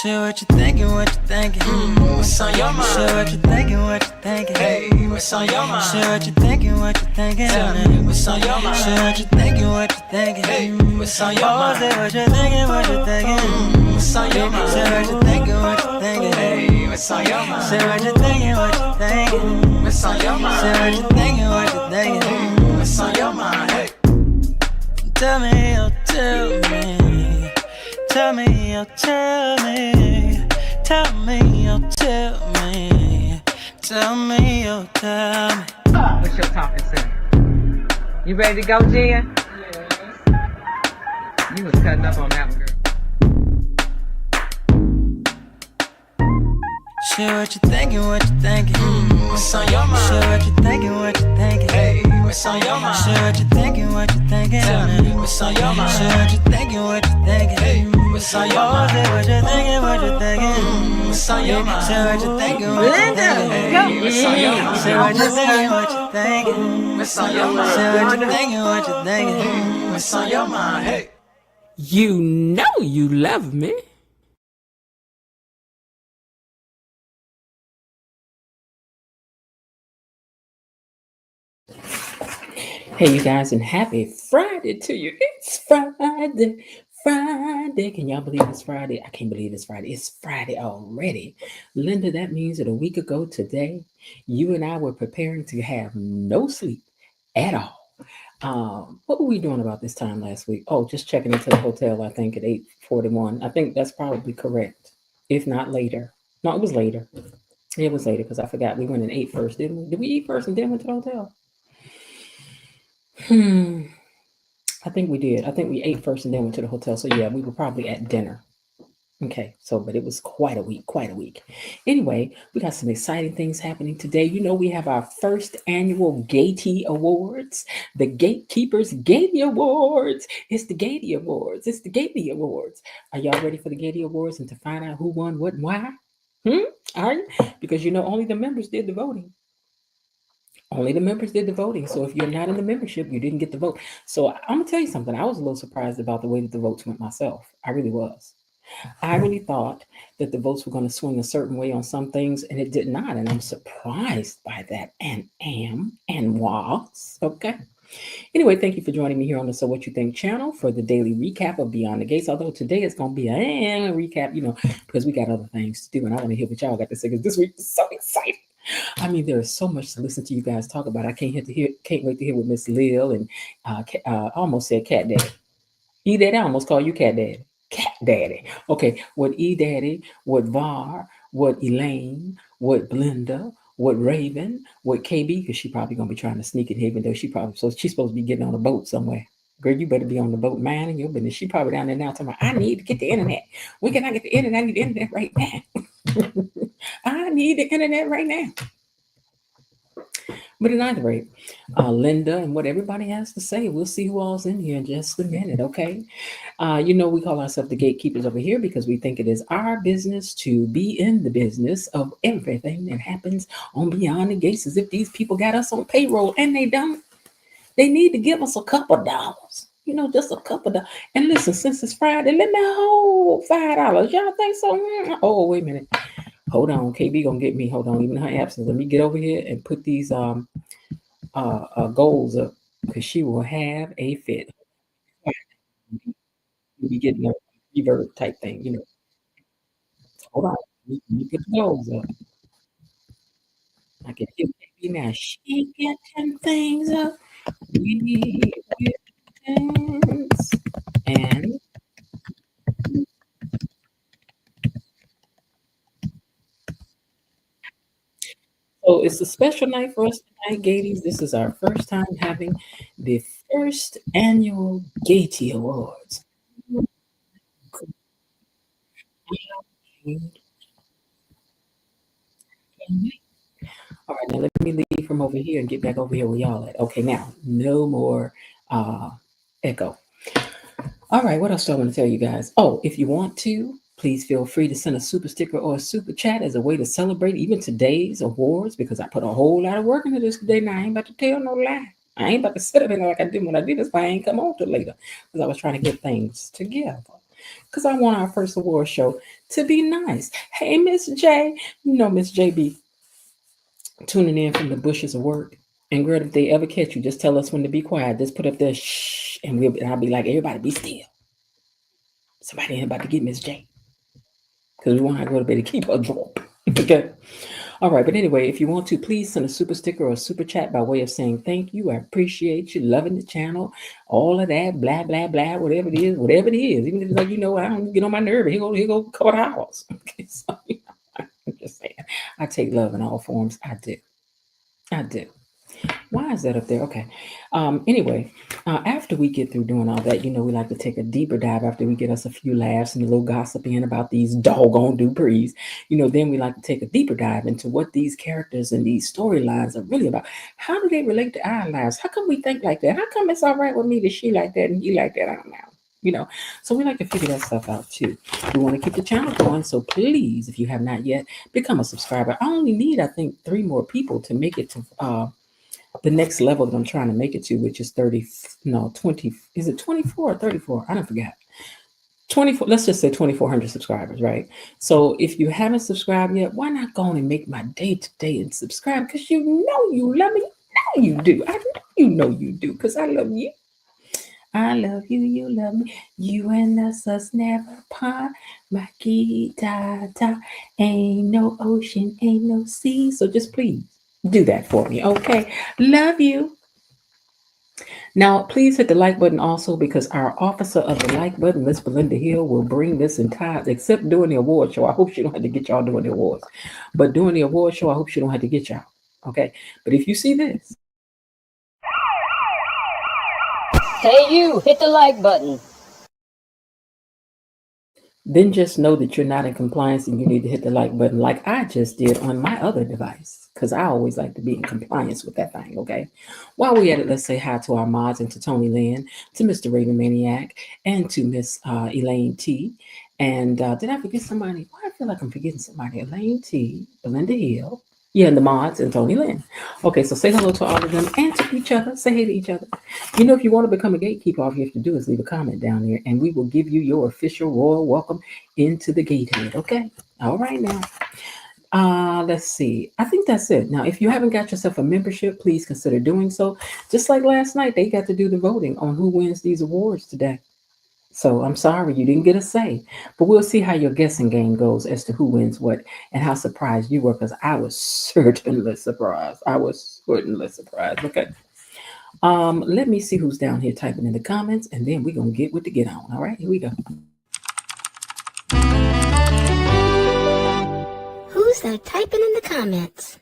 Share what you thinking, what you thinking. What's on your mind? Share what you thinking, what you thinking. Hey, what's on your mind? Share what you thinking, what you thinking. Tell me, what's on your mind? Share what you thinking, what you thinking. Hey, what's on your Oh, mind? say what you thinking, what you thinking. What's on your mind? Share what you thinking, what you thinking. Hey, what's on your mind? Share what you thinking, what you thinking. What's on your mind? Share what you thinking, what you thinking. What's on your mind? Hey, Tell me, oh, tell me. Tell me, oh, tell me. Tell me, oh, tell me. Tell me, oh, tell me. What's your talking to? You ready to go, Jen? Yes. You was cutting up on that one, girl. Share what you thinking, what you thinking. what's on your mind? Share what you thinking, what you thinking. Hey, what's on your mind? Share what you thinking, what you thinking. Tell me, what's on your mind? Share what you thinking, what you thinking. Hey, what's on your Oh, mind? say what you thinking, what you thinking. What's on your mind? Share what you thinking, what you Linda, thinking. go. Hey, what's on your mind? Share what you thinking, what you thinking. What's on your mind? Share what you thinking, what you thinking. What's on your mind? Hey. You know you love me. Hey, you guys, and happy Friday to you. It's Friday. Friday. Can y'all believe it's Friday? I can't believe it's Friday. It's Friday already. Linda, that means that a week ago today, you and I were preparing to have no sleep at all. What were we doing about this time last week? Oh, just checking into the hotel, I think, at 8:41. I think that's probably correct, if not later. No, it was later. It was later because I forgot we went and ate first, didn't we? Did we eat first and then went to the hotel? I think we did. I think we ate first and then went to the hotel. So yeah, we were probably at dinner. Okay, but it was quite a week. Anyway, we got some exciting things happening today. You know, we have our first annual Gatey Awards, the Gatekeepers Gatey Awards. It's the Gatey Awards. It's the Gatey Awards. Are y'all ready for the Gatey Awards and to find out who won, what, and why? Are you? Because you know, only the members did the voting. Only the members did the voting. So if you're not in the membership, you didn't get the vote. So I'm going to tell you something. I was a little surprised about the way that the votes went myself. I really was. I really thought that the votes were going to swing a certain way on some things, and it did not. And I'm surprised by that and am and was. Okay. Anyway, thank you for joining me here on the So What You Think channel for the daily recap of Beyond the Gates. Although today it's going to be a recap, because we got other things to do. And I want to hear what y'all got to say because this week is so exciting. I mean, there is so much to listen to you guys talk about. I can't wait to hear what Miss Lil and I almost said Cat Daddy. E Daddy, I almost call you Cat Daddy. Cat Daddy. Okay, what E Daddy, what Var, what Elaine, what Belinda, what Raven, what KB, because she probably gonna be trying to sneak it here, even though she's supposed to be getting on a boat somewhere. Girl, you better be on the boat, man, and your business. She probably down there now talking about, I need to get the internet. When can I get the internet? I need the internet right now. I need the internet right now. But at either rate, Linda and what everybody has to say, we'll see who all's in here in just a minute, okay? We call ourselves the gatekeepers over here because we think it is our business to be in the business of everything that happens on Beyond the Gates. As if these people got us on payroll and they don't. They need to give us a couple dollars, just a couple dollars. And listen, since it's Friday, let me hold $5. Y'all think so? Oh, wait a minute. Hold on, KB gonna get me. Hold on, even her absence. Let me get over here and put these goals up because she will have a fit. You'll be getting a reverb type thing, Hold on, let me put the goals up. I can hear KB now. She getting things up. We get things and. So it's a special night for us tonight, Gaties. This is our first time having the first annual Gatey Awards. All right, now let me leave from over here and get back over here where y'all at. Okay, now, no more echo. All right, what else do I want to tell you guys? Oh, if you want to, please feel free to send a super sticker or a super chat as a way to celebrate even today's awards, because I put a whole lot of work into this today. Now, I ain't about to tell no lie. I ain't about to sit up in like I did when I did this, but I ain't come on till later because I was trying to get things together. because I want our first award show to be nice. Hey, Miss J, you know Miss J be tuning in from the bushes of work. And girl, if they ever catch you, just tell us when to be quiet. Just put up there shh, and I'll be like, everybody be still. Somebody ain't about to get Miss J. Because we want her to go to bed to keep her drop. Okay. All right, but anyway, if you want to, please send a super sticker or a super chat by way of saying thank you. I appreciate you loving the channel, all of that, blah, blah, blah, whatever it is, whatever it is. Even if it's like, I don't get on my nerve, he go cover the house. Okay, so I'm just saying, I take love in all forms. I do. I do. Why is that up there? Okay. Anyway, after we get through doing all that, we like to take a deeper dive after we get us a few laughs and a little gossip in about these doggone Duprees. Then we like to take a deeper dive into what these characters and these storylines are really about. How do they relate to our lives? How come we think like that? How come it's all right with me that she like that and he like that? I don't know. So we like to figure that stuff out too. We want to keep the channel going, so please, if you have not yet, become a subscriber. I only need, I think, 3 more people to make it to the next level that I'm trying to make it to, which is 20, is it 24 or 34? I don't forget. 24, let's just say 2,400 subscribers, right? So if you haven't subscribed yet, why not go on and make my day today and subscribe? Because you love me. I know you do. I know you do, because I love you. I love you, you love me. You and us never part. My guitar, ain't no ocean, ain't no sea. So just please do that for me, okay? Love you. Now, please hit the like button also, because our officer of the like button, Miss Belinda Hill, will bring this entire, except during the award show. I hope she don't have to get y'all doing the awards. But during the award show, I hope she don't have to get y'all, okay? But if you see this. Hey, you, hit the like button. Then just know that you're not in compliance and you need to hit the like button like I just did on my other device, because I always like to be in compliance with that thing, okay? While we at it, let's say hi to our mods and to Tony Lynn, to Mr. Raven Maniac, and to Miss Elaine T. And did I forget somebody? Why I feel like I'm forgetting somebody? Elaine T, Belinda Hill. Yeah, and the mods and Tony Lynn. Okay, so say hello to all of them and to each other. Say hey to each other. If you want to become a gatekeeper, all you have to do is leave a comment down there, and we will give you your official royal welcome into the gatehead. Okay? All right now. Let's see. I think that's it. Now, if you haven't got yourself a membership, please consider doing so. Just like last night, they got to do the voting on who wins these awards today. So I'm sorry you didn't get a say, but we'll see how your guessing game goes as to who wins what and how surprised you were, because I was certainly surprised. Okay. Let me see who's down here typing in the comments, and then we're going to get what to get on. All right, here we go. Who's that typing in the comments?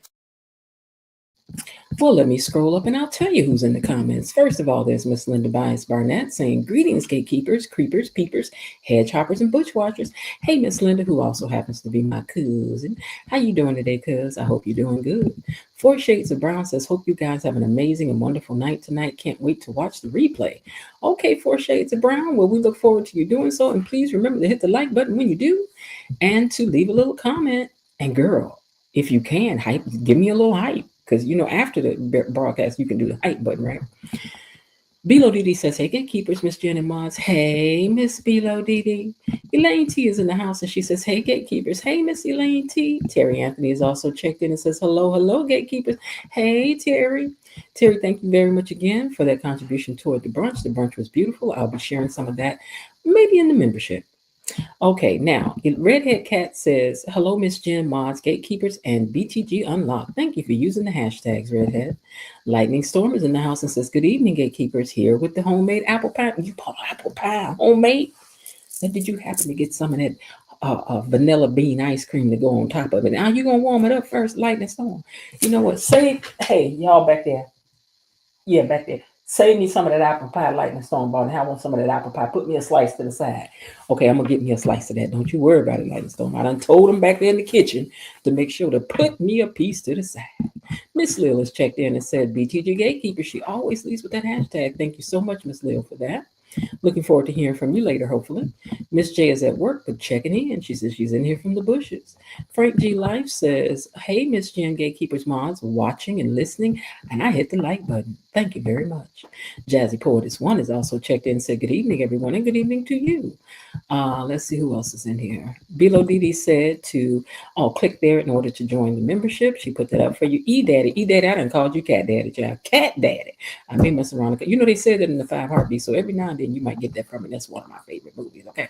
Well, let me scroll up and I'll tell you who's in the comments. First of all, there's Miss Linda Bias Barnett saying, greetings, gatekeepers, creepers, peepers, hedge hoppers, and bushwatchers. Hey, Miss Linda, who also happens to be my cousin. How you doing today, cuz? I hope you're doing good. 4 Shades of Brown says, hope you guys have an amazing and wonderful night tonight. Can't wait to watch the replay. Okay, 4 Shades of Brown. Well, we look forward to you doing so. And please remember to hit the like button when you do and to leave a little comment. And girl, if you can, give me a little hype. Because, after the broadcast, you can do the hype button, right? Bilo Didi says, hey, gatekeepers, Miss Jen and Mods. Hey, Miss Bilo Didi. Elaine T is in the house, and she says, hey, gatekeepers. Hey, Miss Elaine T. Terry Anthony is also checked in and says, hello, gatekeepers. Hey, Terry. Terry, thank you very much again for that contribution toward the brunch. The brunch was beautiful. I'll be sharing some of that maybe in the membership. Okay, now, Redhead Cat says, hello, Miss Jen, Mods, Gatekeepers, and BTG Unlocked. Thank you for using the hashtags, Redhead. Lightning Storm is in the house and says, good evening, Gatekeepers, here with the homemade apple pie. You bought apple pie, homemade? And did you happen to get some of that vanilla bean ice cream to go on top of it? Now, you going to warm it up first, Lightning Storm? You know what? Hey, y'all back there. Yeah, back there. Save me some of that apple pie, Lightning Storm bought, and I want some of that apple pie. Put me a slice to the side. Okay, I'm going to get me a slice of that. Don't you worry about it, Lightning Storm. I done told them back there in the kitchen to make sure to put me a piece to the side. Miss Lil has checked in and said, BTG Gatekeeper. She always leads with that hashtag. Thank you so much, Miss Lil, for that. Looking forward to hearing from you later, hopefully. Miss J is at work, but checking in. She says she's in here from the bushes. Frank G. Life says, hey, Miss J and Gatekeepers Mods, watching and listening, and I hit the like button. Thank you very much. Jazzy Poetess One is also checked in and said, good evening, everyone, and good evening to you. Let's see who else is in here. Bilo Didi said to click there in order to join the membership. She put that up for you. E-Daddy, I done called you Cat Daddy, child. Cat Daddy. I may mess around. You know, they said that in the Five Heartbeats, so every now and then you might get that from me. That's one of my favorite movies, okay?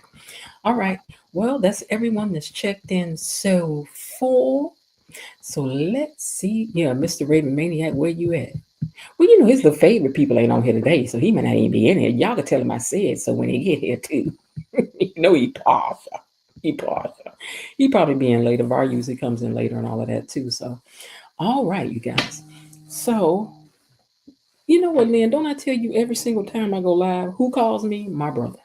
All right. Well, that's everyone that's checked in so far. So let's see. Yeah, Mr. Raven Maniac, where you at? Well, you know, his little favorite people ain't on here today, so he may not even be in here. Y'all can tell him I said so when he get here, too. You know he partial. He partial. He probably be in later. Bar usually comes in later and all of that, too. So, all right, you guys. So, you know what, Lynn? Don't I tell you every single time I go live, who calls me? My brother.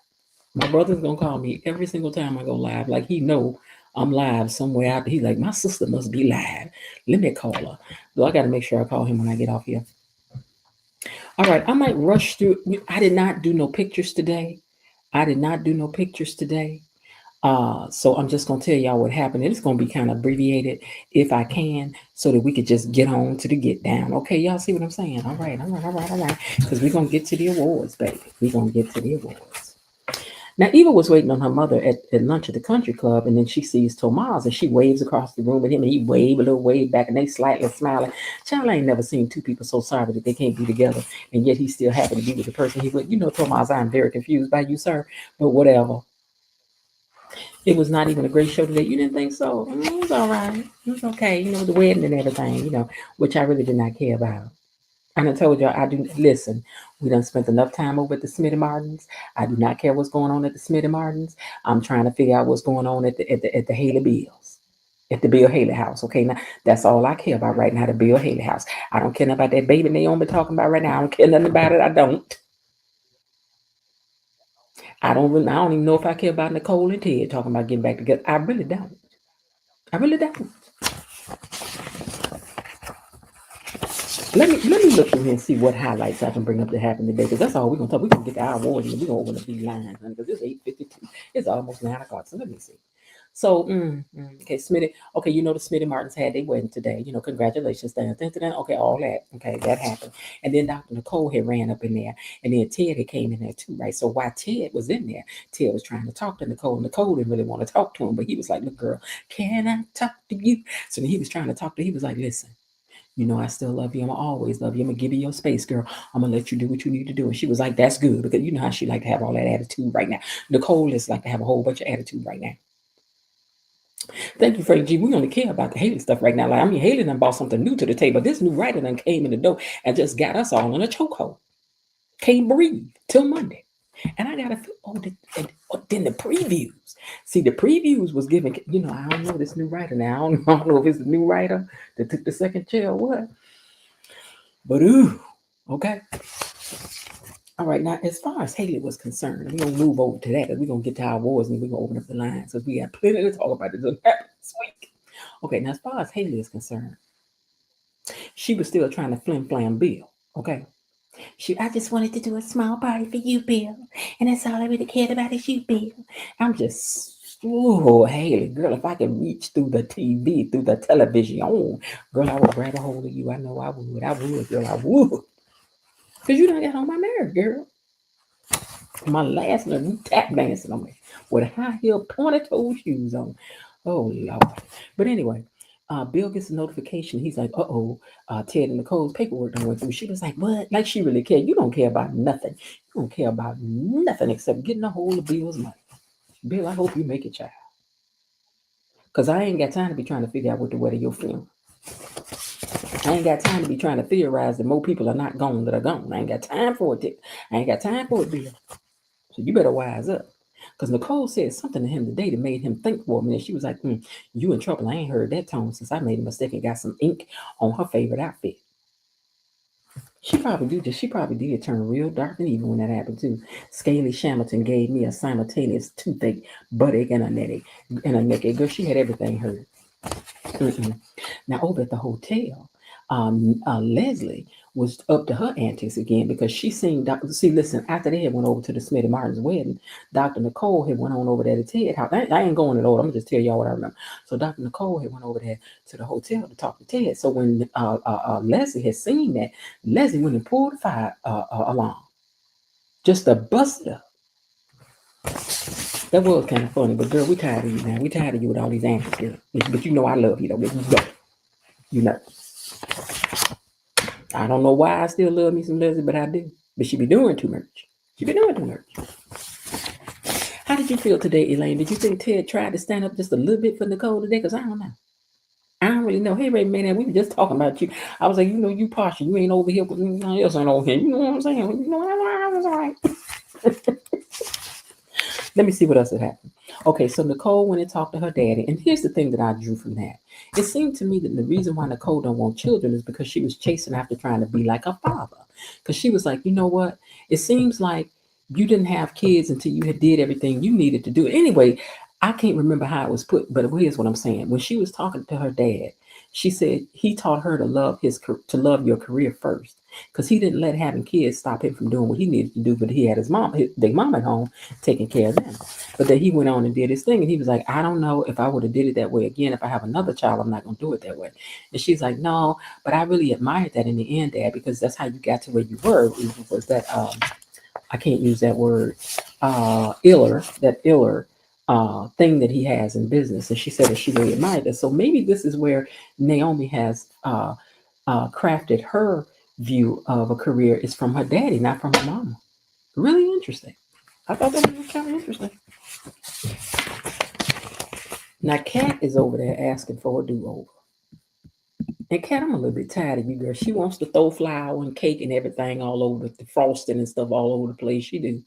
My brother's going to call me every single time I go live. Like, he know I'm live somewhere out there. He's like, my sister must be live. Let me call her. So I got to make sure I call him when I get off here. All right, I might rush through. I did not do no pictures today. So I'm just going to tell y'all what happened. And it's going to be kind of abbreviated if I can, so that we could just get on to the get down. Okay, y'all see what I'm saying? All right. Because we're going to get to the awards, baby. We're going to get to the awards. Now, Eva was waiting on her mother at lunch at the country club, and then she sees Tomas, and she waves across the room at him, and he wave a little wave back, and they slightly smiling. Child, I ain't never seen two people so sorry that they can't be together, and yet he's still happy to be with the person he with. You know, Tomas, I'm very confused by you, sir, but whatever. It was not even a great show today. You didn't think so? It was all right. It was okay. You know, the wedding and everything, you know, which I really did not care about. And I told y'all, I do listen. We done spent enough time over at the Smitty Martins. I do not care what's going on at the Smitty Martins. I'm trying to figure out what's going on at the Haley Bills, at the Bill Haley house. Okay, now that's all I care about right now. The Bill Haley house. I don't care about that baby Naomi talking about right now. I don't care nothing about it. I don't. I don't even know if I care about Nicole and Ted talking about getting back together. I really don't. Let me look through here and see what highlights I can bring up that happened today, because that's all we're gonna talk. We're gonna get to our awards and we're gonna open up these lines, because it's 8:52. It's almost 9 o'clock. So let me see. So okay, Smitty. Okay, you know the Smitty Martins had their wedding today. You know, congratulations, Dan. Okay, all that. Okay, that happened. And then Dr. Nicole had ran up in there, and then Ted had came in there too, right? So while Ted was in there, Ted was trying to talk to Nicole. Nicole didn't really want to talk to him, but he was like, "Look, girl, can I talk to you?" So then he was trying to talk to her. He was like, "Listen. You know, I still love you. I'm gonna always love you. I'm gonna give you your space, girl. I'm gonna let you do what you need to do." And she was like, "That's good," because you know how she like to have all that attitude right now. Nicole is like to have a whole bunch of attitude right now. Thank you, Frank G. We only care about the Haley stuff right now. Like, I mean, Haley done brought something new to the table. This new writer done came in the door and just got us all in a chokehold. Can't breathe till Monday. And I gotta then the previews. See, the previews was given, you know, I don't know this new writer now. I don't know if it's the new writer that took the second chair or what. But okay. All right, now as far as Haley was concerned, we're gonna move over to that. We're gonna get to our awards and we're gonna open up the lines because we got plenty to talk about this week. Okay, now as far as Haley is concerned, she was still trying to flim-flam Bill. Okay. I just wanted to do a small party for you, Bill. And that's all I really cared about is you, Bill. I'm just, Haley, girl, if I could reach through the TV, through the television, girl, I would grab a hold of you. I know I would. I would, girl, I would. Because you done got on my nerve, girl. My last one, you tap dancing on me with high heel pointed toe shoes on. Oh, Lord. But anyway, Bill gets a notification. He's like, Ted and Nicole's paperwork done went through. She was like, what? Like she really cared. You don't care about nothing. You don't care about nothing except getting a hold of Bill's money. Bill, I hope you make it, child. Because I ain't got time to be trying to figure out what the weather you're feeling. I ain't got time to be trying to theorize that more people are not gone that are gone. I ain't got time for it. I ain't got time for it, Bill. So you better wise up. Because Nicole said something to him today that made him think for a minute. She was like, you in trouble. I ain't heard that tone since I made a mistake and got some ink on her favorite outfit. She probably did turn real dark and evil when that happened too. Scaly Shamilton gave me a simultaneous toothache, buttache, and a neck ache. Girl, she had everything hurt. Now over at the hotel, Leslie was up to her antics again because she seen see, listen, after they had went over to the Smitty Martin's wedding, Dr. Nicole had went on over there to Ted house. I ain't going in order. I'm gonna just tell y'all what I remember. So Dr. Nicole had went over there to the hotel to talk to Ted. So when Leslie had seen that, Leslie went and pulled the fire alarm just to bust it up. That was kind of funny, but girl, we tired of you now. We tired of you with all these antics, girl. But you know I love you though. You know. You know. I don't know why I still love me some Leslie, but I do. But she be doing too much. She be doing too much. How did you feel today, Elaine? Did you think Ted tried to stand up just a little bit for Nicole today? Because I don't know. I don't really know. Hey, Ray, man, we were just talking about you. I was like, you know, you partial. You ain't over here, but nobody else ain't over here. You know what I'm saying? You know, I was all right. Let me see what else had happened. Okay, so Nicole went and talked to her daddy. And here's the thing that I drew from that. It seemed to me that the reason why Nicole don't want children is because she was chasing after trying to be like her father. Because she was like, you know what? It seems like you didn't have kids until you had did everything you needed to do. Anyway, I can't remember how it was put, but here's what I'm saying. When she was talking to her dad, she said he taught her to love your career first, because he didn't let having kids stop him from doing what he needed to do. But he had his mom at home taking care of them. But then he went on and did his thing, and he was like, I don't know if I would have did it that way again. If I have another child, I'm not going to do it that way. And she's like, no, but I really admired that in the end, Dad, because that's how you got to where you were. It was that I can't use that word, iller thing that he has in business. And she said that she really admired that. So maybe this is where Naomi has crafted her view of a career is from her daddy, not from her mama. Really interesting. I thought that was kind of interesting. Now, Kat is over there asking for a do-over. And Kat, I'm a little bit tired of you, girl. She wants to throw flour and cake and everything all over the frosting and stuff all over the place. She do.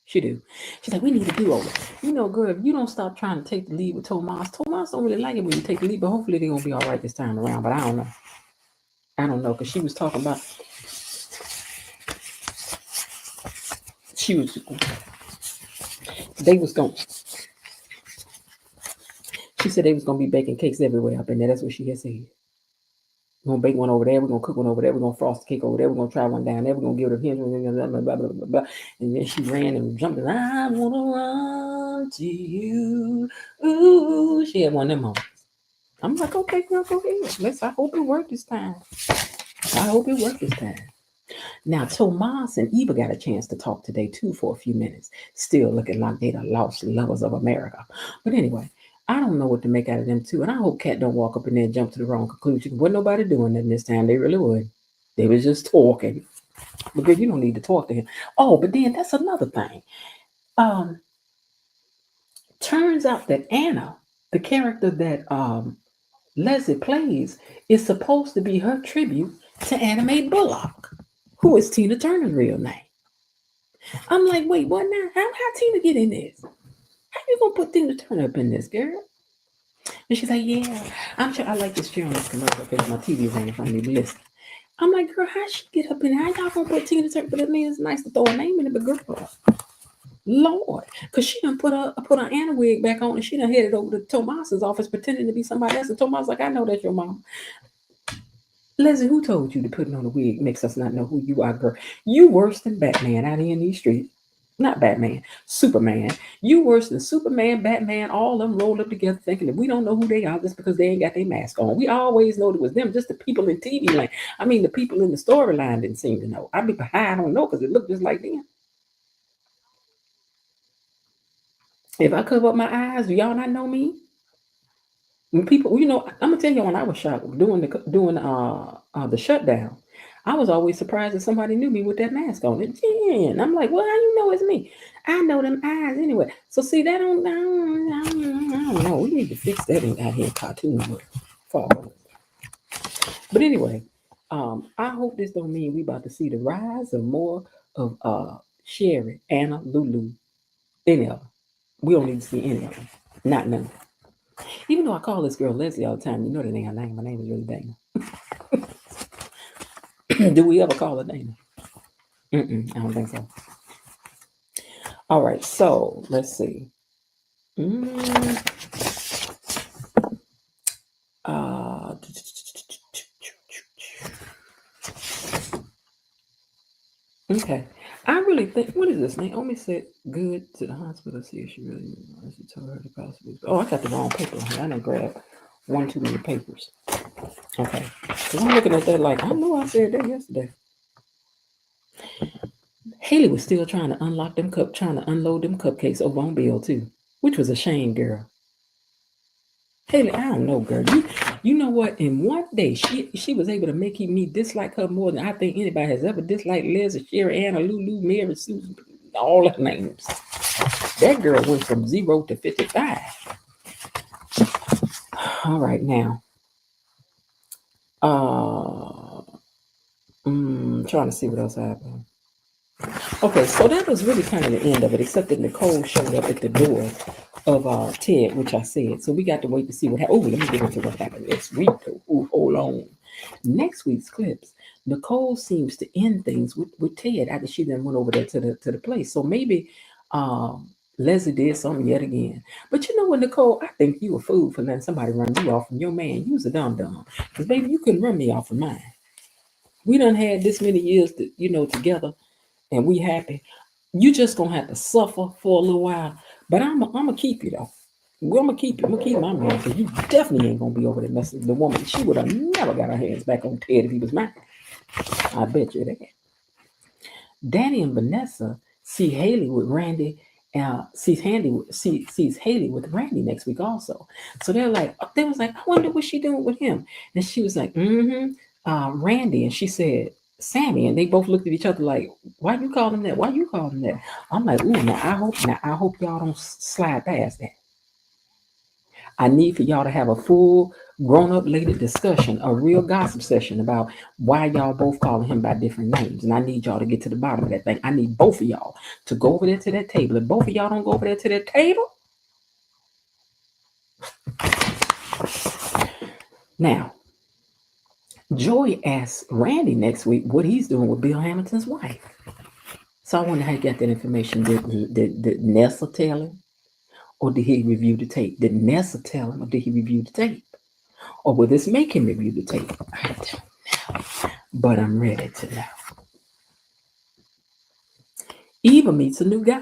She's like, we need to do over. You know, girl, if you don't stop trying to take the lead with Tomas don't really like it when you take the lead, but hopefully they're gonna be all right this time around. But I don't know, because she was talking about she said they was gonna be baking cakes everywhere up in there. That's what she had said. We're gonna bake one over there, we're gonna cook one over there, we're gonna frost the cake over there, we're gonna try one down there, we're gonna give it a hint, blah, blah, blah, blah, blah. And then she ran and jumped and I wanna run to you. Ooh, she had one of them moments. I'm like, okay, girl, go ahead. I hope it worked this time. Now, Tomas and Eva got a chance to talk today too for a few minutes. Still looking like they the lost lovers of America. But anyway, I don't know what to make out of them too. And I hope Kat don't walk up in there and jump to the wrong conclusion. Wasn't nobody doing that this time. They really would. They was just talking. Because you don't need to talk to him. Oh, but then that's another thing. Turns out that Anna, the character that Leslie plays, is supposed to be her tribute to Anna Mae Bullock, who is Tina Turner's real name. I'm like, wait, what now? How Tina get in this? How you gonna put Tina Turner up in this, girl? And she's like, yeah, I'm sure I like this chair on this commercial because my TV is right in front of me. Listen, I'm like, girl, how she get up in there? How y'all gonna put Tina Turner? But I mean, it's nice to throw a name in it, but girl, Lord, because she done put her Anna wig back on and she done headed over to Tomas's office pretending to be somebody else. And Tomas like, I know that's your mom. Leslie, who told you to putting on a wig makes us not know who you are, girl? You worse than Batman out here in these streets. Not Batman, Superman. You worse than Superman, Batman, all of them rolled up together thinking that we don't know who they are just because they ain't got their mask on. We always know it was them, just the people in TV land. I mean, the people in the storyline didn't seem to know. I don't know because it looked just like them. If I cover up my eyes, do y'all not know me? When people, you know, I'm gonna tell you when I was shocked doing the shutdown, I was always surprised that somebody knew me with that mask on. And I'm like, well, how you know it's me? I know them eyes anyway. So see, I don't know. We need to fix that out here in cartoon world. But anyway, I hope this don't mean we about to see the rise of more of Sherry, Anna, Lulu, any of them. We don't need to see any of them. Not none. Even though I call this girl Leslie all the time, you know that ain't her name. My name is really Dana. Do we ever call her Dana? I don't think so. All right, so let's see. really think, what is this? Naomi said good to the hospital. See if she really, she told her to possibly. Oh, I got the wrong paper on here. I done grabbed one too many papers. Okay. Because I'm looking at that like, I know I said that yesterday. Haley was still trying to unload them cupcakes over on Bill too, which was a shame, girl. Haley, I don't know, girl. You know what? In one day, she was able to make me dislike her more than I think anybody has ever disliked Liz, Sherry, Anna, Lulu, Mary, Susan, all her names. That girl went from 0 to 55. All right, now. Trying to see what else happened. Okay, so that was really kind of the end of it, except that Nicole showed up at the door of Ted, which I said. So we got to wait to see what happened. Oh, let me get into what happened next week. Oh, hold on. Next week's clips, Nicole seems to end things with Ted after she then went over there to the place. So maybe Leslie did something yet again. But you know what, Nicole, I think you a fool for letting somebody run you off from your man. You was a dum-dum. Because baby, you couldn't run me off of mine. We done had this many years together, and we happy. You just gonna have to suffer for a little while. But I'm gonna keep you though. I'm gonna keep you. I'm gonna keep my man, because you definitely ain't gonna be over there messing with the woman. She would have never got her hands back on Ted if he was mine. I bet you that. Danny and Vanessa see Haley with Randy. Sees Haley with Randy next week also. So they was like, I wonder what she doing with him. And she was like, Randy, and she said Sammy, and they both looked at each other like, why you call him that? Why you call him that? I'm like, ooh, now I hope y'all don't slide past that. I need for y'all to have a full grown-up lady discussion, a real gossip session about why y'all both calling him by different names. And I need y'all to get to the bottom of that thing. I need both of y'all to go over there to that table. If both of y'all don't go over there to that table, now Joy asked Randy next week what he's doing with Bill Hamilton's wife. So I wonder how he got that information. Did Nessa tell him? Or did he review the tape? Did Nessa tell him, or did he review the tape? Or will this make him review the tape? I don't know. But I'm ready to know. Eva meets a new guy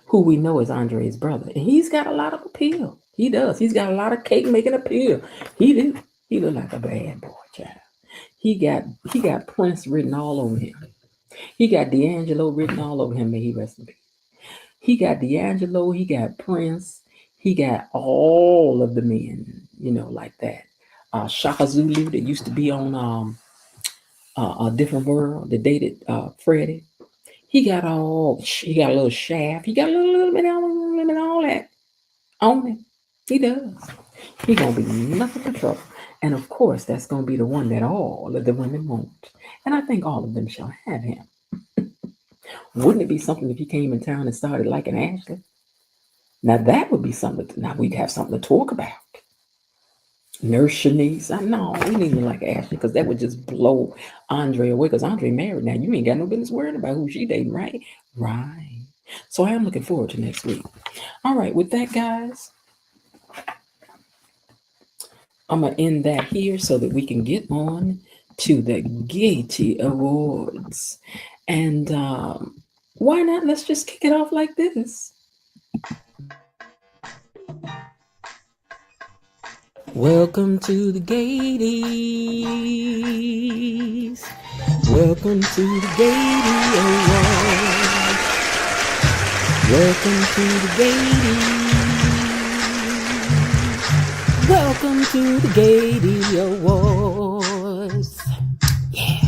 who we know is Andre's brother. And he's got a lot of appeal. He does. He's got a lot of cake making appeal. He do. He look like a bad boy, child. He got Prince written all over him. He got D'Angelo written all over him. May he rest in peace. He got D'Angelo. He got Prince. He got all of the men, like that. Shaka Zulu that used to be on A Different World that dated Freddie. He got a little Shaft. He got a little bit of all that on him. He does. He gonna be nothing but trouble. And of course, that's gonna be the one that all of the women want. And I think all of them shall have him. Wouldn't it be something if he came in town and started liking Ashley? Now that would be something. Now we'd have something to talk about. Nurse Shanice. No, we need to like Ashley, because that would just blow Andre away. Because Andre married now. You ain't got no business worrying about who she dating, right? Right. So I am looking forward to next week. All right, with that, guys, I'm gonna end that here so that we can get on to the Gatey Awards. And why not? Let's just kick it off like this. Welcome to the Gateys. Welcome to the Gatey Awards. Welcome to the Gateys. Welcome to the Gatey Awards. Yeah.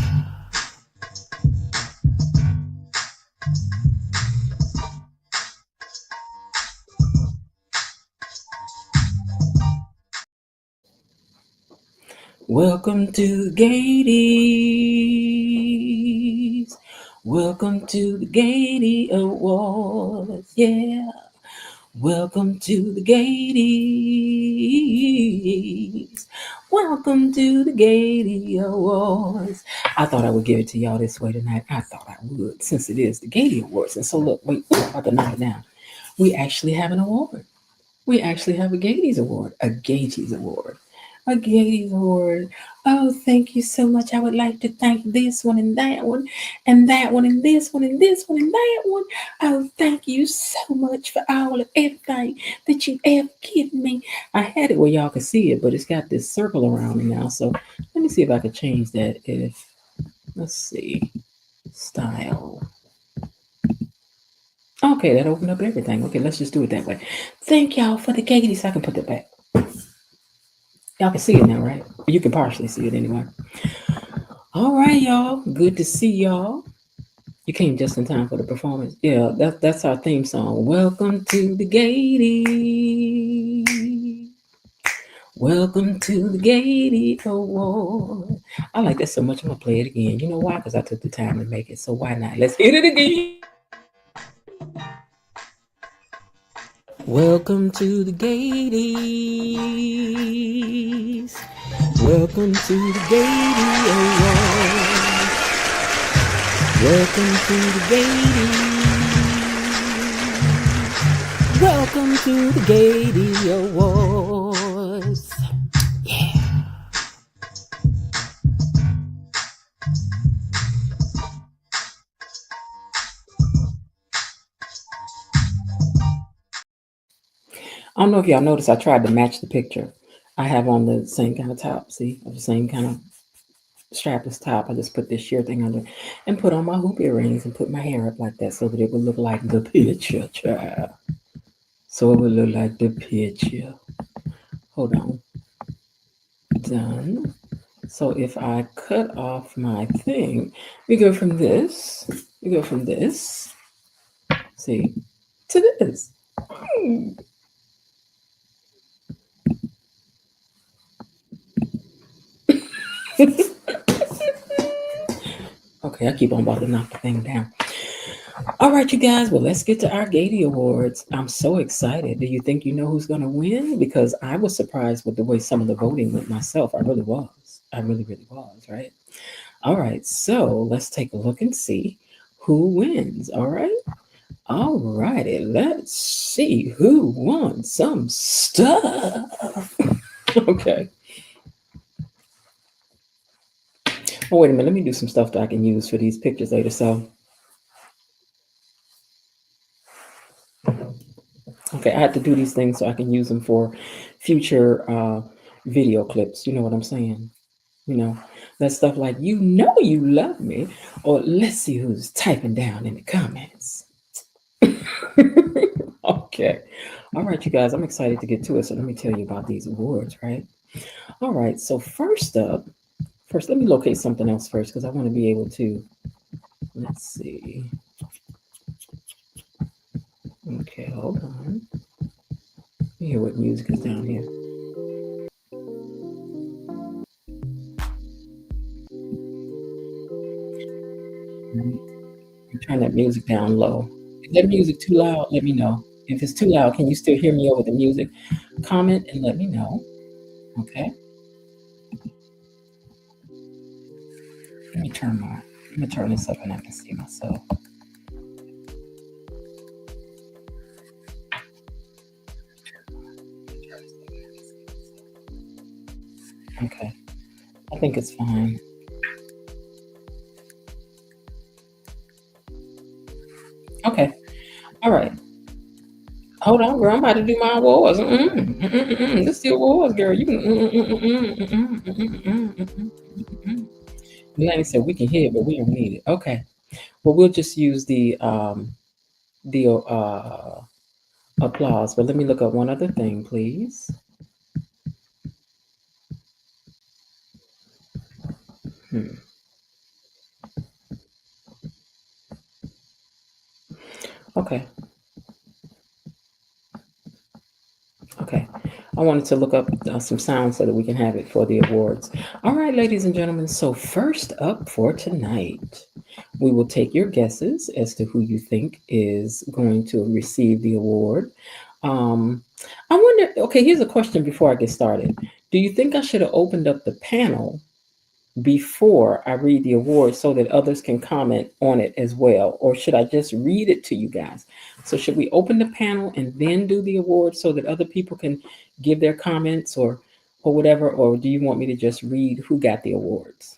Welcome to the Gateys. Welcome to the Gatey Awards. Yeah. Welcome to the Gateys. Welcome to the Gatey Awards. I thought I would give it to y'all this way tonight. I thought I would, since it is the Gatey Awards. And so look, wait, I'm about to knock it down. We actually have an award. We actually have a Gatey's Award, a Gatey's Award. a Gatey Award. Oh, thank you so much. I would like to thank this one and that one and that one and this one and this one and that one. Oh, thank you so much for all of everything that you ever given me. I had it where y'all could see it, but it's got this circle around me now. So let me see if I can change that. Let's see, style. Okay, that opened up everything. Okay, let's just do it that way. Thank y'all for the Gateys. I can put that back. Y'all can see it now, right? You can partially see it anyway. All right, y'all. Good to see y'all. You came just in time for the performance. Yeah, that's our theme song. Welcome to the Gatey. Welcome to the Gatey Award. I like that so much. I'm gonna play it again. You know why? Because I took the time to make it. So why not? Let's hit it again. Welcome to the Gateys. Welcome to the Gatey Awards. Welcome to the Gatey. Welcome to the Gatey Awards. Yeah. I don't know if y'all noticed, I tried to match the picture. I have on the same kind of top, see, the same kind of strapless top. I just put this sheer thing under and put on my hoop earrings and put my hair up like that so that it would look like the picture, child. So it would look like the picture. Hold on. Done. So if I cut off my thing, we go from this, see, to this. Okay, I keep on about to knock the thing down. All right, you guys. Well, let's get to our Gatey Awards. I'm so excited. Do you think you know who's going to win? Because I was surprised with the way some of the voting went myself. I really was. I really, really was, right? All right, so let's take a look and see who wins. All right. All righty. Let's see who won some stuff. Okay. Oh, wait a minute. Let me do some stuff that I can use for these pictures later. So, okay, I had to do these things so I can use them for future video clips. You know what I'm saying? You know, that stuff like, you know, you love me, or let's see who's typing down in the comments. Okay. All right, you guys, I'm excited to get to it. So let me tell you about these awards, right? All right. So first, let me locate something else first because I want to be able to, let's see. Okay, hold on. Let me hear what music is down here. I'm turning that music down low. Is that music too loud? Let me know. If it's too loud, can you still hear me over the music? Comment and let me know. Okay. Let me turn this up and I can see myself. Okay. I think it's fine. Okay. All right. Hold on, girl. I'm about to do my awards. This is the awards, girl. You can. Melanie said we can hear it, but we don't need it. Okay. Well, we'll just use the applause. But let me look up one other thing, please. Okay. Okay. I wanted to look up some sound so that we can have it for the awards. All right, ladies and gentlemen. So first up for tonight, we will take your guesses as to who you think is going to receive the award. I wonder, okay, here's a question before I get started. Do you think I should have opened up the panel before I read the award so that others can comment on it as well? Or should I just read it to you guys? So should we open the panel and then do the award so that other people can give their comments? Or or whatever, or do you want me to just read who got the awards?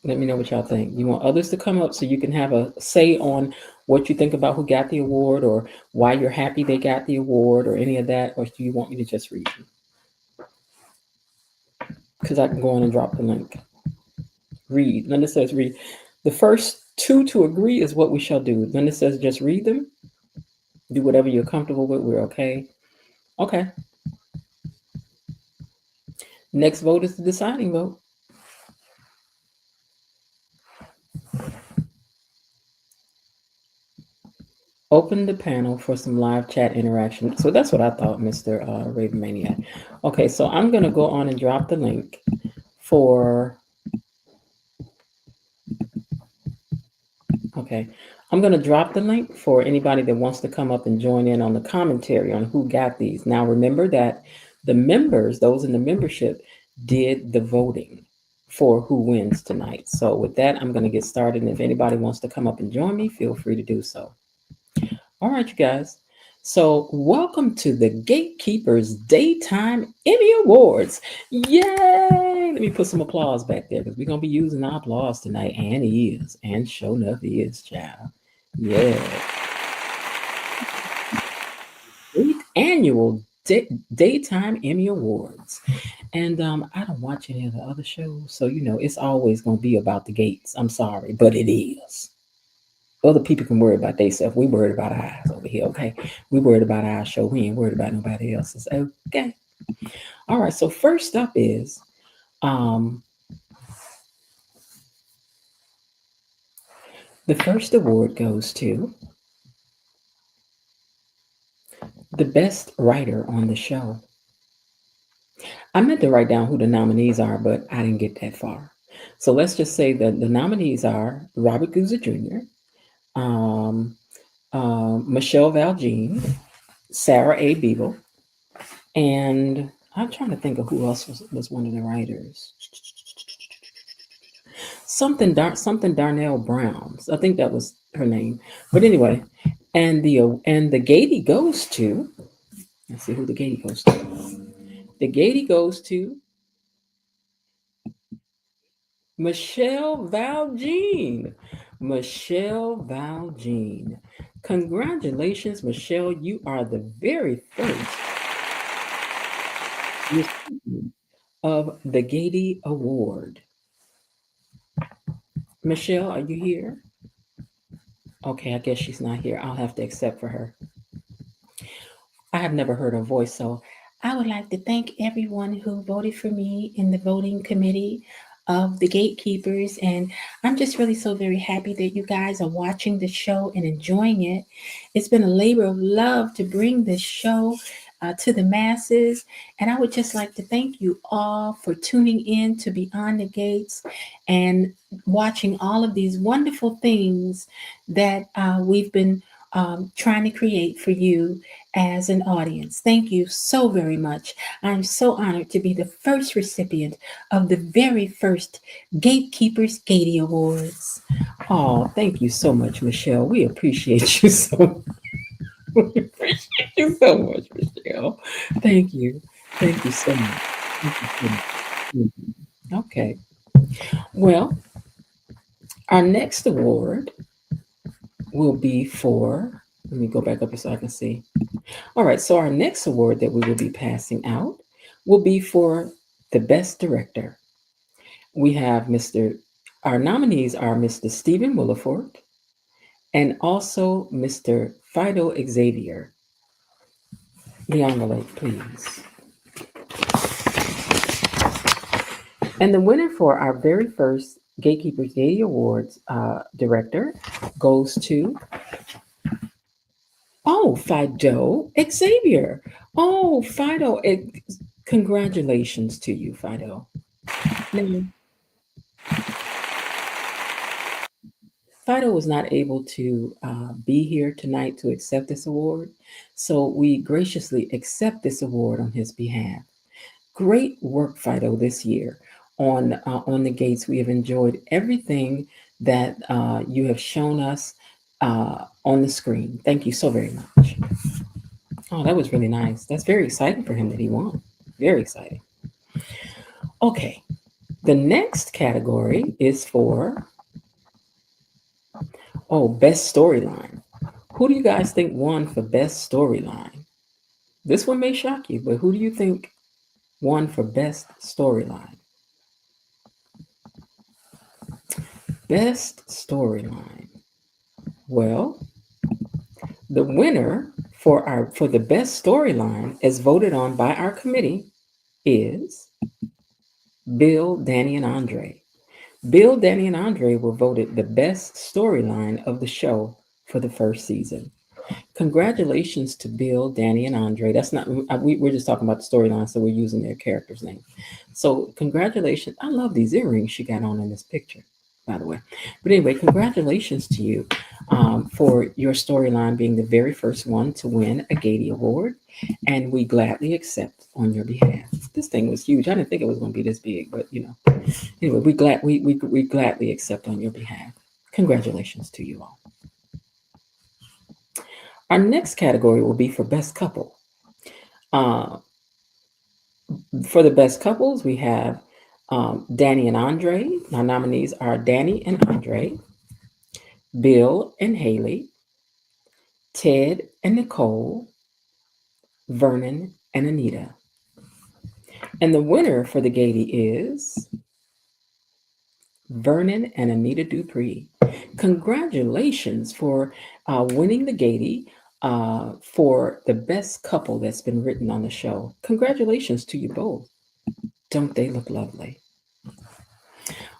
Let me know what y'all think. You want others to come up so you can have a say on what you think about who got the award, or why you're happy they got the award, or any of that, or do you want me to just read them? Because I can go on and drop the link. Read. Linda says read. The first two to agree is what we shall do. Linda says just read them. Do whatever you're comfortable with. We're okay. Okay. Next vote is the deciding vote. Open the panel for some live chat interaction. So that's what I thought, Mr. Raven Maniac. Okay, so I'm going to go on and drop the link for... Okay, I'm going to drop the link for anybody that wants to come up and join in on the commentary on who got these. Now, remember that the members, those in the membership, did the voting for who wins tonight. So with that, I'm going to get started. And if anybody wants to come up and join me, feel free to do so. All right, you guys. So welcome to the Gatekeepers Daytime Emmy Awards. Yay! Let me put some applause back there because we're going to be using our applause tonight. And he is. And sure enough, he is, child. Yeah. 8th annual Daytime Emmy Awards. And I don't watch any of the other shows. So, you know, it's always going to be about the gates. I'm sorry, but it is. Other people can worry about themselves. We worried about ours over here, okay? We worried about our show. We ain't worried about nobody else's, okay? All right, so first up is the first award goes to the best writer on the show. I meant to write down who the nominees are, but I didn't get that far. So let's just say that the nominees are Robert Guzza Jr., Michelle Valjean, Sarah A. Beeble, and I'm trying to think of who else was one of the writers. Something Darnell Brown. I think that was her name. But anyway, and the Gatey goes to. Let's see who the Gatey goes to. The Gatey goes to Michelle Valjean. Michelle Valjean. Congratulations, Michelle. You are the very first recipient of the Gatey Award. Michelle, are you here? Okay, I guess she's not here. I'll have to accept for her. I have never heard her voice, so I would like to thank everyone who voted for me in the voting committee of the Gatekeepers. And I'm just really so very happy that you guys are watching the show and enjoying it. It's been a labor of love to bring this show to the masses. And I would just like to thank you all for tuning in to Beyond the Gates and watching all of these wonderful things that we've been trying to create for you as an audience. Thank you so very much. I'm so honored to be the first recipient of the very first Gatekeepers Gatey Awards. Oh, thank you so much, Michelle. We appreciate you so much. We appreciate you so much, Michelle. Thank you. Thank you so much. Thank you so much. Okay. Well, our next award will be for, let me go back up so I can see. All right, so our next award that we will be passing out will be for the Best Director. We have our nominees are Mr. Stephen Williford and also Mr. Fido Xavier. The envelope, please. And the winner for our very first Gatekeepers Gatey Awards director goes to Fido Xavier. Oh, Fido, congratulations to you, Fido. Now, Fido was not able to be here tonight to accept this award, so we graciously accept this award on his behalf. Great work, Fido, this year on the Gates. We have enjoyed everything that you have shown us on the screen. Thank you so very much. Oh, that was really nice. That's very exciting for him that he won. Very exciting. Okay. The next category is for, best storyline. Who do you guys think won for best storyline? This one may shock you, but who do you think won for best storyline? Best storyline. Well, the winner for the best storyline, as voted on by our committee, is Bill, Danny, and Andre. Bill, Danny, and Andre were voted the best storyline of the show for the first season. Congratulations to Bill, Danny, and Andre. That's not, we're just talking about the storyline, so we're using their character's name. So, congratulations. I love these earrings she got on in this picture, by the way. But anyway, congratulations to you for your storyline being the very first one to win a Gatey Award. And we gladly accept on your behalf. This thing was huge. I didn't think it was going to be this big, but anyway, we gladly accept on your behalf. Congratulations to you all. Our next category will be for best couple. For the best couples, we have Danny and Andre. Our nominees are Danny and Andre, Bill and Haley, Ted and Nicole, Vernon and Anita. And the winner for the Gatey is Vernon and Anita Dupree. Congratulations for winning the Gatey for the best couple that's been written on the show. Congratulations to you both. Don't they look lovely?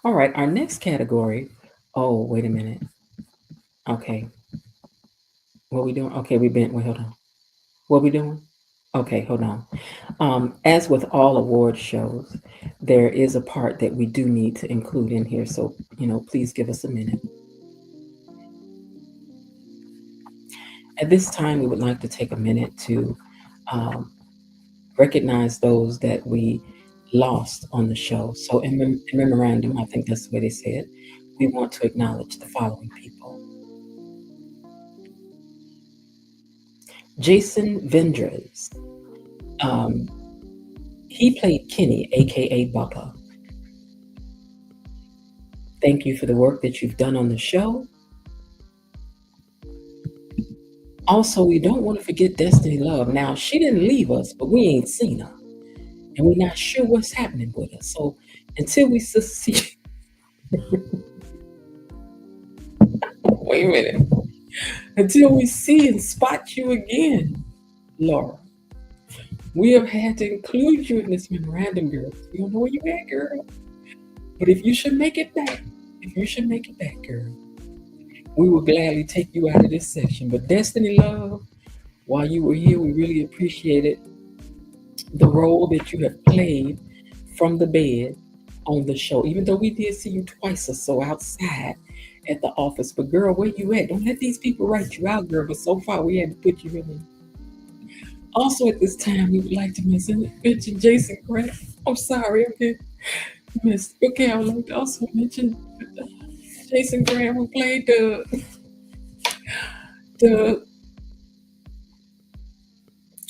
All right, our next category. Oh, wait a minute. Okay. What we doing? Okay, wait, hold on. What we doing? Okay, hold on. As with all award shows, there is a part that we do need to include in here. So, please give us a minute. At this time, we would like to take a minute to recognize those that we lost on the show. So in memorandum, I think that's the way they say it, we want to acknowledge the following people. Jason Vendras. He played Kenny, aka Bubba. Thank you for the work that you've done on the show. Also, we don't want to forget Destiny Love. Now, she didn't leave us, but we ain't seen her. And we're not sure what's happening with her. So until we see... Wait a minute. Until we see and spot you again, Laura, we have had to include you in this memorandum, girl. We don't know where you're at, girl. But if you should make it back, girl, we will gladly take you out of this section. But Destiny Love, while you were here, we really appreciated the role that you have played from the bed on the show. Even though we did see you twice or so outside at the office. But girl, where you at? Don't let these people write you out, girl. But so far, we had to put you in there. Also at this time, we would like to mention Jason Grant. I'm sorry, okay. Okay, I would like to also mention Jason Graham, who played the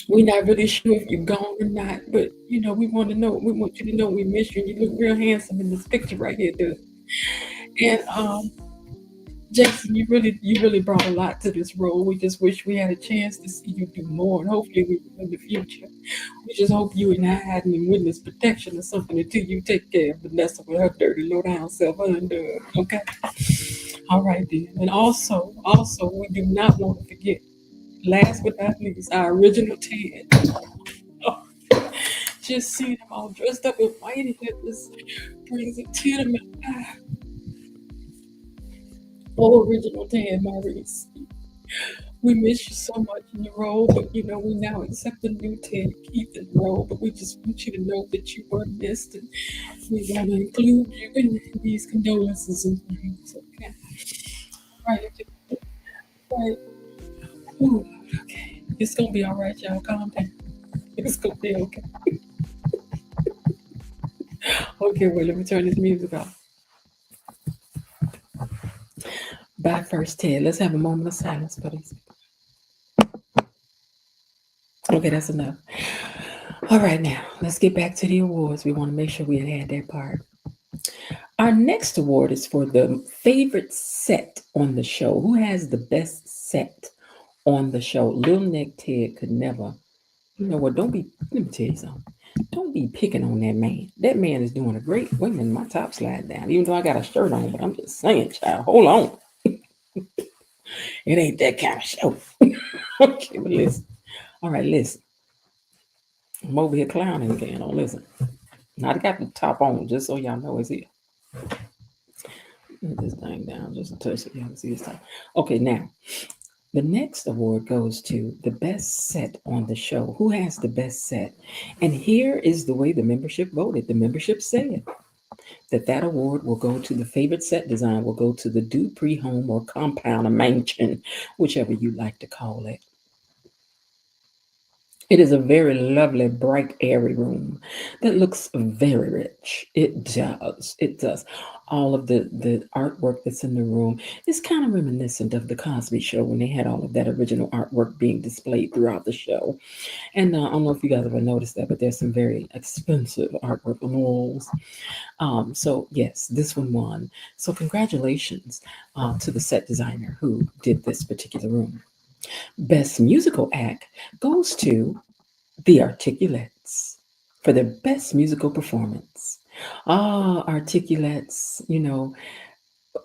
we're not really sure if you're gone or not, but we want you to know we miss you. You look real handsome in this picture right here, dude. And Jason, you really brought a lot to this role. We just wish we had a chance to see you do more, and hopefully we will in the future. We just hope you and I had in witness protection or something until you take care of Vanessa with her dirty, low-down self undone. Okay? All right, then. And also, we do not want to forget, last but not least, our original Ted. Just seeing him all dressed up in white, it just brings a tear to my eye. Oh, original Ted Maurice. We miss you so much in your role, but we now accept the new Ted Keith in the role, but we just want you to know that you were missed, and we want to include you in these condolences and things, okay? Right. Ooh, okay. It's going to be all right, y'all. Calm down. It's going to be okay. Okay, wait, let me turn this music off. Bye first, Ted. Let's have a moment of silence, please. Okay, that's enough. All right, now let's get back to the awards. We want to make sure we had that part. Our next award is for the favorite set on the show. Who has the best set on the show? Little Neck Ted could never. You know what? Don't be. Let me tell you something. Don't be picking on that man. That man is doing a great. Wait a minute, my top slide down. Even though I got a shirt on, but I'm just saying, child. Hold on. It ain't that kind of show. Okay, but listen. All right, listen. I'm over here clowning again. Don't listen. Now I got the top on just so y'all know it's here. Put this thing down just a touch so y'all can see this top. Okay, now the next award goes to the best set on the show. Who has the best set? And here is the way the membership voted. The membership said that award will go to the favorite set design, will go to the Dupree home or compound, a mansion, whichever you like to call it. It is a very lovely, bright, airy room that looks very rich. It does. It does. All of the artwork that's in the room is kind of reminiscent of the Cosby Show when they had all of that original artwork being displayed throughout the show. And I don't know if you guys ever noticed that, but there's some very expensive artwork on the walls. So yes, this one won. So congratulations to the set designer who did this particular room. Best musical act goes to the Articulates for their best musical performance. Articulates, you know,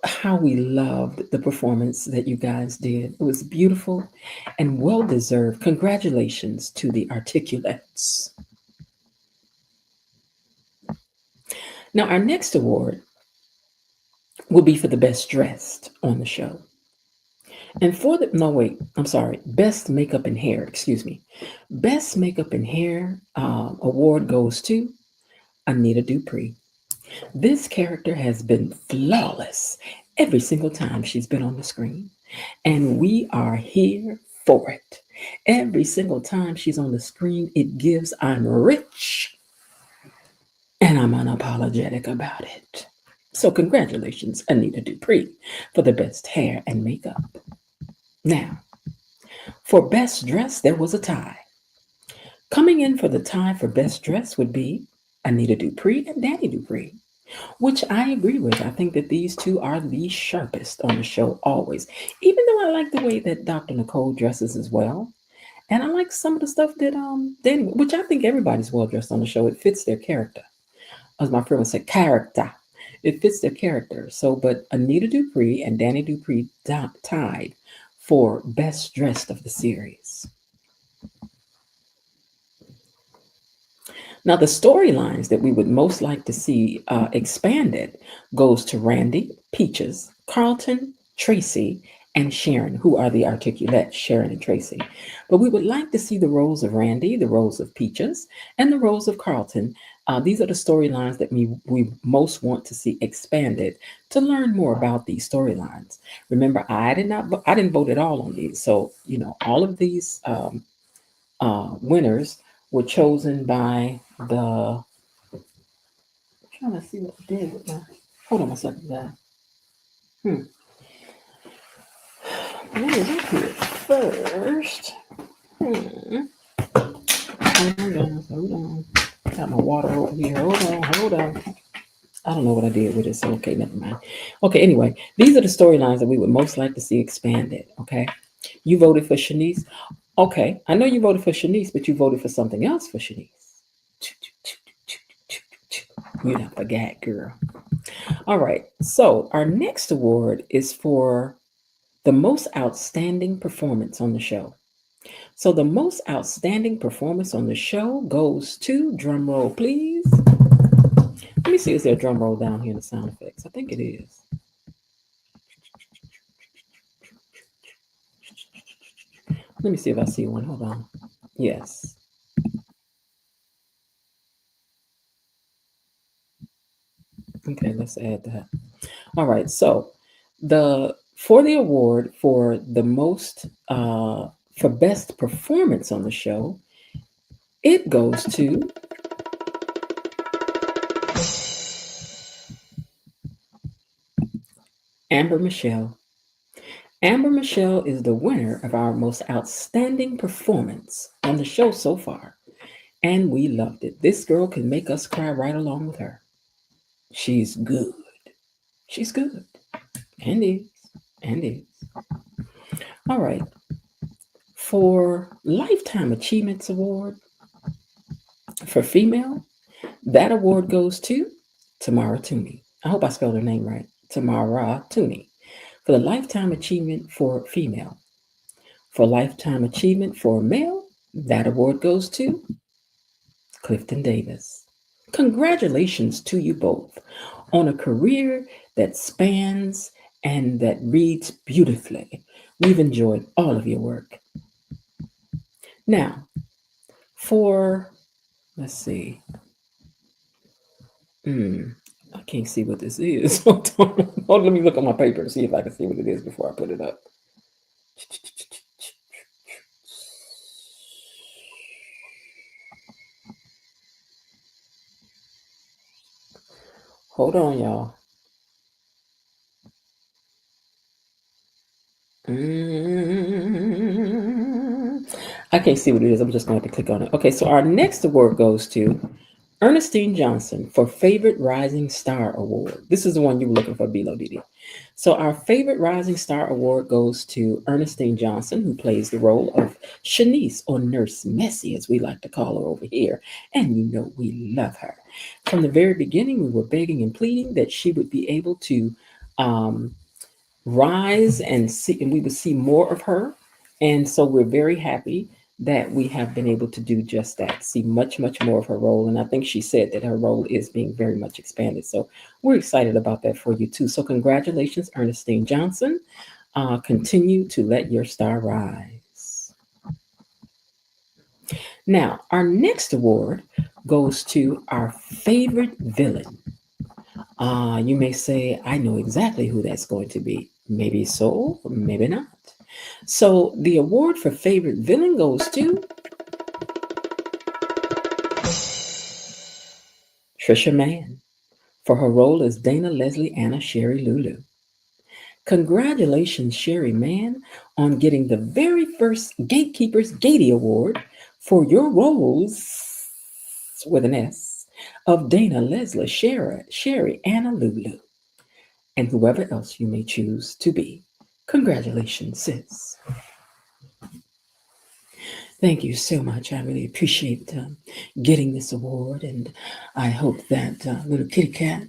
how we loved the performance that you guys did. It was beautiful and well deserved. Congratulations to the Articulates. Now, our next award will be for the best dressed on the show. And for the, no, wait, I'm sorry, best makeup and hair, excuse me. Best makeup and hair award goes to Anita Dupree. This character has been flawless every single time she's been on the screen. And we are here for it. Every single time she's on the screen, it gives I'm rich and I'm unapologetic about it. So congratulations, Anita Dupree, for the best hair and makeup. Now, for best dress, there was a tie. Coming in for the tie for best dress would be Anita Dupree and Danny Dupree, which I agree with. I think that these two are the sharpest on the show always, even though I like the way that Dr. Nicole dresses as well. And I like some of the stuff that Danny, which I think everybody's well dressed on the show. It fits their character. As my friend would say, character. It fits their character. So, but Anita Dupree and Danny Dupree tied for best dressed of the series. Now, the storylines that we would most like to see expanded goes to Randy, Peaches, Carlton, Tracy, and Sharon, who are the Articulates, Sharon and Tracy. But we would like to see the roles of Randy, the roles of Peaches, and the roles of Carlton. These are the storylines that we most want to see expanded to learn more about these storylines. Remember, I didn't vote at all on these. So, you know, all of these winners were chosen by the. I'm trying to see what I did with my. Hold on a second, guys. What is up here first? Hold on. Got my water over here. Hold on. I don't know what I did with it, so okay, never mind. Okay, anyway, these are the storylines that we would most like to see expanded, okay? You voted for Shanice. Okay, I know you voted for Shanice, but you voted for something else for Shanice. You done forgot, girl. All right, so our next award is for the most outstanding performance on the show. So the most outstanding performance on the show goes to, drum roll please. Let me see, is there a drum roll down here in the sound effects? I think it is. Let me see if I see one. Hold on. Yes. Okay, let's add that. All right, so for the award for the most for best performance on the show, it goes to Amber Michelle. Amber Michelle is the winner of our most outstanding performance on the show so far, and we loved it. This girl can make us cry right along with her. She's good. She's good. And is. And is. All right. For Lifetime Achievements Award for female, that award goes to Tamara Tooney. I hope I spelled her name right. Tamara Tooney. For the Lifetime Achievement for female. For Lifetime Achievement for male, that award goes to Clifton Davis. Congratulations to you both on a career that spans and that reads beautifully. We've enjoyed all of your work. Now, let's see. I can't see what this is. Hold on. Let me look on my paper and see if I can see what it is before I put it up. Hold on, y'all. I can't see what it is. I'm just going to have to click on it. Okay, so our next award goes to Ernestine Johnson for Favorite Rising Star Award. This is the one you were looking for, Bilo Didi. So our Favorite Rising Star Award goes to Ernestine Johnson, who plays the role of Shanice, or Nurse Messi, as we like to call her over here. And you know we love her. From the very beginning, we were begging and pleading that she would be able to rise and we would see more of her. And so we're very happy that we have been able to do just that, see much, much more of her role. And I think she said that her role is being very much expanded. So we're excited about that for you too. So congratulations, Ernestine Johnson. Continue to let your star rise. Now, our next award goes to our favorite villain. You may say, I know exactly who that's going to be. Maybe so, maybe not. So the award for favorite villain goes to Trisha Mann for her role as Dana Leslie Anna Sherry Lulu. Congratulations, Sherry Mann, on getting the very first Gatekeepers Gatey Award for your roles, with an S, of Dana Leslie Sherry Anna Lulu, and whoever else you may choose to be. Congratulations, sis. Thank you so much. I really appreciate getting this award, and I hope that little kitty cat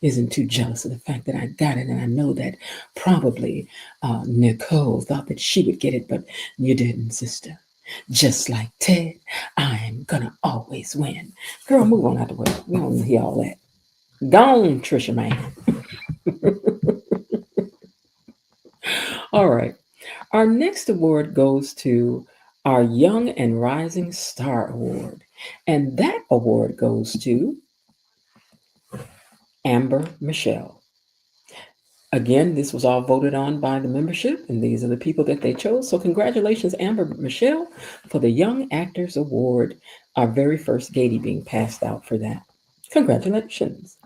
isn't too jealous of the fact that I got it. And I know that probably Nicole thought that she would get it, but you didn't, sister. Just like Ted, I'm gonna always win. Girl, move on out the way. We don't hear all that. Gone, Trisha Mann. All right. Our next award goes to our Young and Rising Star Award. And that award goes to Amber Michelle. Again, this was all voted on by the membership, and these are the people that they chose. So congratulations, Amber Michelle, for the Young Actors Award, our very first Gatey being passed out for that. Congratulations.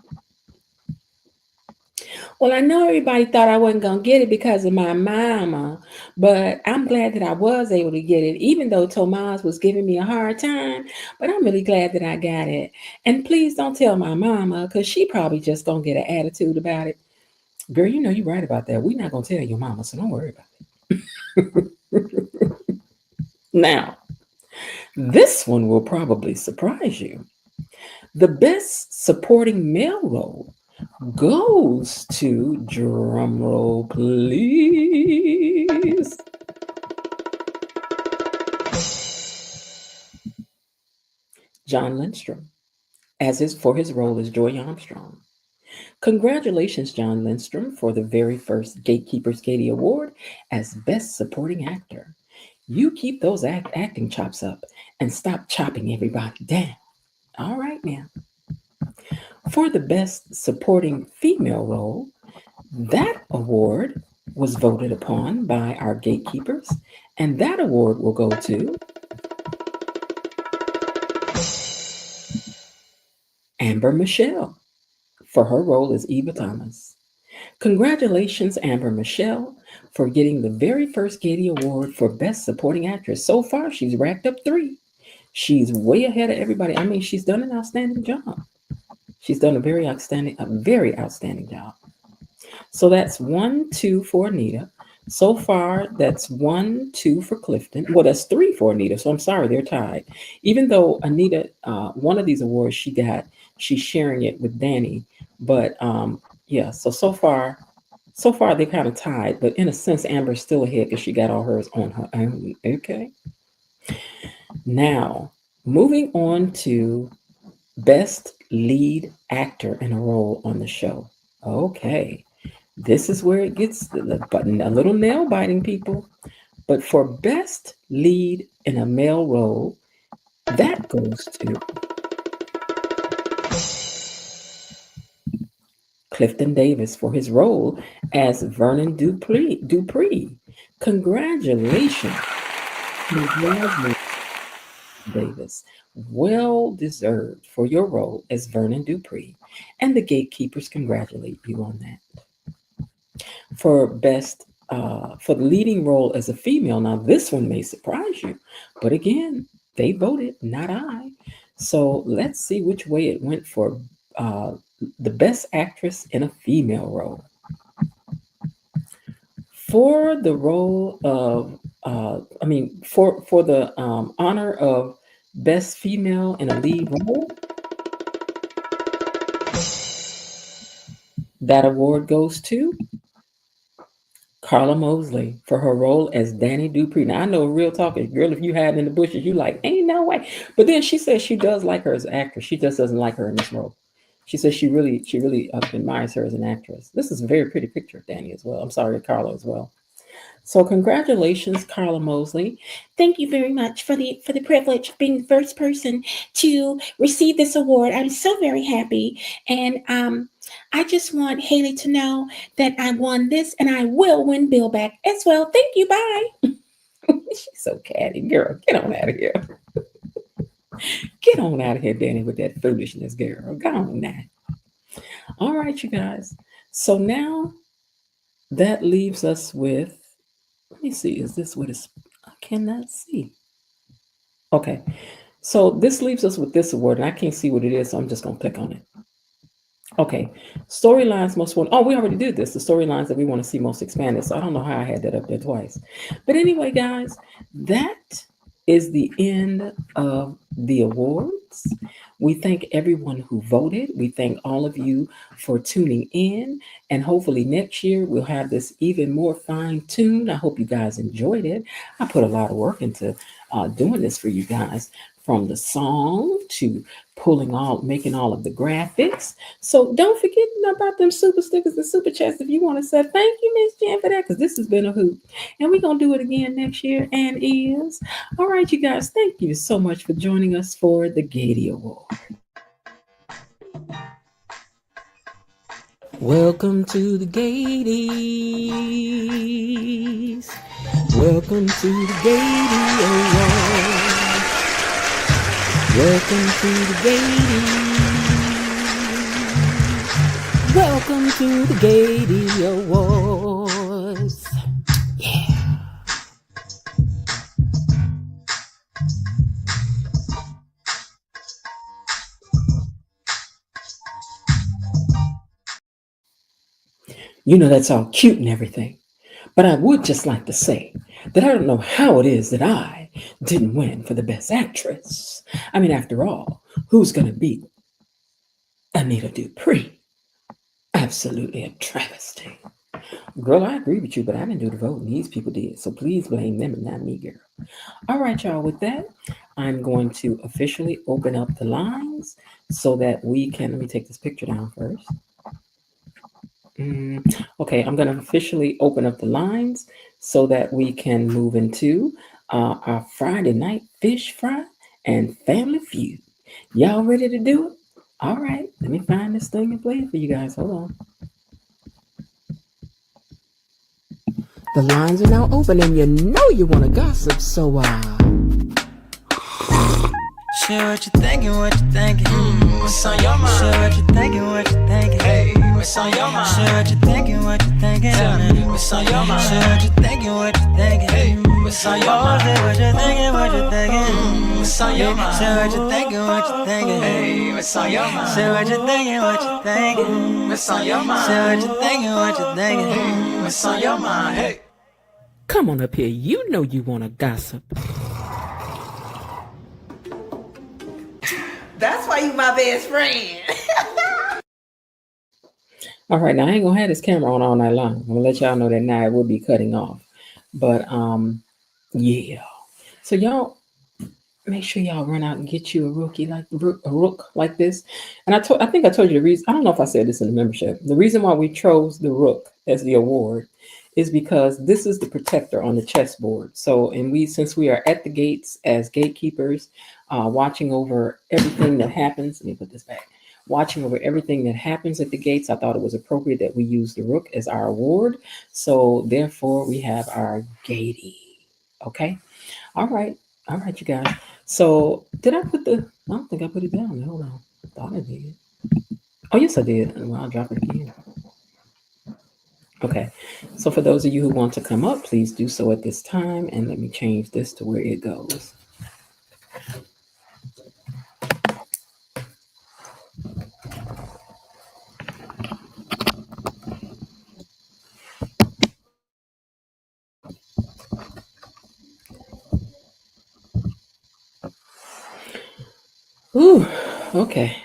Well, I know everybody thought I wasn't going to get it because of my mama, but I'm glad that I was able to get it, even though Tomas was giving me a hard time. But I'm really glad that I got it. And please don't tell my mama, because she probably just going to get an attitude about it. Girl, you know you're right about that. We're not going to tell your mama, so don't worry about it. Now, this one will probably surprise you. The best supporting male role goes to, drumroll please, John Lindstrom, for his role as Joy Armstrong. Congratulations, John Lindstrom, for the very first Gatekeepers Gatey Award as Best Supporting Actor. You keep those acting chops up and stop chopping everybody down. All right now. For the Best Supporting Female Role, that award was voted upon by our gatekeepers, and that award will go to Amber Michelle for her role as Eva Thomas. Congratulations, Amber Michelle, for getting the very first Gatey Award for Best Supporting Actress. So far, she's racked up 3. She's way ahead of everybody. I mean, she's done an outstanding job. She's done a very outstanding job. So that's 1, 2 for Anita. So far, that's 1, 2 for Clifton. Well, that's 3 for Anita. So I'm sorry, they're tied. Even though Anita, one of these awards she's sharing it with Danny. But yeah, so far they're kind of tied. But in a sense, Amber's still ahead because she got all hers on her own. Okay. Now, moving on to Best Lead Actor in a Role on the Show. Okay. This is where it gets the button, a little nail biting, people. But for Best Lead in a Male Role, that goes to Clifton Davis for his role as Vernon Dupree. Congratulations. Congratulations, Davis. Well deserved for your role as Vernon Dupree. And the Gatekeepers congratulate you on that. For the leading role as a female, now this one may surprise you, but again, they voted, not I. So let's see which way it went for the Best Actress in a Female Role. For the role of, for the honor of Best Female in a Lead Role, that award goes to Carla Mosley for her role as Danny Dupree. Now, I know real talk, girl, if you had in the bushes, you like, ain't no way. But then she says she does like her as an actress. She just doesn't like her in this role. She says she really admires her as an actress. This is a very pretty picture of Danny as well. I'm sorry, Carla as well. So congratulations, Carla Mosley. Thank you very much for the privilege of being the first person to receive this award. I'm so very happy. And I just want Haley to know that I won this and I will win Bill back as well. Thank you. Bye. She's so catty. Girl, get on out of here. Get on out of here, Danny, with that foolishness, girl. Go on now. All right, you guys. So now that leaves us with, let me see, is this what is, I cannot see. Okay, so this leaves us with this award, and I can't see what it is, so I'm just going to click on it. Okay, storylines most one. Oh, we already did this. The storylines that we want to see most expanded. So I don't know how I had that up there twice. But anyway, guys, that is the end of the awards. We thank everyone who voted. We thank all of you for tuning in. And hopefully next year we'll have this even more fine-tuned. I hope you guys enjoyed it. I put a lot of work into doing this for you guys, from the song to making all of the graphics. So don't forget about them super stickers and super chats if you want to say thank you, Miss Jen, for that, because this has been a hoot. And we're going to do it again next year, and is. All right, you guys, thank you so much for joining us for the Gatey Award. Welcome to the Gateys. Welcome to the Gatey Awards. Welcome to the Gatey. Welcome to the Gatey Awards. Yeah. You know, that's all cute and everything. But I would just like to say that I don't know how it is that I didn't win for the Best Actress. I mean, after all, who's going to beat Anita Dupree? Absolutely a travesty. Girl, I agree with you, but I didn't do the voting. These people did. So please blame them and not me, girl. All right, y'all. With that, I'm going to officially open up the lines so that we can, let me take this picture down first. Okay, I'm going to officially open up the lines so that we can move into our Friday night fish fry and family feud. Y'all ready to do it? All right, let me find this thing and play it for you guys. Hold on. The lines are now open, and you know you want to gossip, so share what you thinking, what you thinking. What's on your mind? Share what you thinking, what you thinking. Hey, what's on your mind? Say what you thinking, what you thinking. Tell me what's on your mind. Say what you thinking, what you thinking. Hey, what's on your mind? Say what you thinking, what you thinking. What's on your mind? Say what you thinking, what you thinking. Hey, what's on your mind? Say what you thinking, what you thinking. What's on your mind? Say what you thinking, what you thinking. Hey, what's on your mind? Hey. Come on up here. You know you want to gossip. That's why you my best friend. All right, now I ain't gonna have this camera on all night long. I'm gonna let y'all know that now it will be cutting off. But yeah. So y'all make sure y'all run out and get you a rook like this. And I think I told you the reason. I don't know if I said this in the membership. The reason why we chose the rook as the award is because this is the protector on the chessboard. So, since we are at the gates as gatekeepers, watching over everything that happens. Let me put this back. Watching over everything that happens at the gates, I thought it was appropriate that we use the rook as our award. So therefore, we have our gatey. Okay. All right, you guys. So did I put I don't think I put it down. Hold on. I thought I did. Oh yes, I did. Well, I'll drop it again. Okay, so for those of you who want to come up, please do so at this time. And let me change this to where it goes. Ooh, okay.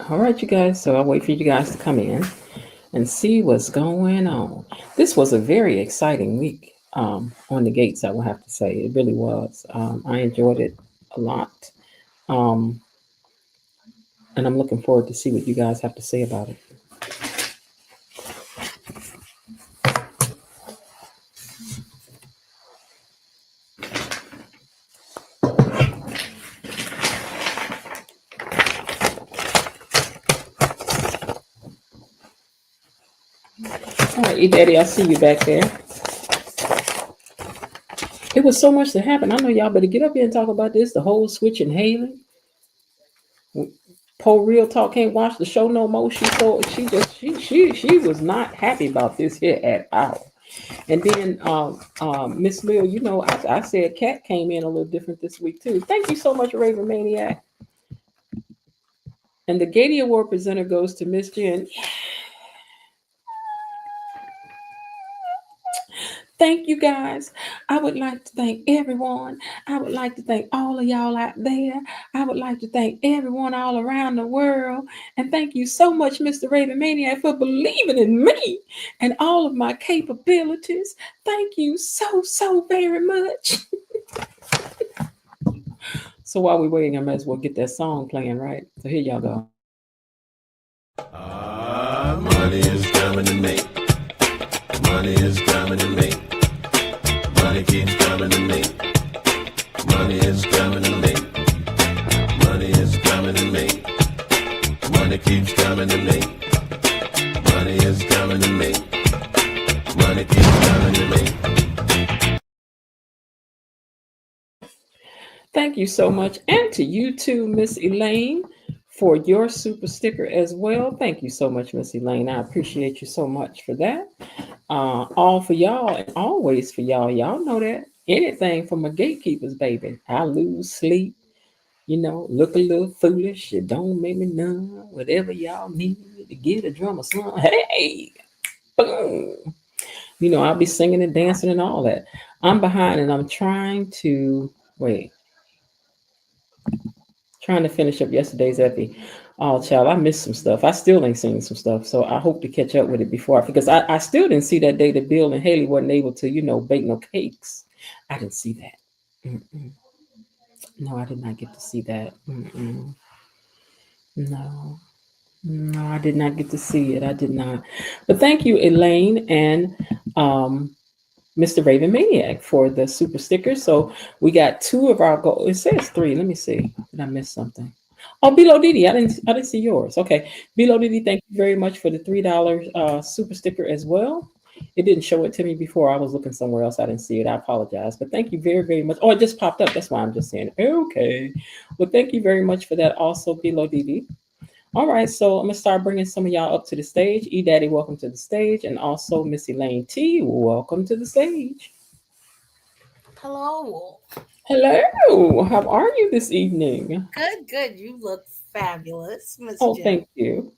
All right, you guys. So I'll wait for you guys to come in and see what's going on. This was a very exciting week on the gates, I will have to say. It really was. I enjoyed it a lot. And I'm looking forward to see what you guys have to say about it. All right, Daddy, I see you back there. It was so much that happened. I know y'all better get up here and talk about this. The whole switch in Haley. Poor Real Talk can't watch the show no more. She was not happy about this here at all. And then Miss Lil, you know, I said Kat came in a little different this week too. Thank you so much, Raven Maniac. And the Gatey Award presenter goes to Miss Jen. Thank you, guys. I would like to thank everyone. I would like to thank all of y'all out there. I would like to thank everyone all around the world. And thank you so much, Mr. Raven Maniac, for believing in me and all of my capabilities. Thank you so very much. So while we're waiting, I might as well get that song playing, right? So here y'all go. Money is coming to me. Money is coming to me. Money keeps coming to me. Money is coming to me. Money is coming to me. Money keeps coming to me. Money is coming to me. Money keeps coming to me. Thank you so much. And to you too, Miss Elaine, for your super sticker as well. Thank you so much, Miss Elaine. I appreciate you so much for that. All for y'all and always for y'all. Y'all know that. Anything for my gatekeepers, baby. I lose sleep, you know, look a little foolish. It don't make me none. Whatever y'all need to get a drum or something. Hey, boom. You know, I'll be singing and dancing and all that. I'm behind and I'm trying to finish up yesterday's epi. Oh, child, I missed some stuff. I still ain't seen some stuff. So I hope to catch up with it because I still didn't see that day that Bill and Haley wasn't able to, you know, bake no cakes. I didn't see that. Mm-mm. No, I did not get to see that. Mm-mm. No, I did not get to see it. I did not. But thank you, Elaine and Mr. Raven Maniac for the super stickers. So we got 2 of our goals. It says 3. Let me see. Did I miss something? Oh, Bilo Didi, I didn't see yours. Okay, Bilo Didi, thank you very much for the $3 super sticker as well. It didn't show it to me before. I was looking somewhere else. I didn't see it. I apologize. But thank you very, very much. Oh, it just popped up. That's why I'm just saying, okay. Well, thank you very much for that also, Bilo DD. All right, so I'm going to start bringing some of y'all up to the stage. E-Daddy, welcome to the stage. And also Miss Elaine T, welcome to the stage. Hello. Hello. How are you this evening? Good, good. You look fabulous, Miss Oh, Jen. thank you.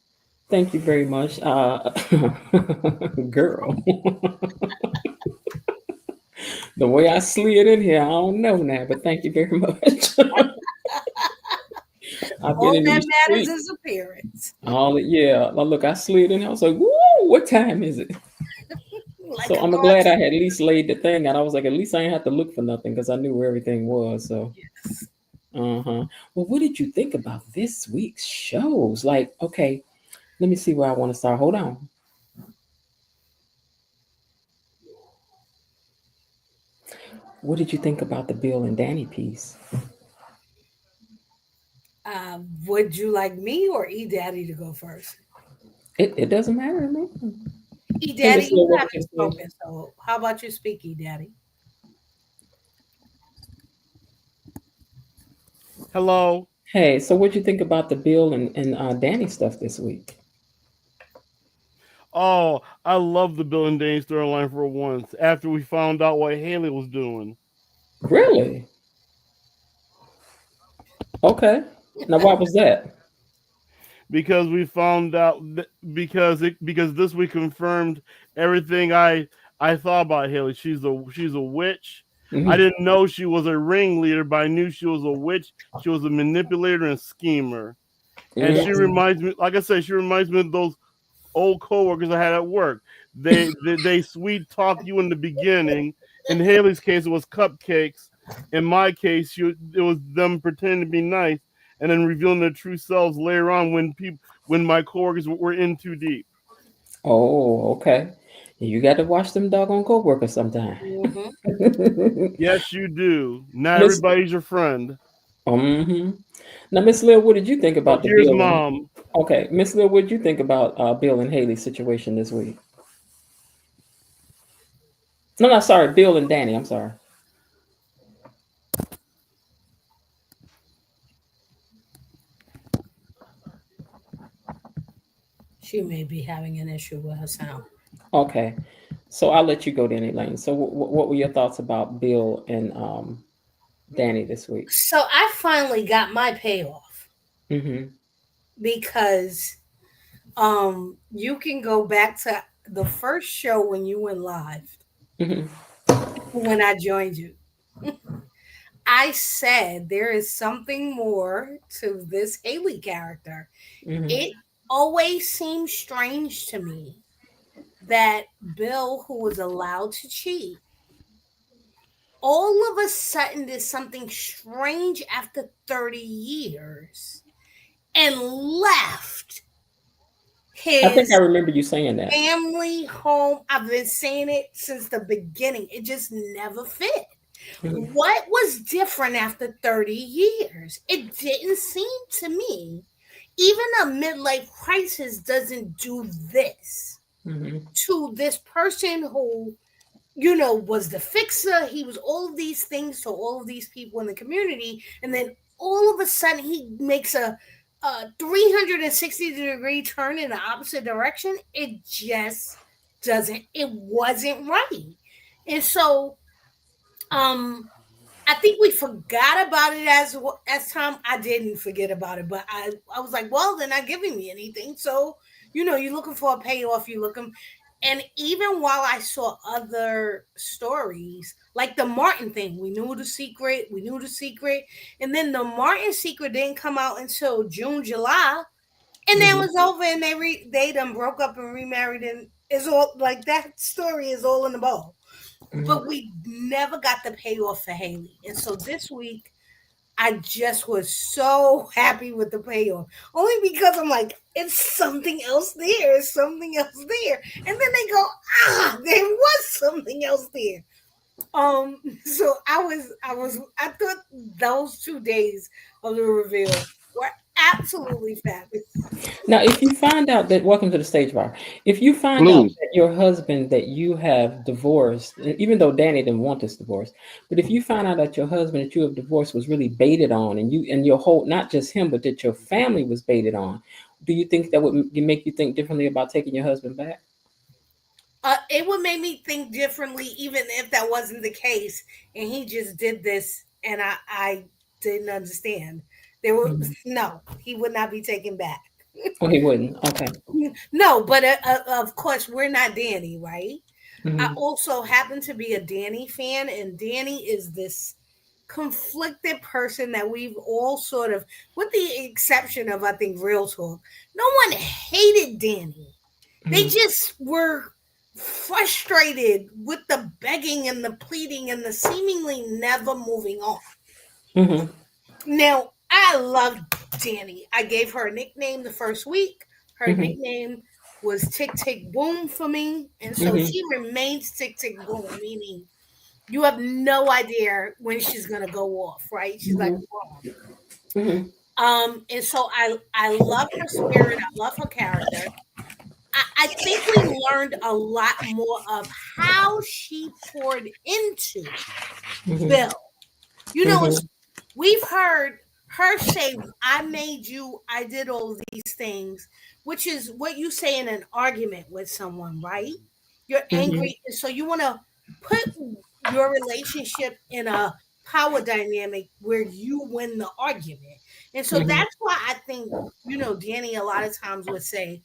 Thank you very much. Girl. The way I slid in here, I don't know now, but thank you very much. I've been All in that these matters streets. is appearance. Yeah. Well, look, I slid in here. I was like, woo, what time is it? Like So a I'm glad I had at least laid the thing out. I was like, at least I didn't have to look for nothing because I knew where everything was. So, Yes. well, what did you think about this week's shows? Like, okay, let me see where I want to start. Hold on. What did you think about the Bill and Danny piece? Would you like me or E Daddy to go first? It doesn't matter to me. E Hey, Daddy, Miss you Lil, what haven't did you think? spoken, so how about you speak, E Daddy? Hello. Hey, so what'd you think about the Bill and Danny stuff this week? Oh, I love the Bill and Dane storyline for once. After we found out what Haley was doing, Really? Okay. Now, why was that? because we found out because this week confirmed everything I thought about Haley. She's a witch. I Mhm. didn't know she was a ringleader, but I knew she was a witch. She was a manipulator and schemer. And Yeah. she reminds me, like I said, she reminds me of those old coworkers I had at work. They sweet talk you in the beginning. In Haley's case, it was cupcakes. In my case, it was them pretending to be nice and then revealing their true selves later on when my coworkers were in too deep. Oh, okay. You got to watch them doggone co-workers sometime. Mm-hmm. Yes, you do. Not Miss, everybody's your friend. Now, Miss Lil, what did you think Oh, about the here's Bill and? mom. Okay, Miss Lil, what did you think about Bill and Haley's situation this week? No, no, sorry, Bill and Danny. I'm sorry. She may be having an issue with her sound. Okay, so I'll let you go then, Elaine. So, what were your thoughts about Bill and Danny this week? So I finally got my payoff Mm-hmm. because you can go back to the first show when you went live Mm-hmm. when I joined you. I said there is something more to this Haley character. Mm-hmm. It always seemed strange to me that Bill, who was allowed to cheat, all of a sudden did something strange after 30 years and left I think I his remember you saying that. family home. I've been saying it since the beginning. It just never fit. Mhm. What was different after 30 years? It didn't seem to me. Even a midlife crisis doesn't do this Mhm. to this person who, was the fixer. He was all of these things to all of these people in the community. And then all of a sudden he makes a 360-degree turn in the opposite direction. It just it wasn't right. And so, I think we forgot about it as time. I didn't forget about it, but I was like, well, they're not giving me anything. So, you're looking for a payoff. You looking, and even while I saw other stories, like the Martin thing, we knew the secret. We knew the secret, and then the Martin secret didn't come out until June, July, and then it Mhm. was over, and they done broke up and remarried, and it's all like that story is all in the bowl. Mhm. But we never got the payoff for Haley. And so this week, I just was so happy with the payoff. Only because I'm like, it's something else there. It's something else there. And then they go, there was something else there. So I thought those 2 days of the reveal were absolutely fabulous. Now, if you find out that, welcome to the stage bar. If you find out Blue. that your husband that you have divorced, even though Danny didn't want this divorce, but if you find out that your husband that you have divorced was really baited on, and your whole, not just him, but that your family was baited on, do you think that would make you think differently about taking your husband back? It would make me think differently, even if that wasn't the case, and he just did this, and I didn't understand. There was no, he would not be taken back. Oh, he wouldn't. Okay. No, but of course we're not Danny, right? I Mhm. also happen to be a Danny fan, and Danny is this conflicted person that we've all sort of, with the exception of I think Real Talk, no one hated Danny. They Mhm. just were frustrated with the begging and the pleading and the seemingly never moving on. Mhm. Now, I love Danny. I gave her a nickname the first week. Her Mhm. nickname was Tick Tick Boom for me. And so Mhm. she remains Tick Tick Boom, meaning you have no idea when she's gonna go off, right? She's like, Mhm. "Whoa." Mhm. And so I love her spirit, I love her character. I think we learned a lot more of how she poured into Mhm. Bill. You know, it's, Mhm. we've heard her say, I made you, I did all these things, which is what you say in an argument with someone, right? You're Mhm. angry. And so you want to put your relationship in a power dynamic where you win the argument. And so Mhm. that's why I think, Danny a lot of times would say,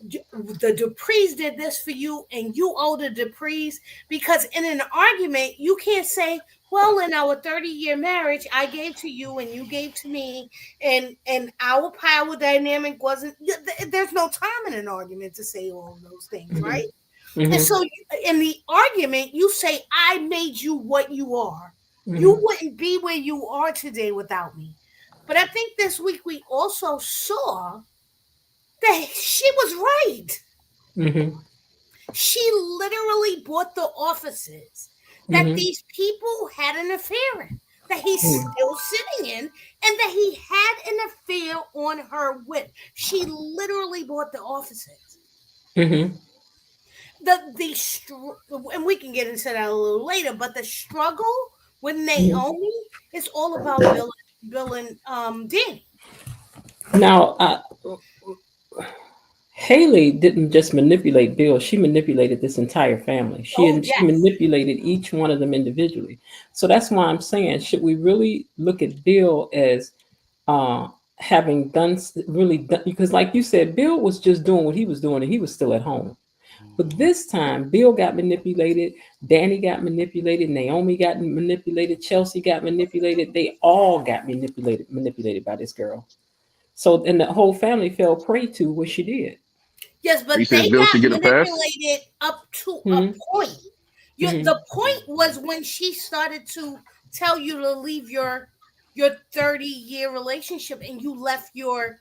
the Duprees did this for you and you owe the Duprees, because in an argument you can't say, well, in our 30-year marriage I gave to you and you gave to me, and our power dynamic wasn't, there's no time in an argument to say all of those things, right? Mhm. And Mhm. so in the argument you say, I made you what you are. You Mhm. wouldn't be where you are today without me. But I think this week we also saw that she was right. Mhm. She literally bought the offices that Mhm. these people had an affair in, that he's Mhm. still sitting in, and that he had an affair on her with. She literally bought the offices. Mhm. And we can get into that a little later, but the struggle with Mhm. Naomi is all about Bill and Danny. Now, Haley didn't just manipulate Bill; she manipulated this entire family. Oh She yes, manipulated each one of them individually. So that's why I'm saying, should we really look at Bill as uh, having really done? Because, like you said, Bill was just doing what he was doing, and he was still at home. But this time, Bill got manipulated, Danny got manipulated, Naomi got manipulated, Chelsea got manipulated. They all got manipulated by this girl. So, and the whole family fell prey to what she did. yes, You but they said Bill should got get a pass. manipulated up to a Hmm. point. Hmm. The point was when she started to tell you to leave your 30-year relationship, and you left your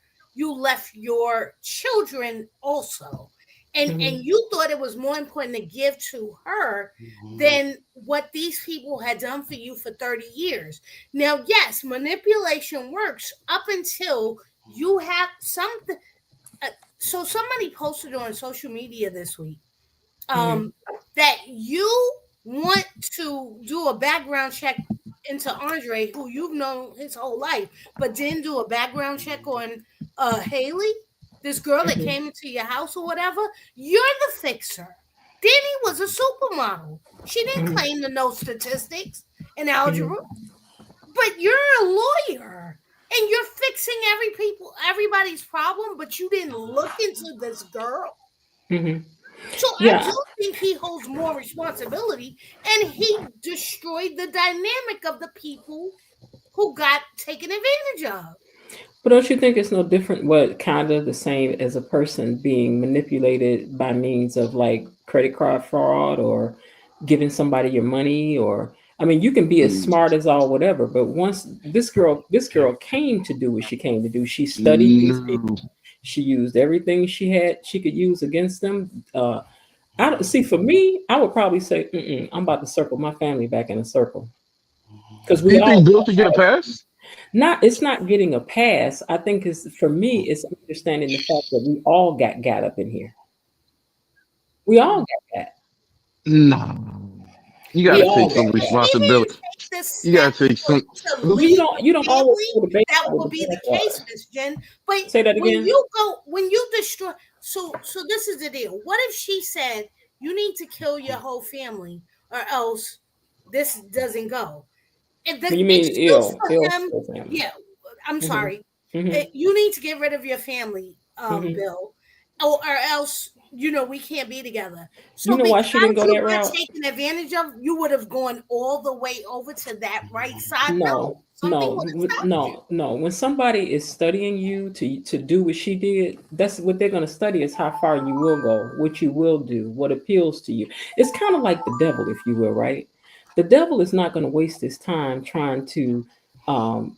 children also. And Hmm. you thought it was more important to give to her than what these people had done for you for 30 years. Now, yes, manipulation works up until you have something. So somebody posted on social media this week, Hmm. um, that you want to do a background check into Andre, who you've known his whole life, but didn't do a background check on Haley, this girl that Hmm. came into your house or whatever. You're the fixer. Danny was a supermodel. She didn't Hmm. claim to know statistics and Hmm. algebra, but you're a lawyer and you're fixing everybody's problem, but you didn't look into this girl. Hmm. So I Yeah, do think he holds more responsibility, and he destroyed the dynamic of the people who got taken advantage of. but don't you think it's no different? What kind of the same as a person being manipulated by means of like credit card fraud or giving somebody your money, or I mean, you can be as Mm, smart as all whatever, but once this girl came to do what she came to do, she studied these no. people. She used everything she could use against them. I don't see. For me, I would probably say, I'm about to circle my family back in a circle because Do we you think all Bill know should get a how. pass? It's not getting a pass. I think for me, it's understanding the fact that we all got up in here. We all got that. No, you got We to all take got some that. He didn't responsibility. take the You got steps to take some. to Well, you leave don't always family. go to That baseball with would the be the bad case, Miss Jen. But Say that again. when you destroy, so this is the deal. What if she said you need to kill your whole family or else this doesn't go? You The mean excuse for ill him, family. yeah, I'm Mm-hmm. sorry. Mm-hmm. You need to get rid of your family, Mm-hmm. Bill, or else we can't be together. You So know why she didn't because go you that got route? taken advantage of, you would have gone all the way over to that right side. No, No, something would have stopped you. no. When somebody is studying you to do what she did, that's what they're going to study is how far you will go, what you will do, what appeals to you. It's kind of like the devil, if you will, right? The devil is not going to waste his time trying to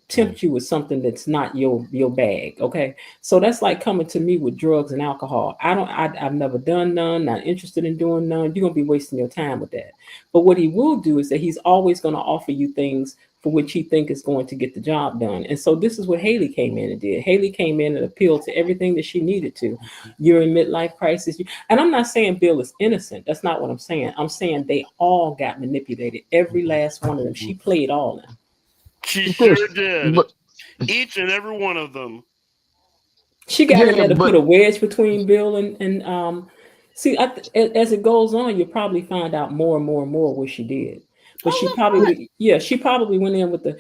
tempt you with something that's not your bag. Okay, so that's like coming to me with drugs and alcohol. I've never done none, not interested in doing none. You're gonna be wasting your time with that. But what he will do is that he's always going to offer you things for which he think is going to get the job done. And so this is what Haley came in and did. Haley came in and appealed to everything that she needed to. You're in midlife crisis. And I'm not saying Bill is innocent. That's not what I'm saying. I'm saying they all got manipulated. Every last one of them. She played all of them. She Of sure course, did. but Each and every one of them. She got in yeah, there to put but a wedge between Bill and see, as it goes on, you'll probably find out more and more and more what she did. But Oh, of course. she probably went in with the,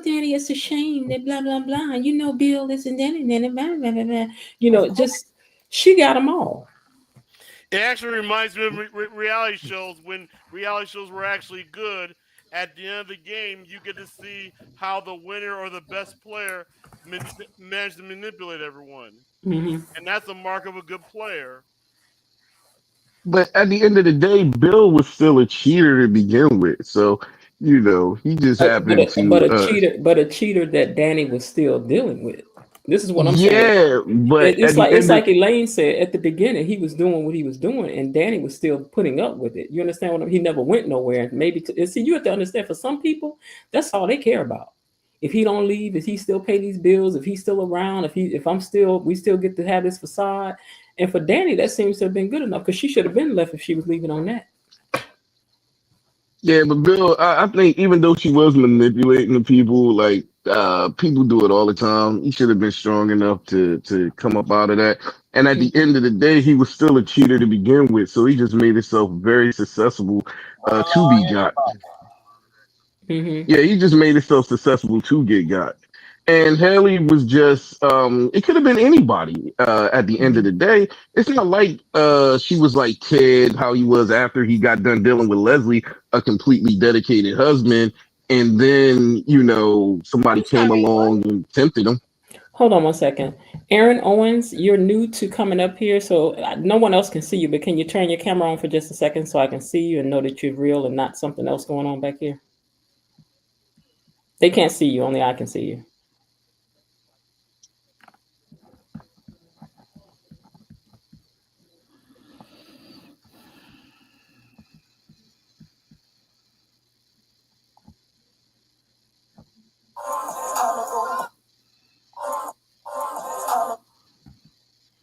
Daddy, it's a shame that blah blah blah. Bill isn't that and then blah blah blah blah. Just she got them all. It actually reminds me of reality shows when reality shows were actually good. At the end of the game, you get to see how the winner or the best player managed to manipulate everyone. Mm-hmm. And that's a mark of a good player. but at the end of the day, Bill was still a cheater to begin with. So he just happened to But a cheater that Danny was still dealing with. This is what I'm saying. yeah, but at It's the like end of Elaine said at the beginning. He was doing what he was doing, and Danny was still putting up with it. You understand what I mean? He never went nowhere. Maybe and see, you have to understand. For some people, that's all they care about. If he don't leave, if he still pay these bills, if he's still around, we still get to have this facade. And for Danny, that seems to have been good enough because she should have been left if she was leaving on that. yeah, but Bill, I think even though she was manipulating the people, like people do it all the time. He should have been strong enough to come up out of that. And at the end of the day, he was still a cheater to begin with, so he just made himself very successful to be got. Mm-hmm. Yeah, he just made himself successful to get got. And Haley was just it could have been anybody at the end of Mm-hmm. the day. It's not like she was like Ted, how he was after he got done dealing with Leslie, a completely dedicated husband, and then, somebody I'm came sorry. What? along and tempted him. Hold on one second. Aaron Owens, you're new to coming up here, so no one else can see you, but can you turn your camera on for just a second so I can see you and know that you're real and not something else going on back here? They can't see you, only I can see you.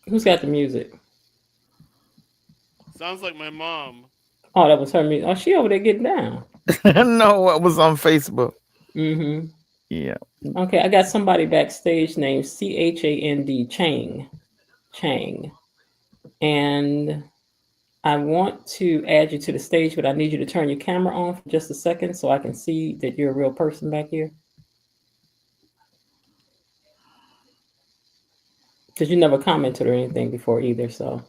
Who's got the music? Sounds like my mom. Oh, that was her music. Oh, she over there getting down. No, I was on Facebook. Mm-hmm. Yeah. Okay, I got somebody backstage named Chand Chang. And I want to add you to the stage, but I need you to turn your camera on for just a second so I can see that you're a real person back here. Because you never commented or anything before either, so.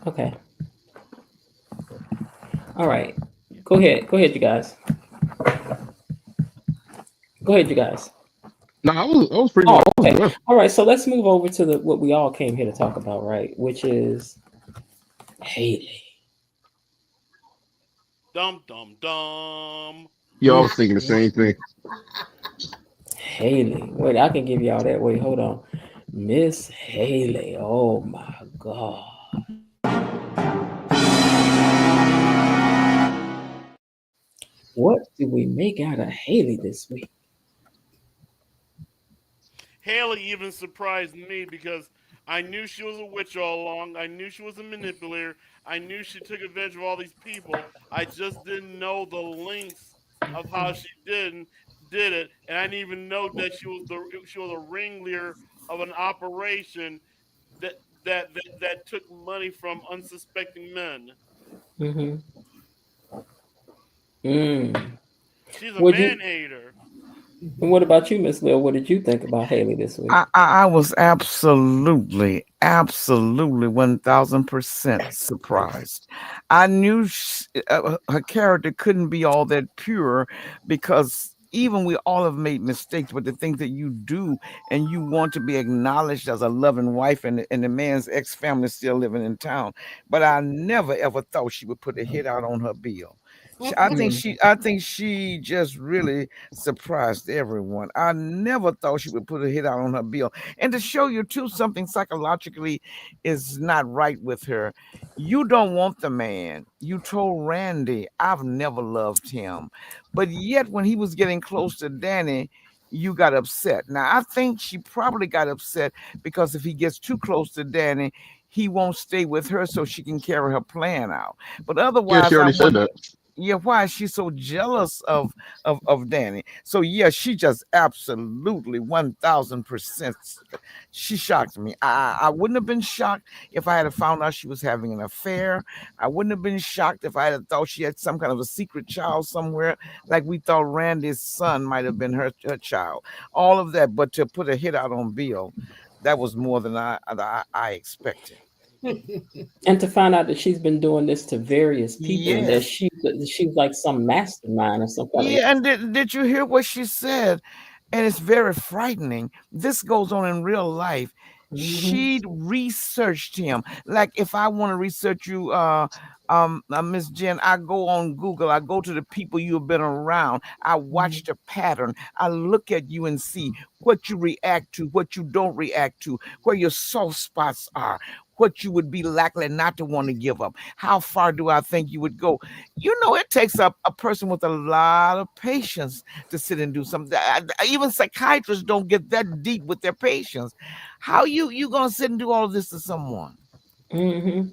Okay. All right. Go ahead, you guys. Go ahead, you guys. No, I was pretty. Oh, okay. All right, so let's move over to what we all came here to talk about, right? Which is Haley. Dum dum dum. Y'all was thinking the same thing. Haley. Wait, I can give y'all that. Wait, hold on. Miss Haley. Oh my God. What do we make out of Haley this week? Haley even surprised me because I knew she was a witch all along. I knew she was a manipulator. I knew she took advantage of all these people. I just didn't know the lengths of how she did it, and I didn't even know that she was a ringleader of an operation that that took money from unsuspecting men. Mm-hmm. Mm. She's a Would you? man hater. And what about you, Miss Lil? What did you think about Haley this week? I was absolutely 1000% surprised. I knew her character couldn't be all that pure because even we all have made mistakes, but the things that you do and you want to be acknowledged as a loving wife, and the man's ex-family is still living in town. But I never ever thought she would put a hit out on her bill. I think she just really surprised everyone. I never thought she would put a hit out on her bill. And to show you too, something psychologically is not right with her. You don't want the man. You told Randy, I've never loved him. But yet when he was getting close to Danny, you got upset. Now I think she probably got upset because if he gets too close to Danny, he won't stay with her so she can carry her plan out. But Yeah, she otherwise, I already said wonder, that. yeah, why is she so jealous of Danny? So yeah, she just absolutely 1000%. She shocked me. I wouldn't have been shocked if I had found out she was having an affair. I wouldn't have been shocked if I had thought she had some kind of a secret child somewhere, like we thought Randy's son might have been her child. All of that, but to put a hit out on Bill, that was more than I expected. And to find out that she's been doing this to various people and that Yes. she's like some mastermind or some kind of. Yeah, and did you hear what she said? And it's very frightening. This goes on in real life. Mhm. She researched him. Like if I want to research you, Miss Jen, I go on Google. I go to the people you've been around. I watch the pattern. I look at you and see what you react to, what you don't react to, where your soft spots are, what you would be likely not to want to give up. How far do I think you would go? You know, it takes a person with a lot of patience to sit and do something. Even psychiatrists don't get that deep with their patients. How you gonna sit and do all of this to someone? Mhm.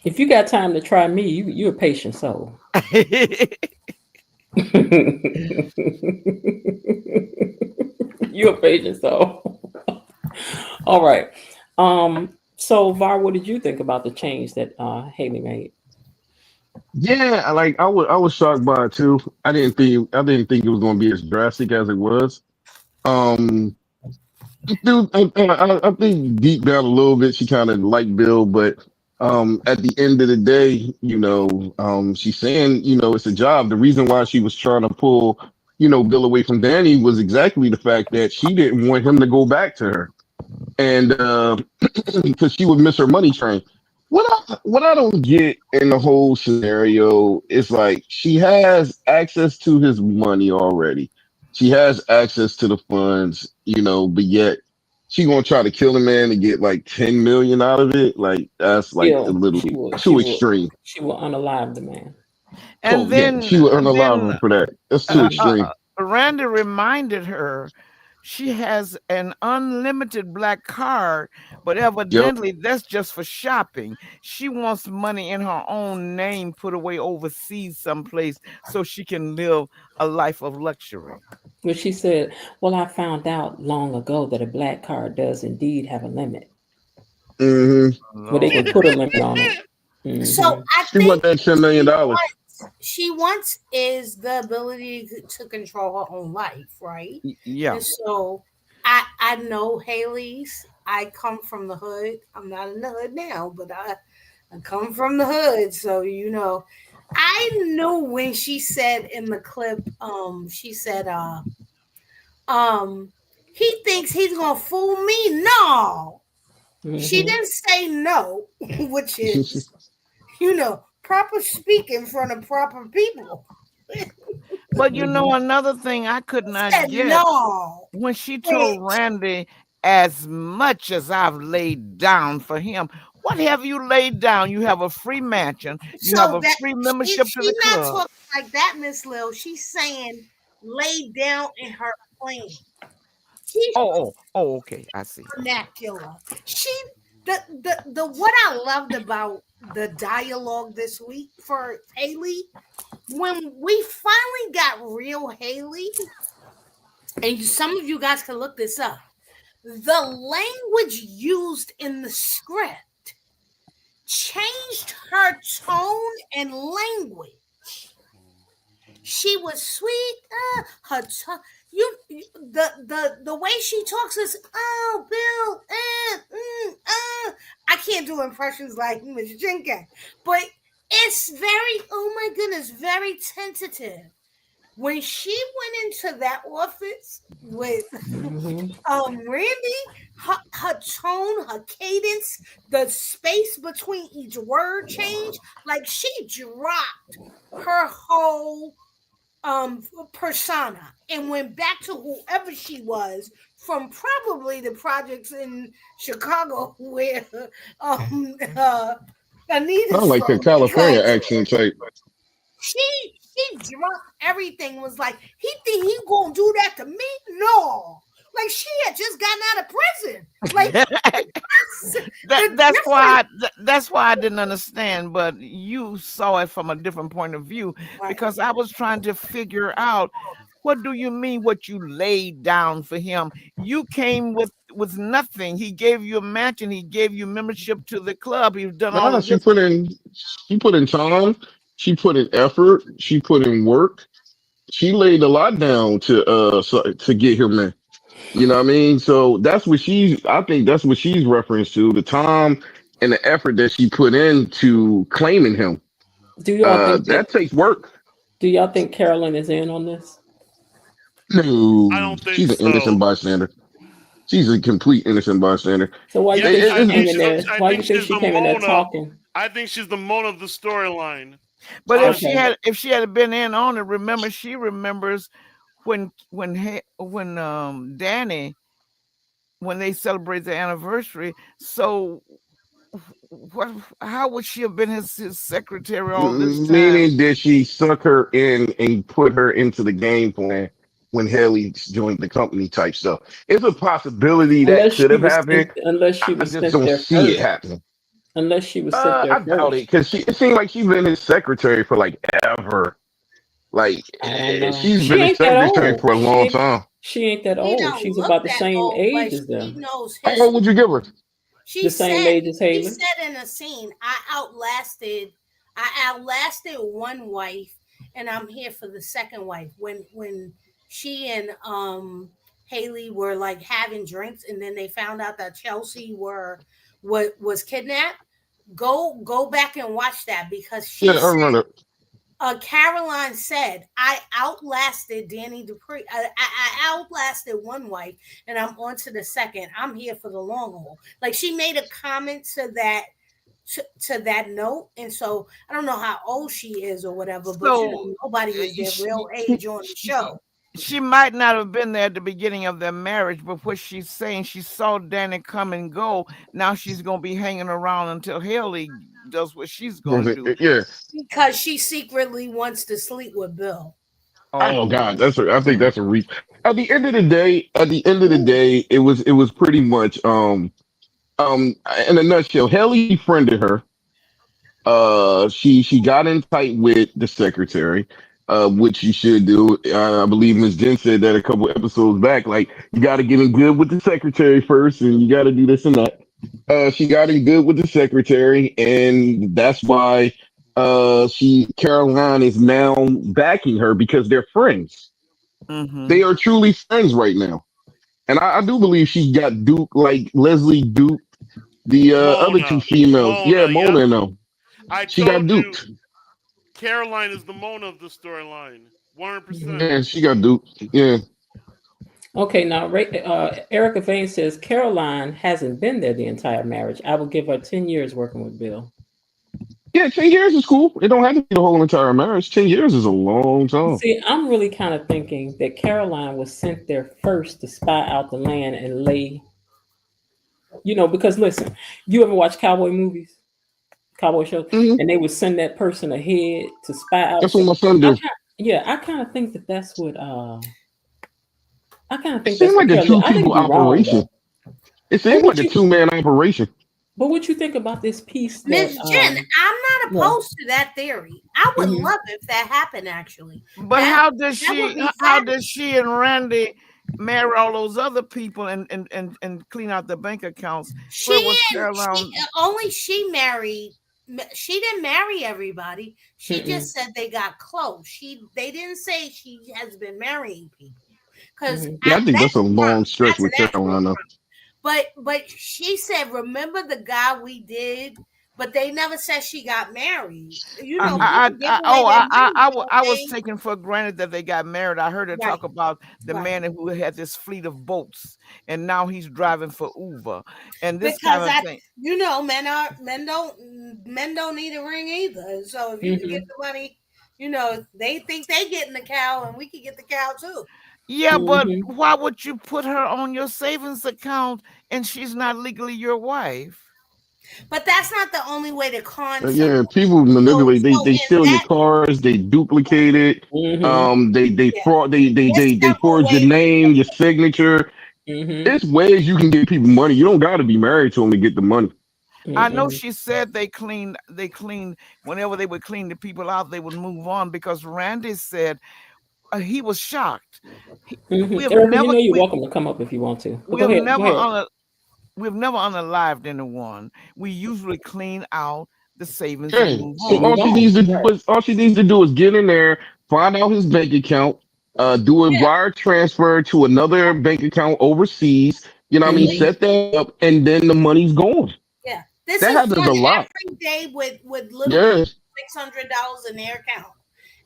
If you got time to try me, you're a patient soul. You're a patient soul. All right. So Var, what did you think about the change that Haley made? Yeah, I was shocked by it too. I didn't think it was going to be as drastic as it was. Um, Dude, I think deep down a little bit she kind of liked Bill, but at the end of the day, she's saying, it's a job. The reason why she was trying to pull, Bill away from Danny was exactly the fact that she didn't want him to go back to her, and because she would miss her money train. What I don't get in the whole scenario is like she has access to his money already. She has access to the funds, but yet she gonna try to kill a man to get like 10 million out of it. Like that's like a little too extreme. She will unalive the man. And Oh yeah, then she would unalive then him for that. That's too uh, extreme. Randy reminded her she has an unlimited black card, but Yep. evidently that's just for shopping. She wants money in her own name put away overseas someplace so she can live a life of luxury. But she said, "Well, I found out long ago that a black card does indeed have a limit. hmm Well, they can Lord. put a limit on it." So Mhm. I She want think that $10 million. she wants is the ability to control her own life, right? Yeah. And so I know Haley's. I come from the hood. I'm not in the hood now, but I come from the hood, so I knew when she said in the clip, she said, he thinks he's gonna fool me. No, she Mhm. didn't say no, which is proper speak in front of proper people. But Mhm. another thing I could not Said get no, when she told bitch. Randy, as much as I've laid down for him, What have you laid down? You have a free mansion. You have So a that free membership to the she's not club. talking like that, Miss Lil. She's saying lay down in her plan. She's Okay. I see. vernacular. She the what I loved about the dialogue this week for Haley, when we finally got real Haley, and some of you guys can look this up, the language used in the script changed her tone and language. She was sweet. Her the way she talks is Bill. I can't do impressions like Miss Jenkins, but it's very my goodness, very tentative. When she went into that office with Randy, her tone, her cadence, the space between each word changed. Like she dropped her whole persona and went back to whoever she was from probably the projects in Chicago where Anita's Sound like a from. California accent type. She dropped everything. Was like, he think he gonna do that to me? No, like she had just gotten out of prison. Like that's why I didn't understand. But you saw it from a different point of view, because I was trying to figure out, what do you mean what you laid down for him? You came with nothing. He gave you a mansion. He gave you membership to the club. He's done all No, of she this. put in time, she put in effort, she put in work. She laid a lot down to get him in. You know what I mean? So I think that's what she's referenced to, the time and the effort that she put into claiming him. Do y'all think That takes work. Do y'all think Carolyn is in on this? No, I don't think she's an so. innocent bystander. She's a complete innocent bystander. So why you Yeah, think I she think came in she's there? a- I Why you think think she's she the came in there Mona. talking? I think she's the Mona of the storyline. But Okay. if she had been in on it, she remembers when Danny, when they celebrate the anniversary. So how would she have been his secretary all this time? Meaning, did she suck her in and put her into the game plan when Haley joined the company type stuff? It's a possibility that Unless could she have was happened. I just sent don't there see it first. happening. Unless she was sent there I doubt it, first. because it seemed like she's been his secretary for like ever. Like I don't know. she's She been his ain't that secretary old. for a long time. She ain't that he old. don't She's look about the that same old, but age as she them. knows How history. old would you give her? She The same age as Haley. said in a scene, I outlasted one wife, and I'm here for the second wife. When she and Haley were like having drinks, and then they found out that Chelsea was kidnapped. Go back and watch that, because she Yeah, I said, remember. Caroline said, I outlasted Danny Dupree. I outlasted one wife, and I'm on to the second. I'm here for the long haul. Like she made a comment to that note, and so I don't know how old she is or whatever, but So nobody is their real age on the show. she might not have been there at the beginning of their marriage, but what she's saying, she saw Danny come and go. Now she's gonna be hanging around until Haley does what she's gonna do. Yeah. Because she secretly wants to sleep with Bill. Oh Oh, God, I think that's a reach. At the end of the day, it was pretty much in a nutshell, Haley befriended her. She got in tight with the secretary, which she should do. I believe Miss Jen said that a couple episodes back. Like, you got to get in good with the secretary first, and you got to do this and that. She got in good with the secretary, and that's why Caroline is now backing her, because they're friends. mm-hmm. They are truly friends right now. And I do believe she got Duke, like Leslie Duke, the other two females. Yeah, Mona, Mona yep. and them. I She got told you, duped. Caroline is the Mona of the storyline. 100%. Yeah, she got duped. Yeah. Okay, now Erica Vane says Caroline hasn't been there the entire marriage. I will give her 10 years working with Bill. Yeah, 10 years is cool. It don't have to be the whole entire marriage. 10 years is a long time. See, I'm really kind of thinking that Caroline was sent there first to spy out the land and lay You know, because listen, you ever watch cowboy movies, cowboy shows, Mhm. and they would send that person ahead to spy out That's what shit. my son do. I kind of think that that's what. I kind of It think seemed that's what like a Kelly. I think two-people you're wrong operation. though. It But seemed like what a you, two-man operation. but what you think about this piece that? Miss Jen, I'm not Yeah. opposed to that theory. I would Mhm. love if that happened. Actually, But that how does that would she? be How fabulous. does she and Randy marry all those other people and clean out the bank accounts? Where was Caroline? Only she married. She didn't marry everybody. She Mm-mm. just said they got close. They didn't say she has been marrying people because Mhm. Yeah, I think that's that's a a crime. long stretch That's an with actual Carolina. crime. But she said, remember the guy we did, but they never said she got married. You know, people give away their money, don't I was they? taken for granted that they got married. I heard her Right, talk about the right. man who had this fleet of boats, and now he's driving for Uber, and this kind Because of thing. men don't need a ring either. So if you can get Mhm. the money, they think they getting the cow and we can get the cow too. Yeah, but Mhm. why would you put her on your savings account and she's not legally your wife? But that's not the only way to con someone. Yeah, people So manipulate. so They in steal your that cars. They duplicate it. Mhm. They yeah, fraud. there's They several forge your ways. name, your signature. Mhm. It's ways you can get people money. You don't got to be married to them to get the money. I know Mm-mm. she said they cleaned whenever they would clean the people out, they would move on because Randy said he was shocked. We Mhm. have Erica, you never know you're we welcome to come up if you want to. But we go have ahead. Go never ahead. we've never unalived anyone. We usually clean out the savings and Okay, move so And on. move on. Right. all she needs to do is get in there, find out his bank account, do a Yeah, wire transfer to another bank account overseas. You know what I mean? Mhm. Set that up, and then the money's gone. yeah. This That is happens done a lot. every day with literally Yes. $600 in their account.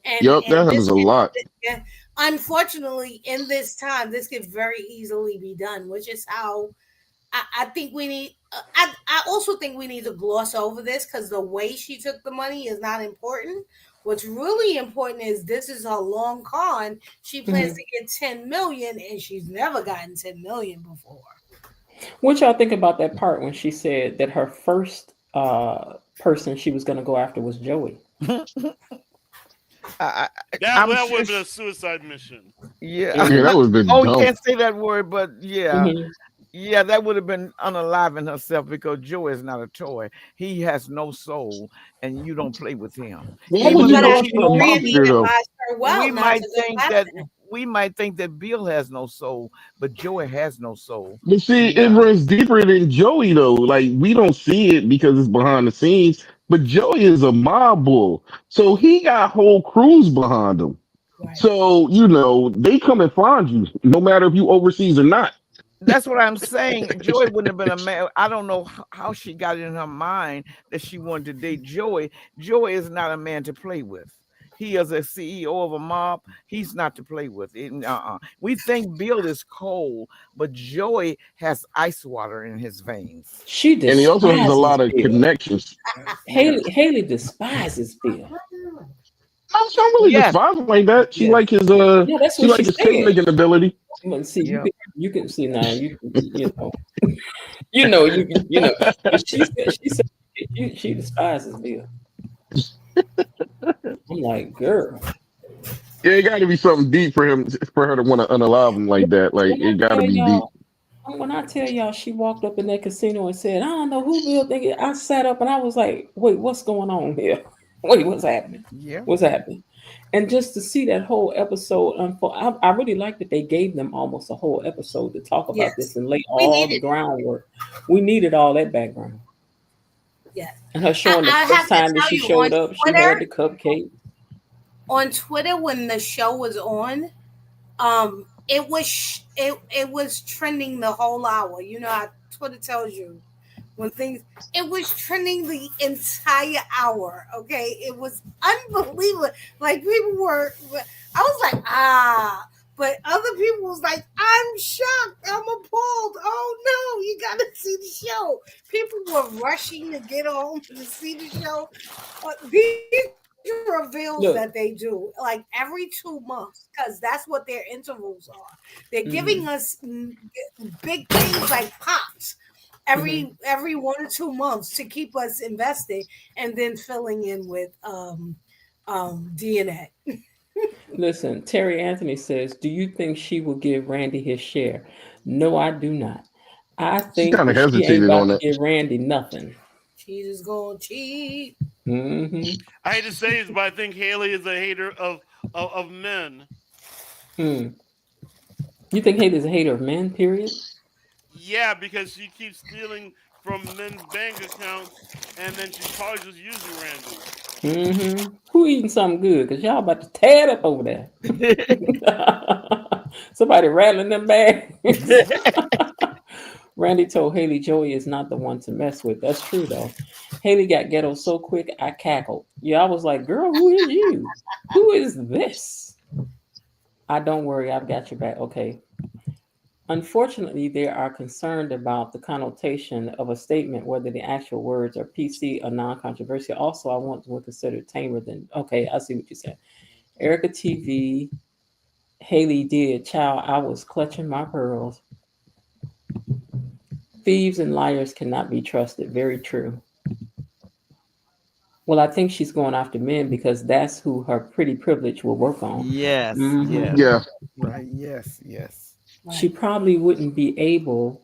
And Yep, that happens this a lot. can, unfortunately, in this time, this could very easily be done, which is how I think we need. I also think we need to gloss over this because the way she took the money is not important. What's really important is this is her long con. She plans Mhm. to get 10 million, and she's never gotten 10 million before. What y'all think about that part when she said that her first person she was going to go after was Joey? I, That I'm that would sure. have been a suicide mission. Yeah. Yeah, that would have been Oh, you dumb. can't say that word, but yeah. Mhm. Yeah, that would have been unaliving herself because Joe is not a toy. He has no soul, and you don't play with him. Why would Even you But though go I after she a think knows Randy mobster though? advised her well we not might to go think that after him. Bill has no soul, but Joey has no soul. But see, it Yeah, runs deeper than Joey though. Like we don't see it because it's behind the scenes. But Joey is a mob bull, so he got whole crews behind him. Right. So they come and find you, no matter if you overseas or not. that's what I'm saying. Joey wouldn't have been a man. I don't know how she got it in her mind that she wanted to date Joey. Joey is not a man to play with. He is a CEO of a mob. He's not to play with. We think Bill is cold, but Joey has ice water in his veins. She And he also has a despises lot of Bill. connections. Yeah. Haley despises Bill. I don't really Yes. despise him like that. She Yes. like his Yeah, that's she what like she his cake said. making ability. But see, Yep. you can see now. You know. But she said she despises Bill. I'm like, girl. Yeah, it got to be something deep for her to want to unalive him like that. Like When I it got to tell be deep. y'all, when I tell y'all, she walked up in that casino and said, "I don't know who Bill think it." I sat up and I was like, "Wait, what's going on here? Wait, what's happening? Yeah. What's happening?" And just to see that whole episode unfold, I really like that they gave them almost a whole episode to talk about this Yes. and lay We all the needed groundwork. We needed all that background. Yes. And her showing the I first have to time that tell she you showed up, she had the cupcake. on Twitter when the show was on, it was trending the whole hour. You know how Twitter tells you when things it was trending the entire hour. Okay, it was unbelievable. Like I was like, but other people was like, I'm shocked, I'm appalled. Oh no, you gotta see the show. People were rushing to get home to see the show. These reveals Look. that they do like every 2 months because that's what their intervals are. They're Mhm. giving us big things like pops every 1 or 2 months to keep us invested, and then filling in with DNA. Listen, Terry Anthony says, "Do you think she will give Randy his share?" No, I do not. I She think kind of that she ain't hesitated on about to that. give Randy nothing. She's just gonna cheat. Hmm. I hate to say this, but I think Haley is a hater of men. Hmm. You think Haley's a hater of men? Period. Yeah, because she keeps stealing from men's bank accounts, and then she's probably just using Randy. Mm-hmm. Who eating something good? Cause y'all about to tear it up over there. Somebody rattling them bags. Randy told Haley Joey is not the one to mess with. That's true though. Haley got ghetto so quick I cackled. Yeah, I was like, girl, who is you? Who is this? I don't worry, I've got your back. Okay. Unfortunately, they are concerned about the connotation of a statement, whether the actual words are PC or non-controversial. Also, I want to consider tamer than okay, I see what you said. Erica TV, Haley did, child, I was clutching my pearls. Thieves and liars cannot be trusted. Very true. Well, I think she's going after men because that's who her pretty privilege will work on. Yes, Hmm. yes. Yeah. Right. Yes, yes. She probably wouldn't be able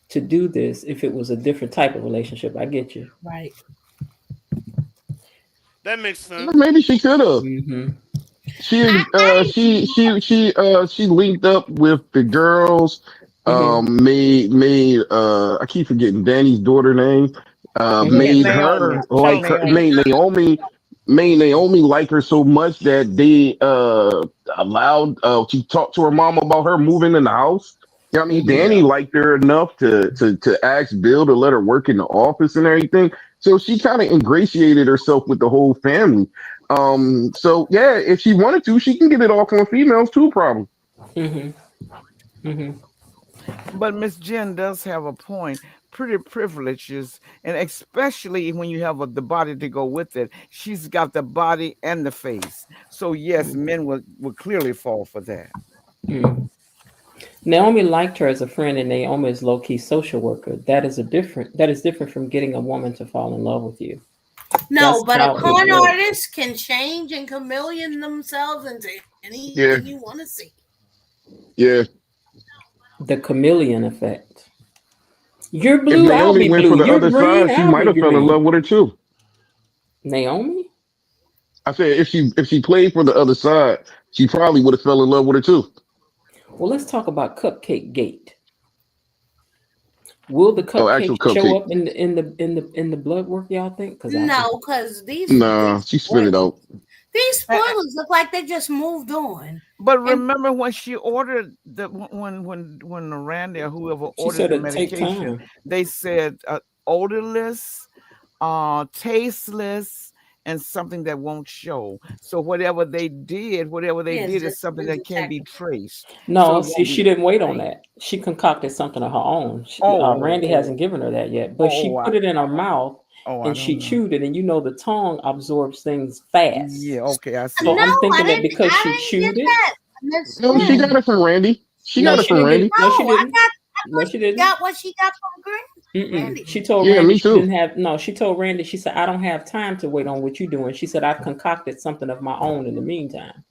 to do this if it was a different type of relationship. I get you. Right. That makes sense. Maybe she could have. Hmm. She linked up with the girls. Hmm. I keep forgetting Danny's daughter name. Hmm. Yeah, Made Naomi. her like her. Naomi. Made Naomi like her so much that they allowed. She talked to her mom about her moving in the house. You know what I mean, Hmm. Danny Yeah. liked her enough to ask Bill to let her work in the office and everything. So she kind of ingratiated herself with the whole family. So yeah, if she wanted to, she can get it off on females too, probably. Hmm. Hmm. But Miss Jen does have a point. Pretty privileges, and especially when you have the body to go with it. She's got the body and the face. So yes, men would clearly fall for that. Hmm. Naomi liked her as a friend, and Naomi is low key social worker. That is different from getting a woman to fall in love with you. No, That's but a how it con works. artist can change and chameleon themselves into anything Yeah, you want to see. yeah. The chameleon effect. You're If blue, I'll Naomi be went blue. for the You're other green, side, she I'll might be have fell in green. love with her too. Naomi? I said if she played for the other side, she probably would have fell in love with her too. Well, let's talk about Cupcake Gate. Will the Oh, cupcake actual show cupcake. up in the blood work, y'all think? Because I do. No, because Nah, these she spit it out. these A- spoilers look like they just moved on. But And remember when she ordered when Randy or whoever She ordered said the it take medication, time. they said odorless, tasteless, and something that won't show. So whatever they yeah, did is just something that can be detective. traced. So No, it see, won't she be. didn't wait on Right. that. She concocted something of her own. Oh, Randy hasn't given her that yet, but she I, put it in her mouth I and she don't know. chewed it. And you know the tongue absorbs things fast. Yeah, okay, I So see. No, I'm thinking that I because she didn't get chewed it. that. Miss No, she Jen. got Mm-mm. it from Randy. She No, got it she from didn't get. Randy. No, she No, didn't. I No, thought she she didn't. got what she got from Mm-mm. Grandy. She told Yeah, Randy me she too. didn't have. No, she told Randy. She said, "I don't have time to wait on what you're doing." She said, "I've concocted something of my own in the meantime."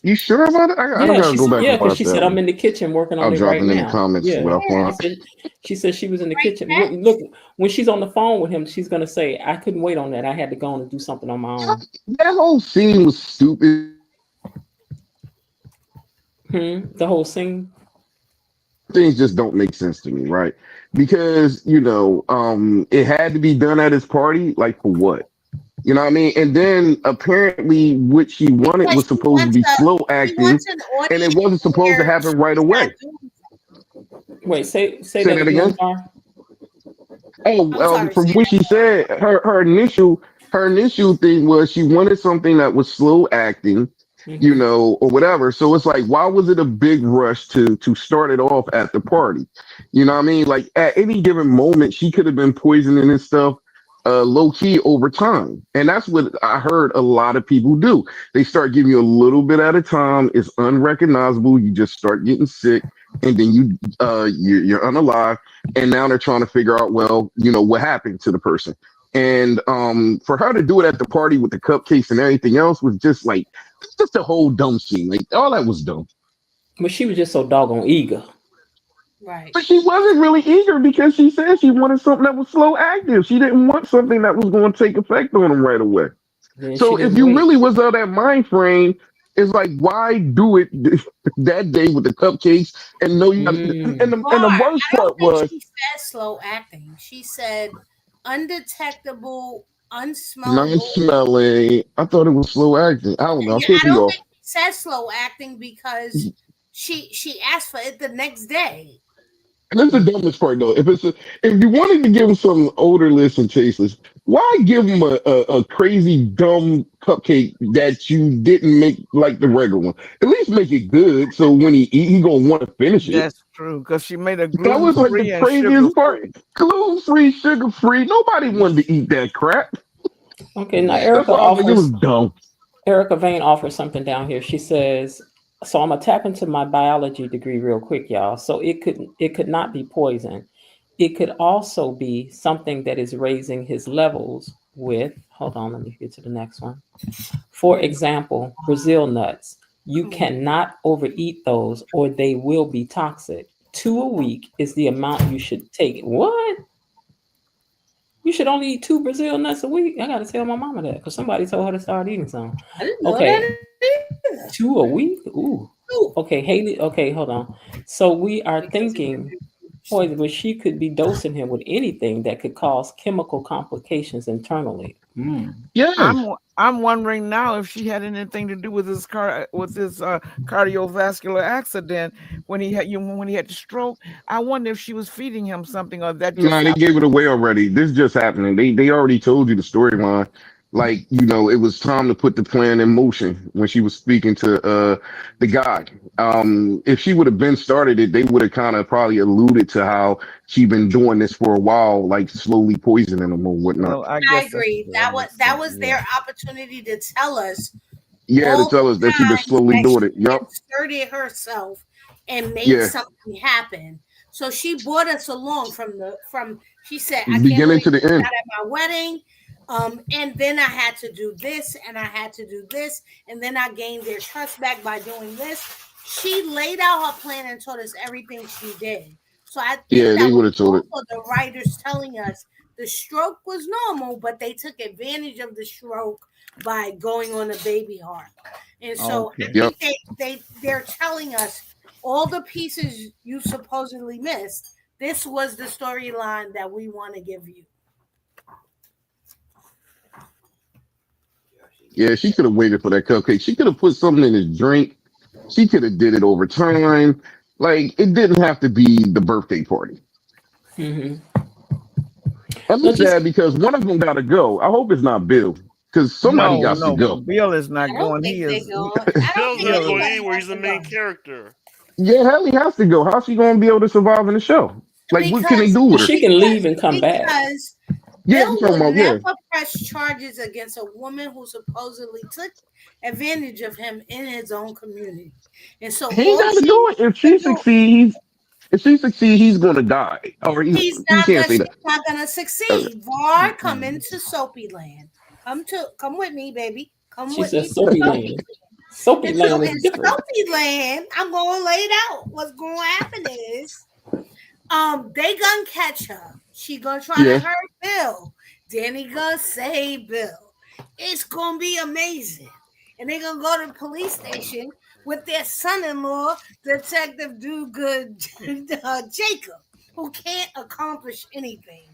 You sure about it? I Yeah, gotta go back yeah, and because watch she said that I'm one. in the kitchen working on I'll it drop right it in the now. comments what Yeah, I Yeah, she find. said she was in the right kitchen. back. Look, when she's on the phone with him, she's gonna say, "I couldn't wait on that. I had to go on and do something on my own." That whole scene was stupid. The whole scene. Things just don't make sense to me, right? Because it had to be done at his party, like for what? You know what I mean? And then apparently, what she wanted Because was supposed to be slow she acting, wants an and it audience wasn't supposed to where happen right she's not away. doing. Wait, say Say that that again, again. Mar. I'm Oh, sorry, from say what that she said, her initial thing was she wanted something that was slow acting, Mm-hmm. or whatever. So it's like, why was it a big rush to start it off at the party? You know what I mean? Like at any given moment, she could have been poisoning and stuff. Low key over time, and that's what I heard a lot of people do. They start giving you a little bit at a time. It's unrecognizable. You just start getting sick, and then you're unalive, and now they're trying to figure out, well, what happened to the person. And for her to do it at the party with the cupcakes and everything else was just like, it's just a whole dumb scene. Like all that was dumb. But she was just so doggone eager. Right. But she wasn't really eager because she said she wanted something that was slow active. She didn't want something that was going to take effect on him right away. Then she So if didn't you wait. really was of that mind frame, it's like, why do it that day with the cupcakes and know you got Mm. and the worst I don't part think was she said slow acting. She said undetectable, non unsmellable. smelling. I thought it was slow acting. I don't know. I Yeah, could I be don't off. think she said slow acting because she asked for it the next day. And that's the dumbest part, though. If you wanted to give him something odorless and tasteless, why give him a crazy dumb cupcake that you didn't make like the regular one? At least make it good, so when he eat, he gonna want to finish it. That's true, because she made a That gluten was like the free and sugar craziest part. free. Gluten free, sugar free. Nobody wanted to eat that crap. Okay, now That's why I was like, it was dumb. Erica Vane offers something down here. She says, so I'm gonna tap into my biology degree real quick, y'all. So it could not be poison. It could also be something that is raising his levels with, hold on, let me get to the next one. For example, Brazil nuts. You cannot overeat those or they will be toxic. 2 a week is the amount you should take. What? You should only eat 2 Brazil nuts a week. I gotta tell my mama that because somebody told her to start eating some. I didn't know Okay, that either. 2 a week. Ooh. Ooh. Okay, Haley. Okay, hold on. So we are thinking poison, but she could be dosing him with anything that could cause chemical complications internally. Yes. I'm wondering now if she had anything to do with his cardiovascular accident when he had the stroke. I wonder if she was feeding him something or that just Nah, they gave happened. it away already. This just happening. They already told you the storyline. Like, it was time to put the plan in motion when she was speaking to the guy. If she would have been started it, they would have kind of probably alluded to how she been doing this for a while, like slowly poisoning him or whatnot. Well, I I guess agree. that makes That sense. was Yeah. their opportunity to tell us Yeah, to all tell the us that she been times slowly that doing it. she Yup. inserted herself and made Yeah. something happen. So she brought us along from she said, I can't Beginning believe to the she's end. not at my wedding. And then I had to do this and I had to do this, and then I gained their trust back by doing this. She laid out her plan and told us everything she did. So I think Yeah, that they would was have told it. also the writers telling us the stroke was normal, but they took advantage of the stroke by going on a baby heart. And so I Okay. Yep. think they're telling us all the pieces you supposedly missed. This was the storyline that we want to give you. Yeah, she could have waited for that cupcake. She could have put something in his drink. She could have did it over time. Like it didn't have to be the birthday party. Mm-hmm. I'm No, just just sad because one of them got to go. I hope it's not Bill because somebody No, got to no, go. Bill is I not don't going. think He they're is. going. I don't Bill's think not Bill going is. anybody anywhere. has He's the to main go character. Yeah, Hallie has to go. How's she going to be able to survive in the show? Like, what can they because do with her? she can leave and come back. because Yeah, I'm Bill talking would about, yeah. never press charges against a woman who supposedly took advantage of him in his own community. And so He ain't all got to she do it. needs to do, If she succeeds, he's going to die. Or he can't say she's that. not gonna Uh, succeed. Var, come into Soapy Land. Come with me, baby. Come She with me says to Soapy Soapy. Land. Soapy And so Land is in different. Soapy Land, I'm gonna lay it out. What's gonna happen is they gonna catch her. She gonna try to yeah. hurt Bill. Danny gonna save Bill. It's gonna be amazing. And they gonna go to the police station with their son-in-law, Detective Do-Good Jacob, who can't accomplish anything.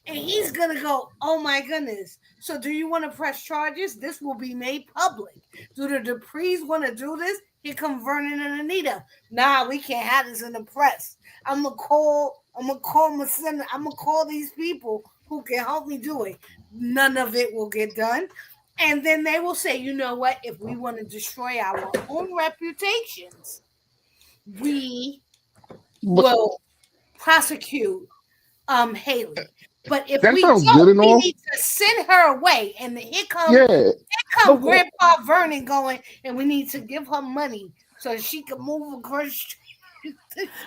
And he's gonna go, oh my goodness. So do you want to press charges? This will be made public. Do the Duprees want to do this? Here come Vernon and Anita. Nah, we can't have this in the press. I'm gonna call my son. I'm gonna call these people who can help me do it. None of it will get done. And then they will say, you know what? If we want to destroy our own reputations, we But will prosecute Haley. But if that we sounds good don't, and we all. need to send her away. And here Yeah. come But Grandpa Vernon going, and we need to give her money so she can move across.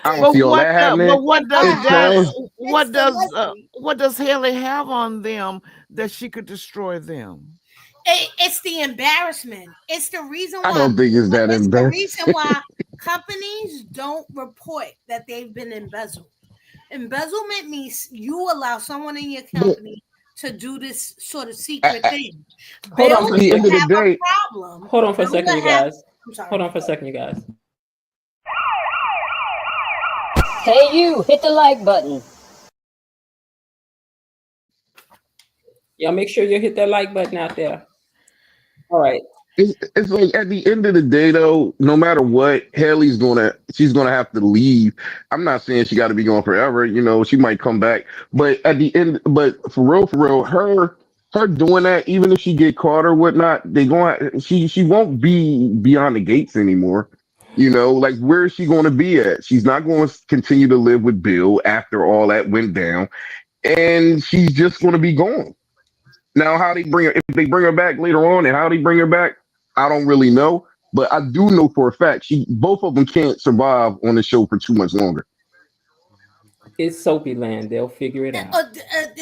I don't see all that happening. But what does It that? sounds What does Haley have on them that she could destroy them? It's the embarrassment. It's the reason I why. don't think it's that It's the embarrassing. reason why companies don't report that they've been embezzled. Embezzlement means you allow someone in your But company to do this sort of secret thing. Hold on Bill for at a the would end of the have a day, problem. Hold on for a Bill second, would you have. guys. I'm sorry. Hold on for a second, you guys. Hey, you, hit the like button. Y'all make sure you hit that like button out there. All right. it's like at the end of the day, though, no matter what, she's gonna have to leave. I'm not saying she got to be gone forever. You know, she might come back, but at the end, but for real, her doing that, even if she get caught or whatnot, she won't be beyond the gates anymore. You know, like where is she going to be at? She's not going to continue to live with Bill after all that went down, and she's just going to be gone. Now, how they bring her, if they bring her back later on, and how they bring her back, I don't really know. But I do know for a fact both of them can't survive on the show for too much longer. It's Soapy Land. They'll figure it out.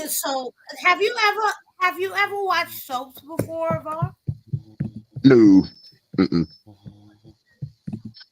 So, have you ever watched soaps before, Var? No, mm-mm.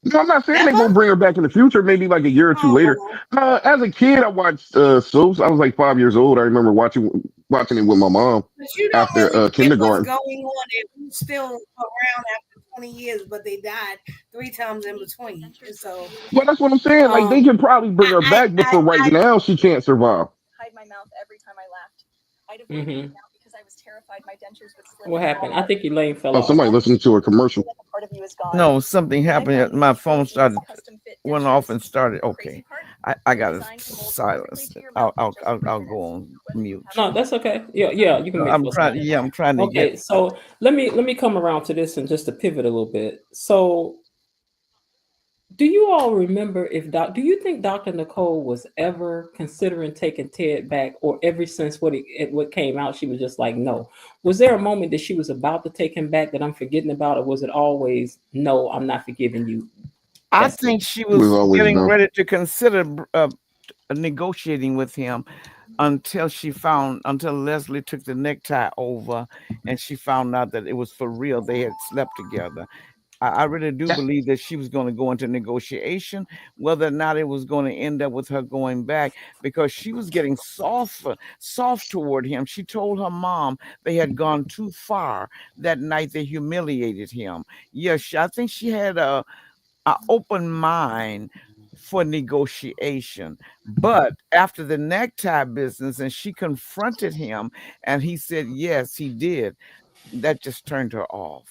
No, I'm not saying they're Never. gonna bring her back in the future. Maybe like a year or two later. Oh, As a kid, I watched soaps. I was like 5 years old. I remember watching it with my mom but you don't after really get what's kindergarten. going on. They're still around after 20 years, but they died 3 times in between. And so, Well, that's what I'm saying. Like they um, can probably bring her I, back, but I, for right I, now, she can't survive. Hide my mouth every time I laughed. I'd avoid Mm-hmm. eating out because I was terrified my dentures would slip. What happened? I think Elaine fell Oh, off. somebody listening to a commercial. Like a part of you is gone. No, something happened. My phone started went off and started. Crazy Okay, part, I got it designed to mold silenced. perfectly to your I'll mouth I'll in just I'll, 3 I'll go minutes. on mute. No, that's okay. Yeah, you can No, make I'm those trying. sounds. Yeah, I'm trying to Okay, get. so let me come around to this and just to pivot a little bit. So, do you all remember do you think Dr. Nicole was ever considering taking Ted back, or ever since what came out, she was just like, no? Was there a moment that she was about to take him back that I'm forgetting about, or was it always, no, I'm not forgiving you? I That's it. think she It was was always getting no. ready to consider negotiating with him until Leslie took the necktie over, and she found out that it was for real. They had slept together. I really do believe that she was going to go into negotiation, whether or not it was going to end up with her going back, because she was getting soft toward him. She told her mom they had gone too far that night. They humiliated him. Yes, I think she had a open mind for negotiation. But after the necktie business, and she confronted him, and he said yes, he did. That just turned her off.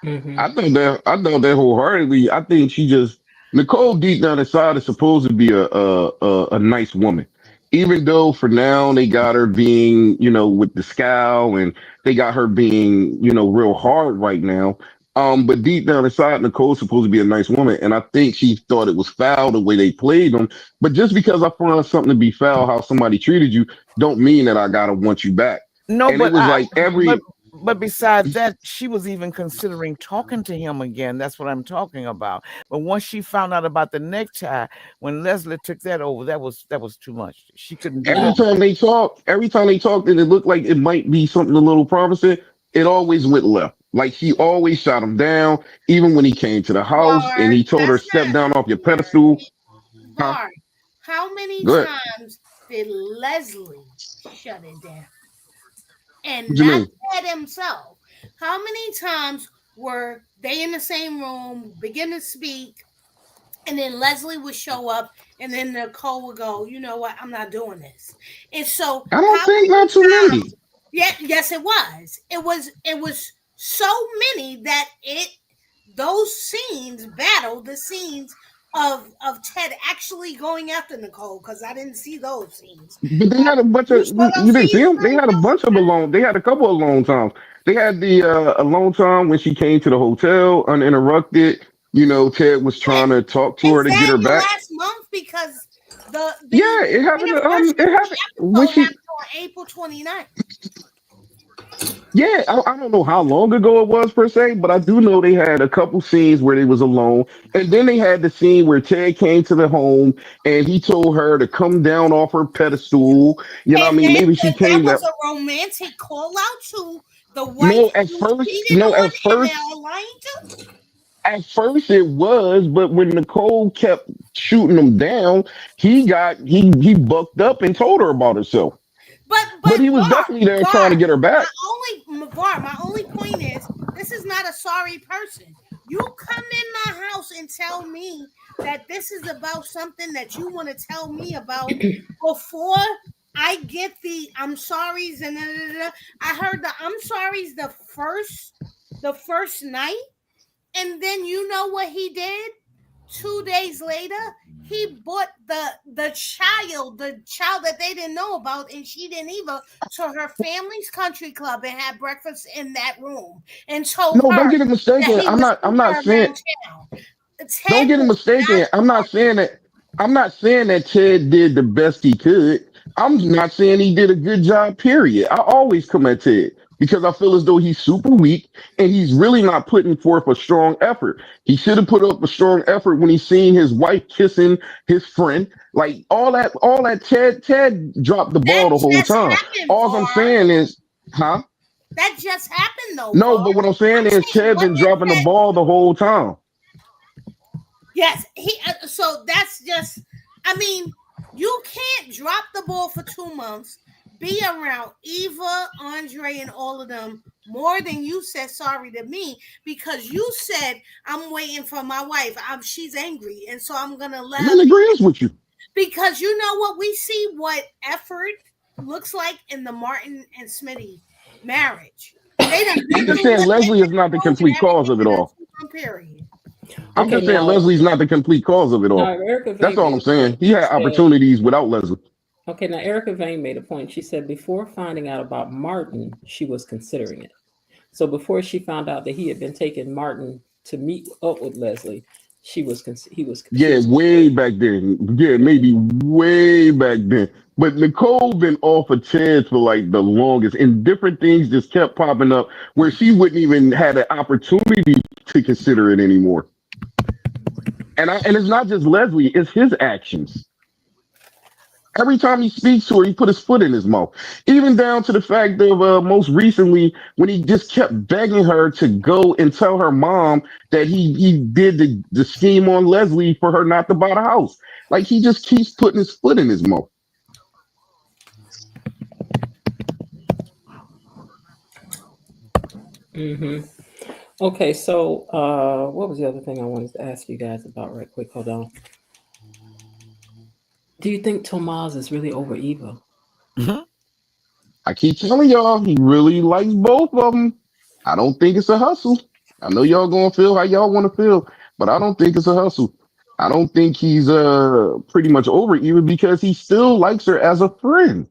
Mm-hmm. I know that wholeheartedly. I think she just Nicole deep down inside is supposed to be a nice woman. Even though for now they got her being, with the scowl, and they got her being, real hard right now. But deep down inside, Nicole's supposed to be a nice woman. And I think she thought it was foul the way they played them. But just because I find something to be foul, how somebody treated you, don't mean that I gotta want you back. No, And it but was like but besides that, she was even considering talking to him again. That's what I'm talking about. But once she found out about the necktie, when Leslie took that over, that was too much. She couldn't do every that. time they talked, and it looked like it might be something a little promising, it always went left. Like he always shot him down, even when he came to the house and Var, he told her, that's step not down off your fair. pedestal. Huh? Var, how many Good. times did Leslie shut it down? And What you not mean? Ted himself. How many times were they in the same room, begin to speak, and then Leslie would show up, and then Nicole would go, you know what, I'm not doing this. And so I don't how think not too many many. times? Yes, it was. It was so many that those scenes battled the scenes of Ted actually going after Nicole, because I didn't see those scenes. But they had a bunch You of saw you those didn't see scenes, them. They had a bunch of alone. They had a couple of alone times. They had the alone time when she came to the hotel uninterrupted. Ted was trying to talk to Is her to get that her in the back. last month? Because the Yeah, it happened. anniversary It happened when episode she. happened on April 29th. Yeah, I don't know how long ago it was per se, but I do know they had a couple scenes where they was alone, and then they had the scene where Ted came to the home and he told her to come down off her pedestal. You know what I And mean? then Maybe she that came was that. a romantic call out to the wife No, at who first, cheated no, on at and they're first, all lying to. it was, but when Nicole kept shooting him down, he bucked up and told her about herself. But But he was Var, definitely there trying to Var, get her back. my only point is this is not a sorry person. You come in my house and tell me that this is about something that you want to tell me about before I get the I'm sorries and I heard the I'm sorries the first night, and then you know what he did? 2 days later, he bought the child that they didn't know about, and she didn't either, to her family's country club and had breakfast in that room and told No, don't her get it that mistaken. he was I'm taking not her saying. around town. Don't Ted get it was not mistaken. I'm not saying that Ted did the best he could. I'm not saying he did a good job, period. I always come at Ted because I feel as though he's super weak and he's really not putting forth a strong effort. He should have put up a strong effort when he seen his wife kissing his friend. Like all that Ted dropped the that ball the whole just time. happened, All I'm Var. saying is, huh? That just happened though, No, Var. but what I'm saying I'm is saying Ted what been did dropping the Ted. ball the whole time. Yes, he. So that's just. I mean, you can't drop the ball for 2 months, be around Eva, Andre, and all of them more than you said sorry to me because you said I'm waiting for my wife. She's angry, and so I'm gonna let I'm her in be. agreement with you. Because you know what, we see what effort looks like in the Martin and Smitty marriage. They done I'm been just through saying the Leslie is hicks not the and complete cause everything of it in a all. 2 month period. I'm Okay, just saying now, Leslie's not the complete cause of it now all. Erica That's Vane all made I'm a point. saying. He had She said, opportunities without Leslie. okay, now Erica Vane made a point. She said before finding out about Martin, she was considering it. So before she found out that he had been taking Martin to meet up with Leslie, she Yeah, was way considering. back then. Yeah, maybe way back then. But Nicole been off a chance for like the longest, and different things just kept popping up where she wouldn't even had an opportunity to consider it anymore. And it's not just Leslie; it's his actions. Every time he speaks to her, he put his foot in his mouth. Even down to the fact of most recently when he just kept begging her to go and tell her mom that he did the scheme on Leslie for her not to buy the house. Like he just keeps putting his foot in his mouth. Hmm. Okay, so what was the other thing I wanted to ask you guys about right quick? Hold on. Do you think Tomas is really over Eva? I keep telling y'all, he really likes both of them. I don't think it's a hustle. I know y'all gonna feel how y'all want to feel, but I don't think it's a hustle. I don't think he's pretty much over Eva because he still likes her as a friend.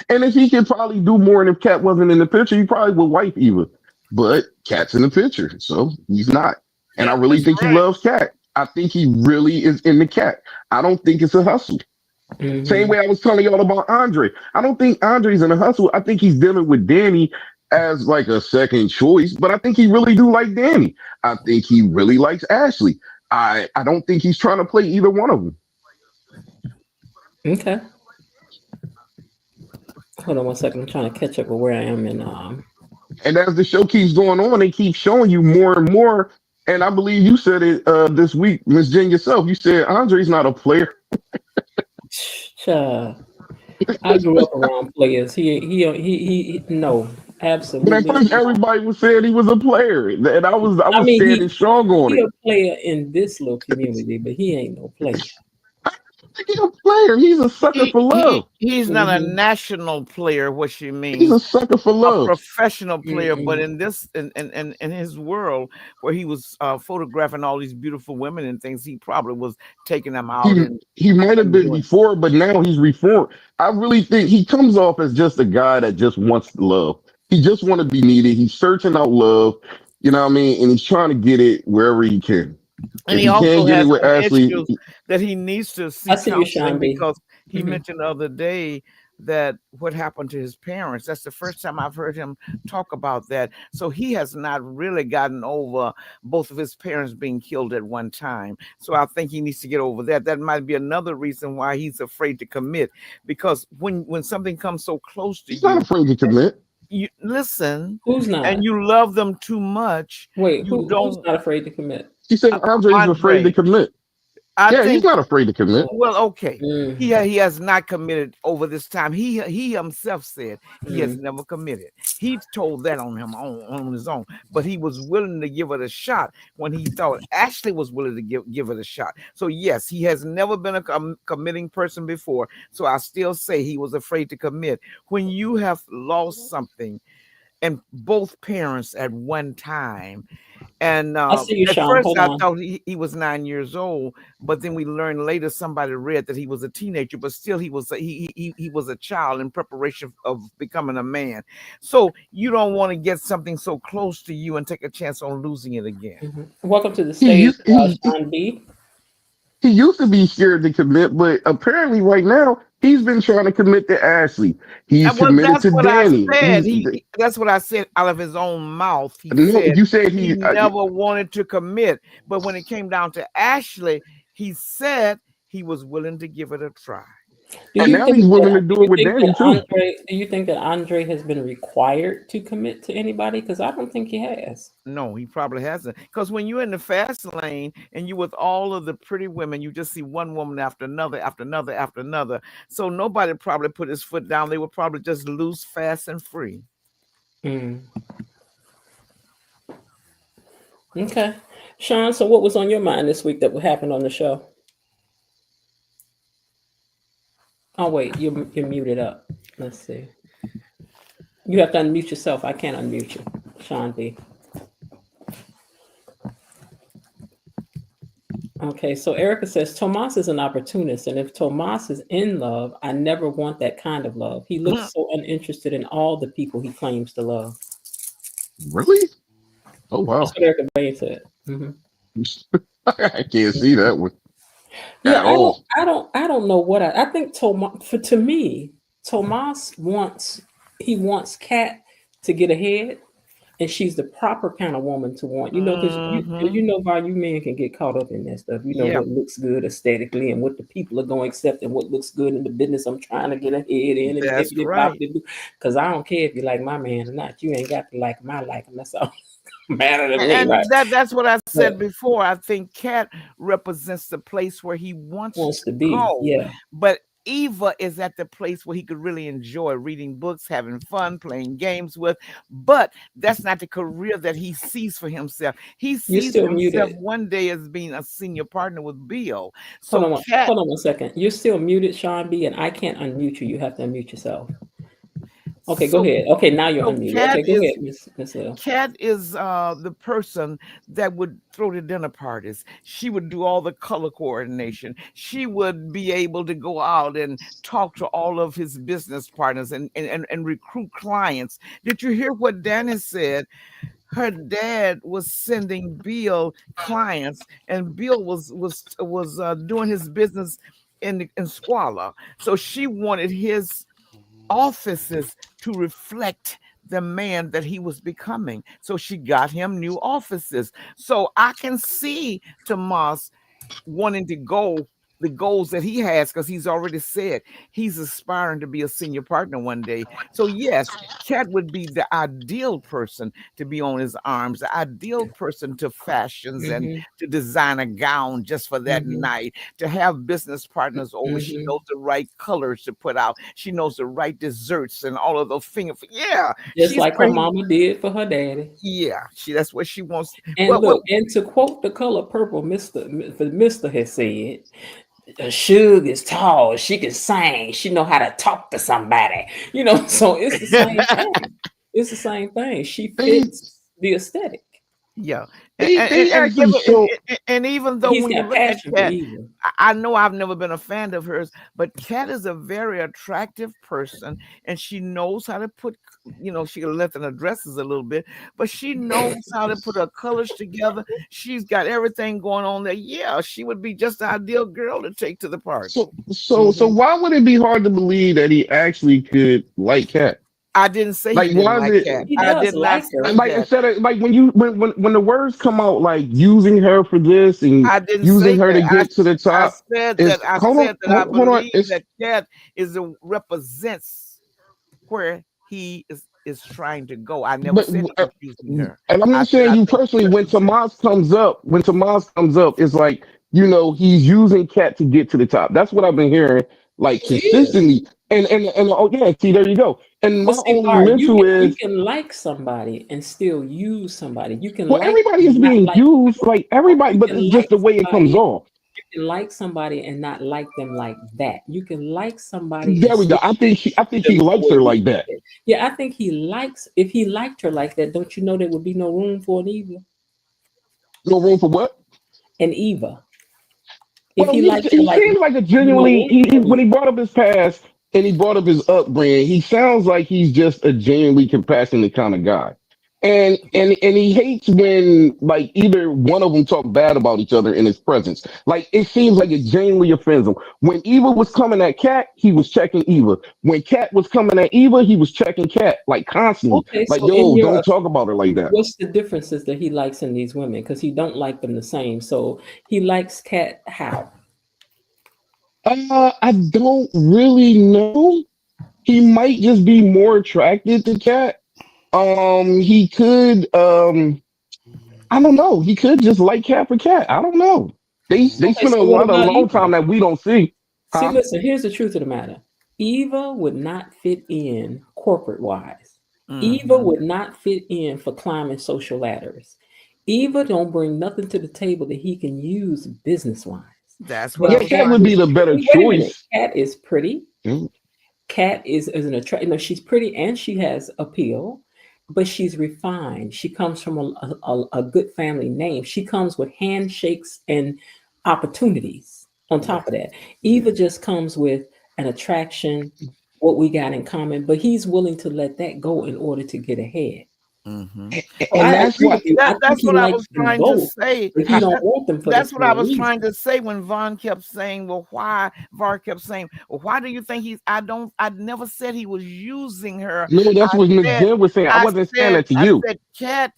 And if he could probably do more, and if Cat wasn't in the picture, he probably would wife Eva. But Cat's in the picture, so he's not. And I Yep, really that's think he right. loves Cat. I think he really is in the Cat. I don't think it's a hustle. Same Hmm. way I was telling y'all about Andre. I don't think Andre's in a hustle. I think he's dealing with Danny as like a second choice, but I think he really do like Danny. I think he really likes Ashley. I don't think he's trying to play either one of them. Okay. Hold on one second. I'm trying to catch up with where I am in And as the show keeps going on, they keep showing you more and more. And I believe you said it this week, Miss Jen yourself. You said Andre's not a player. Child. I grew up around players. No, But at absolutely first not. everybody was saying he was a player. And I I was mean, standing strong on he it. a player in this little community, but he ain't no player. He's a player. He's a sucker for love. He's not a Hmm. national player, what she He's means, a sucker for a love. professional player. But Mm-mm. in this in his world where he was photographing all these beautiful women and things, he probably was taking them out He might have and been doing. before, but now he's reformed. I really think he comes off as just a guy that just wants love. He just want to be needed. He's searching out love, you know what I mean? And he's trying to get it wherever he can. And If he he can't also get it has with some Ashley, issues that he needs to I seek see you, counseling Sean B. because He mentioned the other day that what happened to his parents. That's the first time I've heard him talk about that. So he has not really gotten over both of his parents being killed at one time. So I think he needs to get over that. That might be another reason why he's afraid to commit, because when something comes so close to He's not afraid to commit. you listen, Who's not? and you love them too much. Wait, You who's don't. not afraid to commit? He said Andre's afraid to commit. I Yeah, he's think. not afraid to commit. Well, okay. He has not committed over this time. He himself said he has never committed. He told that on his own, but he was willing to give it a shot when he thought Ashley was willing to give it a shot. So yes, he has never been a committing person before. So I still say he was afraid to commit. When you have lost something, and both parents at one time. And I see you, at Sean. first Hold I on. thought he was 9 years old, but then we learned later, somebody read that he was a teenager, but still he was a child in preparation of becoming a man. So you don't want to get something so close to you and take a chance on losing it again. Welcome to the stage, Sean B. He used to be scared to commit, but apparently right now he's been trying to commit to Ashley. He's committed That's to what Danny. I said. That's what I said out of his own mouth. He No, said you said he never wanted to commit, but when it came down to Ashley, he said he was willing to give it a try. And now he's willing to do it with Danny too. Do you think that Andre has been required to commit to anybody? Because I don't think he has. No, he probably hasn't. Because when you're in the fast lane and you with all of the pretty women, you just see one woman after another, after another, after another. So nobody probably put his foot down. They would probably just lose fast and free. Okay. Sean, so what was on your mind this week that happened on the show? Oh, wait, you're muted up. Let's see. You have to unmute yourself. I can't unmute you, Sean B. Okay, so Erica says, Tomas is an opportunist, and if Tomas is in love, I never want that kind of love. He looks so uninterested in all the people he claims to love. Really? Oh, wow. That's what Erica Bain said. I can't see that one. Yeah, I don't know what I think. To me, Tomas wants Kat to get ahead, and she's the proper kind of woman to want. You know, because you know how you men can get caught up in that stuff. You know what looks good aesthetically and what the people are going to accept and what looks good in the business I'm trying to get ahead in. That's right. Because I don't care if you like my man or not. You ain't got to like him. I like him. That's all. Matter to me, and right? that's what I said before. I think Kat represents the place where he wants to be. Go. Yeah. But Eva is at the place where he could really enjoy reading books, having fun, playing games with. But that's not the career that he sees for himself. He sees himself one day as being a senior partner with Bill. So hold on 1 second. You're still muted, Sean B, and I can't unmute you. You have to unmute yourself. Okay, go ahead. Okay, now you're unmuted. Okay, go ahead, Miss Hill. Kat is the person that would throw the dinner parties. She would do all the color coordination. She would be able to go out and talk to all of his business partners and recruit clients. Did you hear what Danny said? Her dad was sending Bill clients, and Bill was doing his business in squalor. So she wanted his offices to reflect the man that he was becoming. So she got him new offices. So I can see Tomas wanting to go the goals that he has, because he's already said he's aspiring to be a senior partner one day. So yes, Kat would be the ideal person to be on his arms, the ideal person to fashions and to design a gown just for that night, to have business partners over. She knows the right colors to put out. She knows the right desserts and all of those things. Yeah. Just like her mama did for her daddy. Yeah. That's what she wants. And and to quote The Color Purple, Mr. has said, Suge is tall, she can sing, she know how to talk to somebody, you know. So it's the same thing. It's the same thing. She fits the aesthetic. Yeah, They actually show. and even though He's when you got look at passion for Kat, Eva. I know I've never been a fan of hers, but Kat is a very attractive person, and she knows how to put, she can lengthen her dresses a little bit, but she knows how to put her colors together. She's got everything going on there. Yeah, she would be just the ideal girl to take to the party. So why would it be hard to believe that he actually could like Cat? I didn't say he Like, didn't why is like it Kat. He I does did not like say her. like that. instead of like when the words come out like using her for this and I didn't using say her to that. get to the I top said is that I hold on said that I hold on believe it's that Kat represents where he is trying to go. I never but said he was using her. and I'm I not said saying I you think he personally represents. When Tomas comes up it's like he's using Cat to get to the top. That's what I've been hearing like He is. consistently and oh yeah, see there you go. And But my see, only Bar, you mental can you is can like somebody and still use somebody. You can well like everybody and is not being like. used like everybody You but can it's like just the way it comes somebody. off. You can like somebody and not like them like that. You can like somebody and There we go. still I think them he the likes way her you like like that. it. Yeah, I think he likes. If he liked her like that, don't you know there would be no room for an Eva? No room for what? An Eva. If Well, he liked her he like that, seems like a there would be no genuinely room for when an he brought up his past and he brought up his upbringing, he sounds like he's just a genuinely compassionate kind of guy. And he hates when like either one of them talk bad about each other in his presence. Like it seems like it genuinely offends him. When Eva was coming at Cat, he was checking Eva. When Cat was coming at Eva, he was checking Cat like constantly. Okay, Like, so in yo, your don't talk about her like that. what's the differences that he likes in these women? Because he don't like them the same. So he likes Cat how? I don't really know. He might just be more attracted to Cat. He could. I don't know. He could just like Cat for Cat. I don't know. They Okay, spend so what a about long Eva? time that we don't see. See, Huh? listen, here's the truth of the matter. Eva would not fit in corporate wise. Eva Mhm. would not fit in for climbing social ladders. Eva don't bring nothing to the table that he can use business wise. That's what I But Yeah, was Cat Cat trying would to be is the better pretty. Wait a minute. choice. Cat is pretty. Mm. Cat is an attract. No, she's pretty and she has appeal, but she's refined. She comes from a good family name. She comes with handshakes and opportunities. On Yeah. top of that, Yeah. Eva just comes with an attraction, what we got in common. But he's willing to let that go in order to get ahead. Mhm. So And I that's agree why with you. I think That's he what I likes was them trying to both, say. but he don't want them for the That's what same I was reason. trying to say when Vaughn kept saying, "Well, why?" Var kept saying, "Well, why do you think he's?" I don't. I never said he was using her. no, that's I what Miss said, Jen was saying. I wasn't saying that to I you. said, Cat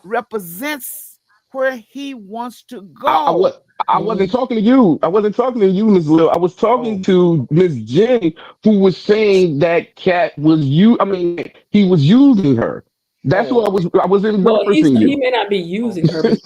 represents where he wants to I go. I wasn't talking to you. I wasn't talking to you, Miss Lil. I was talking Oh, to Miss Jen, who was saying that Cat was you. I mean, he was using her. That's oh, what I was in Well, referencing he you. may not be using her, but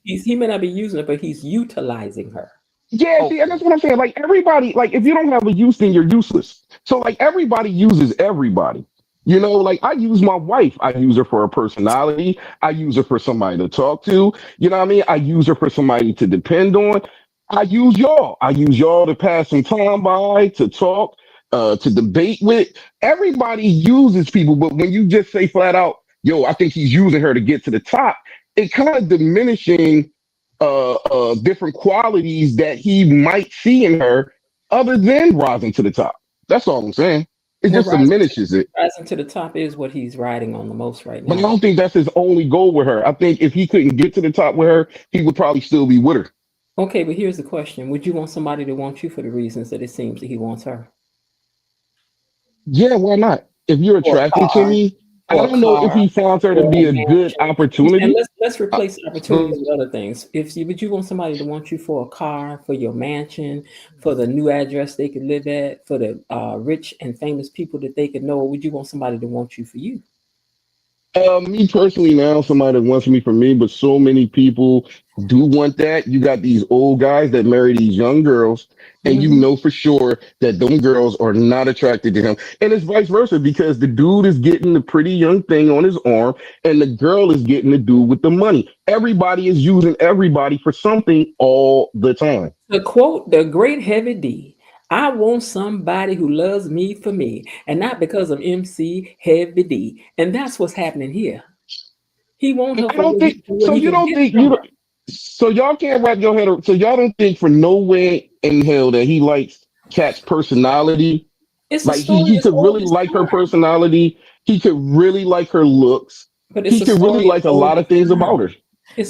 he may not be using her, but he's utilizing her. Yeah, see, and okay. that's what I'm saying. Like everybody, like if you don't have a use, then you're useless. So like everybody uses everybody. Like I use my wife. I use her for her personality. I use her for somebody to talk to. You know what I mean? I use her for somebody to depend on. I use y'all. I use y'all to pass some time by, to talk, to debate with. Everybody uses people, but when you just say flat out, yo, I think he's using her to get to the top, it kind of diminishing different qualities that he might see in her other than rising to the top. That's all I'm saying. It Well, just diminishes it. rising to the top is what he's riding on the most right But I now. don't think that's his only goal with her. I think if he couldn't get to the top with her, he would probably still be with her. Okay, but here's the question: would you want somebody to want you for the reasons that it seems that he wants her? Yeah, why not? If you're For a attracted to car, me, I for a don't know if car, he finds her to for a be a good mansion. And opportunity. let's Uh, replace opportunities with other things. If you would you want somebody to want you for a car, for your mansion, for the new address they could live at, for the rich and famous people that they could know, or would you want somebody to want you for you? Me personally, now somebody that wants me for me, but so many people do want that. You got these old guys that marry these young girls, and you Mhm. know for sure that them girls are not attracted to him. And it's vice versa because the dude is getting the pretty young thing on his arm, and the girl is getting the dude with the money. Everybody is using everybody for something all the time. The quote, the great Heavy D. I want somebody who loves me for me, and not because of MC Heavy D. And that's what's happening here. He want her I for don't what he, think for what so. he You can don't get think from you her. don't, so y'all can't wrap your head around. So y'all don't think for no way in hell that he likes Kat's personality. It's a Like story he as could old really as like her time. personality. He could really like her looks. But it's He a could really story as like a old lot as of things about time. her.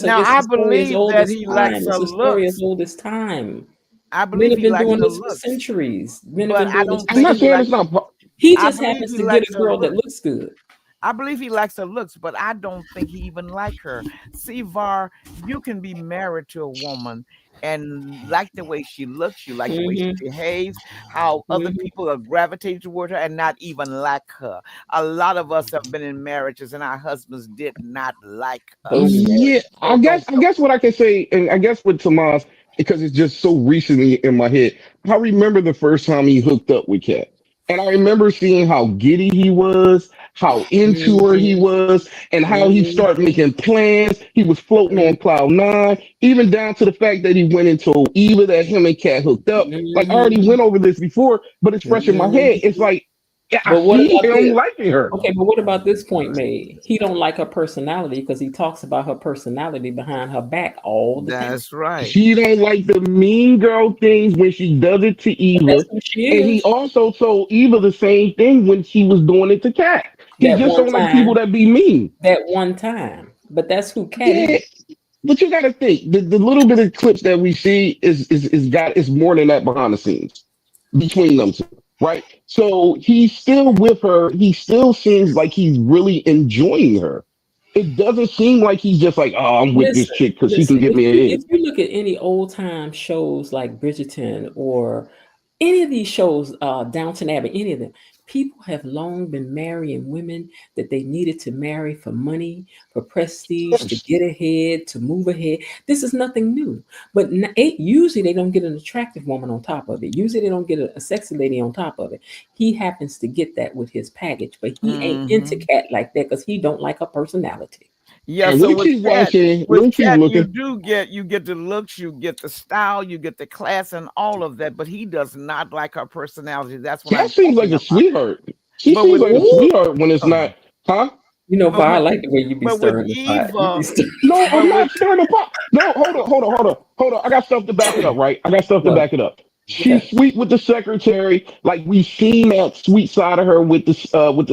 Now It's I a story as believe old that as he likes time. her It's a story as looks. old as time. I Men believe have he been likes doing her this for looks, centuries. Men have but been I doing this don't for I'm think not he saying likes. it's centuries. not. He I just believe happens he to get likes a her girl that looks. looks good. I believe he likes her looks, but I don't think he even like her. See, Var, you can be married to a woman and like the way she looks, you like the way she Mm-hmm. behaves, how other Mm-hmm. people are gravitating toward her and not even like her. A lot of us have been in marriages and our husbands did not like us. Boom. Yeah, So don't. I guess what I can say, and I guess with Tomas, because it's just so recently in my head. I remember the first time he hooked up with Kat, and I remember seeing how giddy he was, how into her he Mm-hmm. was, and how he started Mm-hmm. making plans. He was floating on cloud nine, even down to the fact that he went and told Eva that him and Kat hooked up. Like I already Mm-hmm. went over this before, but it's fresh in my head. It's Mm-hmm. like yeah, I But what see about him this? liking her. Okay, but what about this point made? He don't like her personality because he talks about her personality behind her back all the time. That's right. He don't like the mean girl things when she does it to But that's Eva. who she And he is. also told Eva the same thing when she was doing it to Kat. He That just one don't like people time. that be mean. That one time. But that's who Cat Yeah, is. but you gotta think the little bit of clips that we see is got is more than that behind the scenes between them two, right? So he's still with her. He still seems like he's really enjoying her. It doesn't seem like he's just like, oh, I'm with this Listen, chick because she can listen. get me If ahead. you look at any old time shows like Bridgerton or any of these shows, Downton Abbey, any of them, people have long been marrying women that they needed to marry for money, for prestige, to get ahead, to move ahead. This is nothing new. But usually they don't get an attractive woman on top of it. Usually they don't get a sexy lady on top of it. He happens to get that with his package, but he ain't into Hmm. Cat like that because he don't like her personality. Yeah, And so we keep watching, with we keep cat, looking. you get the looks, you get the style, you get the class, and all of that. But he does not like her personality. That's what Kat I'm seems talking like a about. sweetheart. She But seems with like a sweetheart when it's oh, not, huh? You know, but Vi, I with like the way you be but with stirring the pot. You be Eva, stirring. No, I'm but with not stirring the pot. No, hold on. I got stuff to back it up, right? I got stuff to What? back it up. She's Okay. sweet with the secretary, like we've seen that sweet side of her with this, with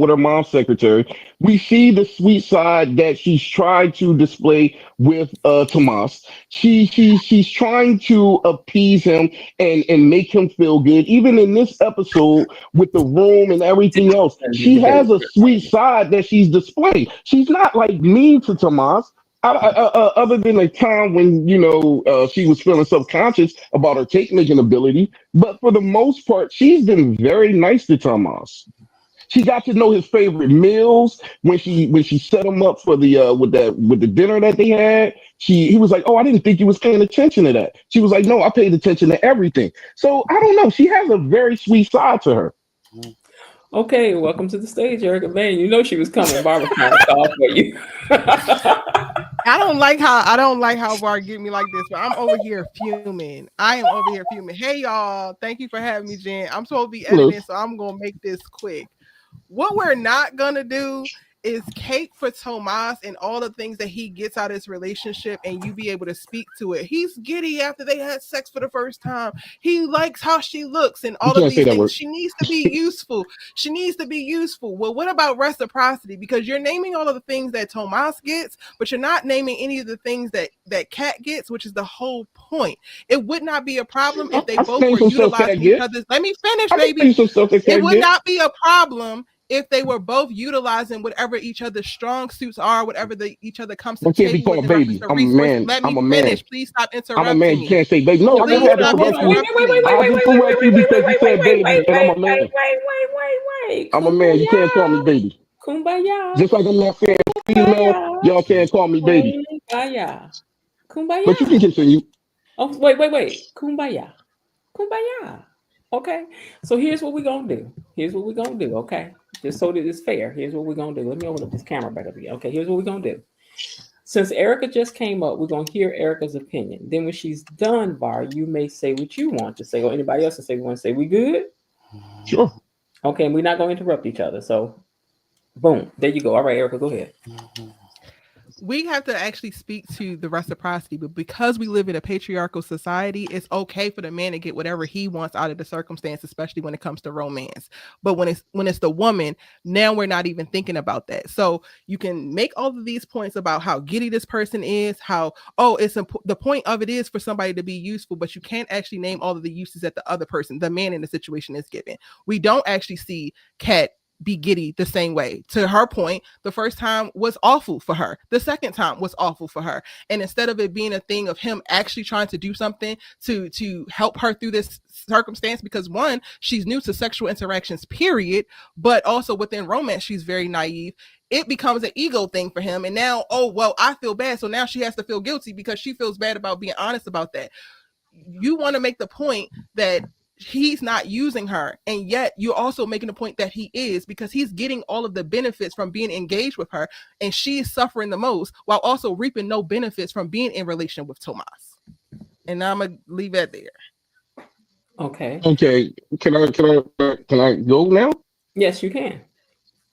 her mom's secretary. We see the sweet side that she's tried to display with Tomas. She's trying to appease him and make him feel good. Even in this episode with the room and everything else, she has a sweet side that she's displaying. She's not like mean to Tomas. Other than a time when she was feeling subconscious about her cake making ability, but for the most part, she's been very nice to Tomas. She got to know his favorite meals when she set him up for the with the dinner that they had. He was like, "Oh, I didn't think you was paying attention to that." She was like, "No, I paid attention to everything." So I don't know. She has a very sweet side to her. Okay, welcome to the stage, Erica Lane. You know she was coming. Barbara trying to call for you. I don't like how Var get me like this, but I'm over here fuming. I am over here fuming. Hey y'all, thank you for having me, Jen. I'm supposed to be Hello. editing, so I'm gonna make this quick. What we're not gonna do is cake for Tomas and all the things that he gets out of his relationship and you be able to speak to it. He's giddy after they had sex for the first time. He likes how she looks and You all of can't say these that things. word. She needs to be useful. She needs to be useful. Well, what about reciprocity? Because you're naming all of the things that Tomas gets, but you're not naming any of the things that Kat gets, which is the whole point. It would not be a problem if they I both think were some stuff Cat utilizing each get. other's. Let me finish, I can tell baby. you some stuff that It Cat would get. not be a problem if they were both utilizing whatever each other's strong suits are, whatever each other comes to I the can't be table with called in reference baby. to I'm a resources. man. Let I'm me a man. finish. Please stop I'm a man. interrupting You me. can't say baby. No, Oh, I wait, just wait, Please had to wait, stop hold correct on. you. Wait, wait, wait, interrupting wait, I me. wait, just wait, wait, correct wait, you wait, because wait, you wait, said wait, baby wait, and I'm wait, a wait, man. wait. I'm a man. You can't call me Kumbaya. baby. Kumbaya. Just like I'm not saying female, Kumbaya. y'all can't call me baby. Kumbaya. But you can Kumbaya. continue. Oh, wait. Kumbaya. Kumbaya. Okay. So here's what we're gonna do. Okay. Just so that it's fair. Here's what we're gonna do. Let me open up this camera back up again. Okay, here's what we're gonna do. Since Erica just came up, we're gonna hear Erica's opinion. Then when she's done, Bar, you may say what you want to say, or anybody else to say. We want to say we good? Sure. Okay, and we're not gonna interrupt each other. So boom, there you go. All right, Erica, go ahead. we have to actually speak to the reciprocity, but because we live in a patriarchal society, it's okay for the man to get whatever he wants out of the circumstance, especially when it comes to romance. But when it's the woman, now we're not even thinking about that. So you can make all of these points about how giddy this person is, how the point of it is for somebody to be useful, but you can't actually name all of the uses that the other person, the man in the situation, is given. We don't actually see Kat be giddy the same way. To her point, the first time was awful for her. The second time was awful for her. And instead of it being a thing of him actually trying to do something to help her through this circumstance, because one, she's new to sexual interactions, period, but also within romance, she's very naive. It becomes an ego thing for him. And now, oh, well, I feel bad. So now she has to feel guilty because she feels bad about being honest about that. You want to make the point that he's not using her, and yet you're also making the point that he is, because he's getting all of the benefits from being engaged with her, and she's suffering the most while also reaping no benefits from being in relation with Tomas. And I'm gonna leave it there. Okay. Okay. Can I go now? Yes, you can.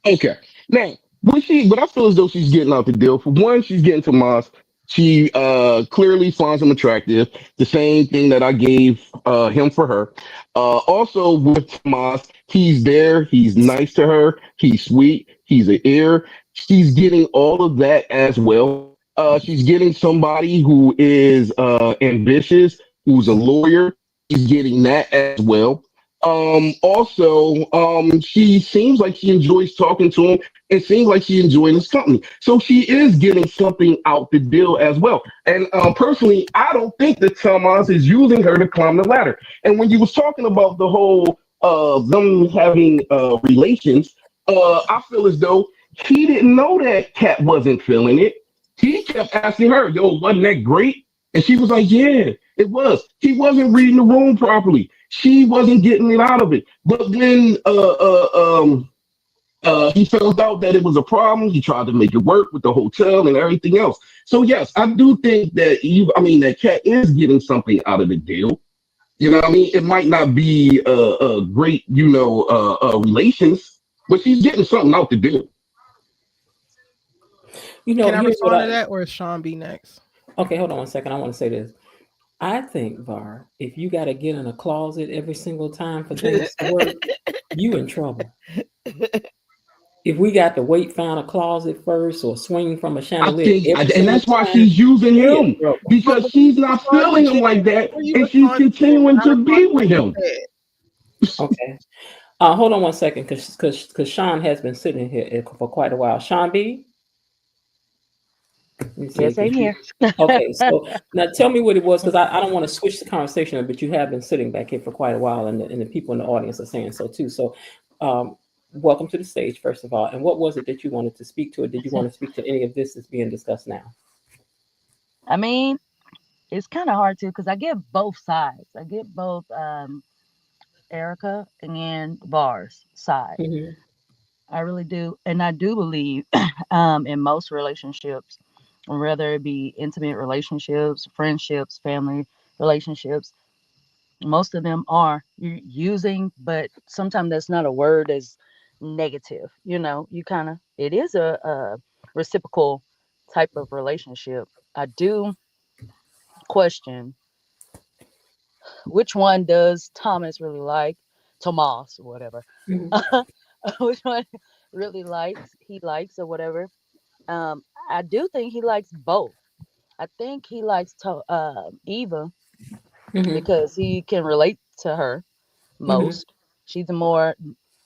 Okay. Now, what I feel as though she's getting out the deal. For one, she's getting Tomas. She clearly finds him attractive. The same thing that I gave him for her. Also with Tomas, he's there. He's nice to her. He's sweet. He's an ear. She's getting all of that as well. She's getting somebody who is ambitious, who's a lawyer. She's getting that as well. She seems like she enjoys talking to him. It seems like she enjoys his company. So she is getting something out the deal as well. And personally, I don't think that Tomas is using her to climb the ladder. And when you was talking about the whole them having relations, I feel as though he didn't know that Kat wasn't feeling it. He kept asking her, "Yo, wasn't that great?" And she was like, "Yeah, it was." He wasn't reading the room properly. She wasn't getting it out of it. But when he found out that it was a problem, he tried to make it work with the hotel and everything else. So yes, I do think that that Kat is getting something out of the deal. You know what I mean? It might not be a great, relations, but she's getting something out the deal. Can I respond to that, or is Sean B next? Okay, hold on one second. I want to say this. I think, Var, if you got to get in a closet every single time for things to work, you in trouble. If we got to find a closet first, or swing from a chandelier, and that's why she's using him, because she's not feeling him like that, and she's continuing to be with him. Okay. Hold on one second, because Sean has been sitting here for quite a while. Sean B? Yes, I'm here. Okay, so now tell me what it was, because I don't want to switch the conversation, but you have been sitting back here for quite a while, and the people in the audience are saying so too. So welcome to the stage, first of all. And what was it that you wanted to speak to, or did you want to speak to any of this that's being discussed now? I mean, it's kind of hard to, because I get both sides. I get both Erica and Var's side. Mm-hmm. I really do. And I do believe in most relationships, whether it be intimate relationships, friendships, family relationships, most of them are using, but sometimes that's not a word as negative. It is a reciprocal type of relationship. I do question which one does Tomas really like, Tomas or whatever. Mm-hmm. Which one really he likes or whatever. I do think he likes both. I think he likes Eva because he can relate to her most. She's a more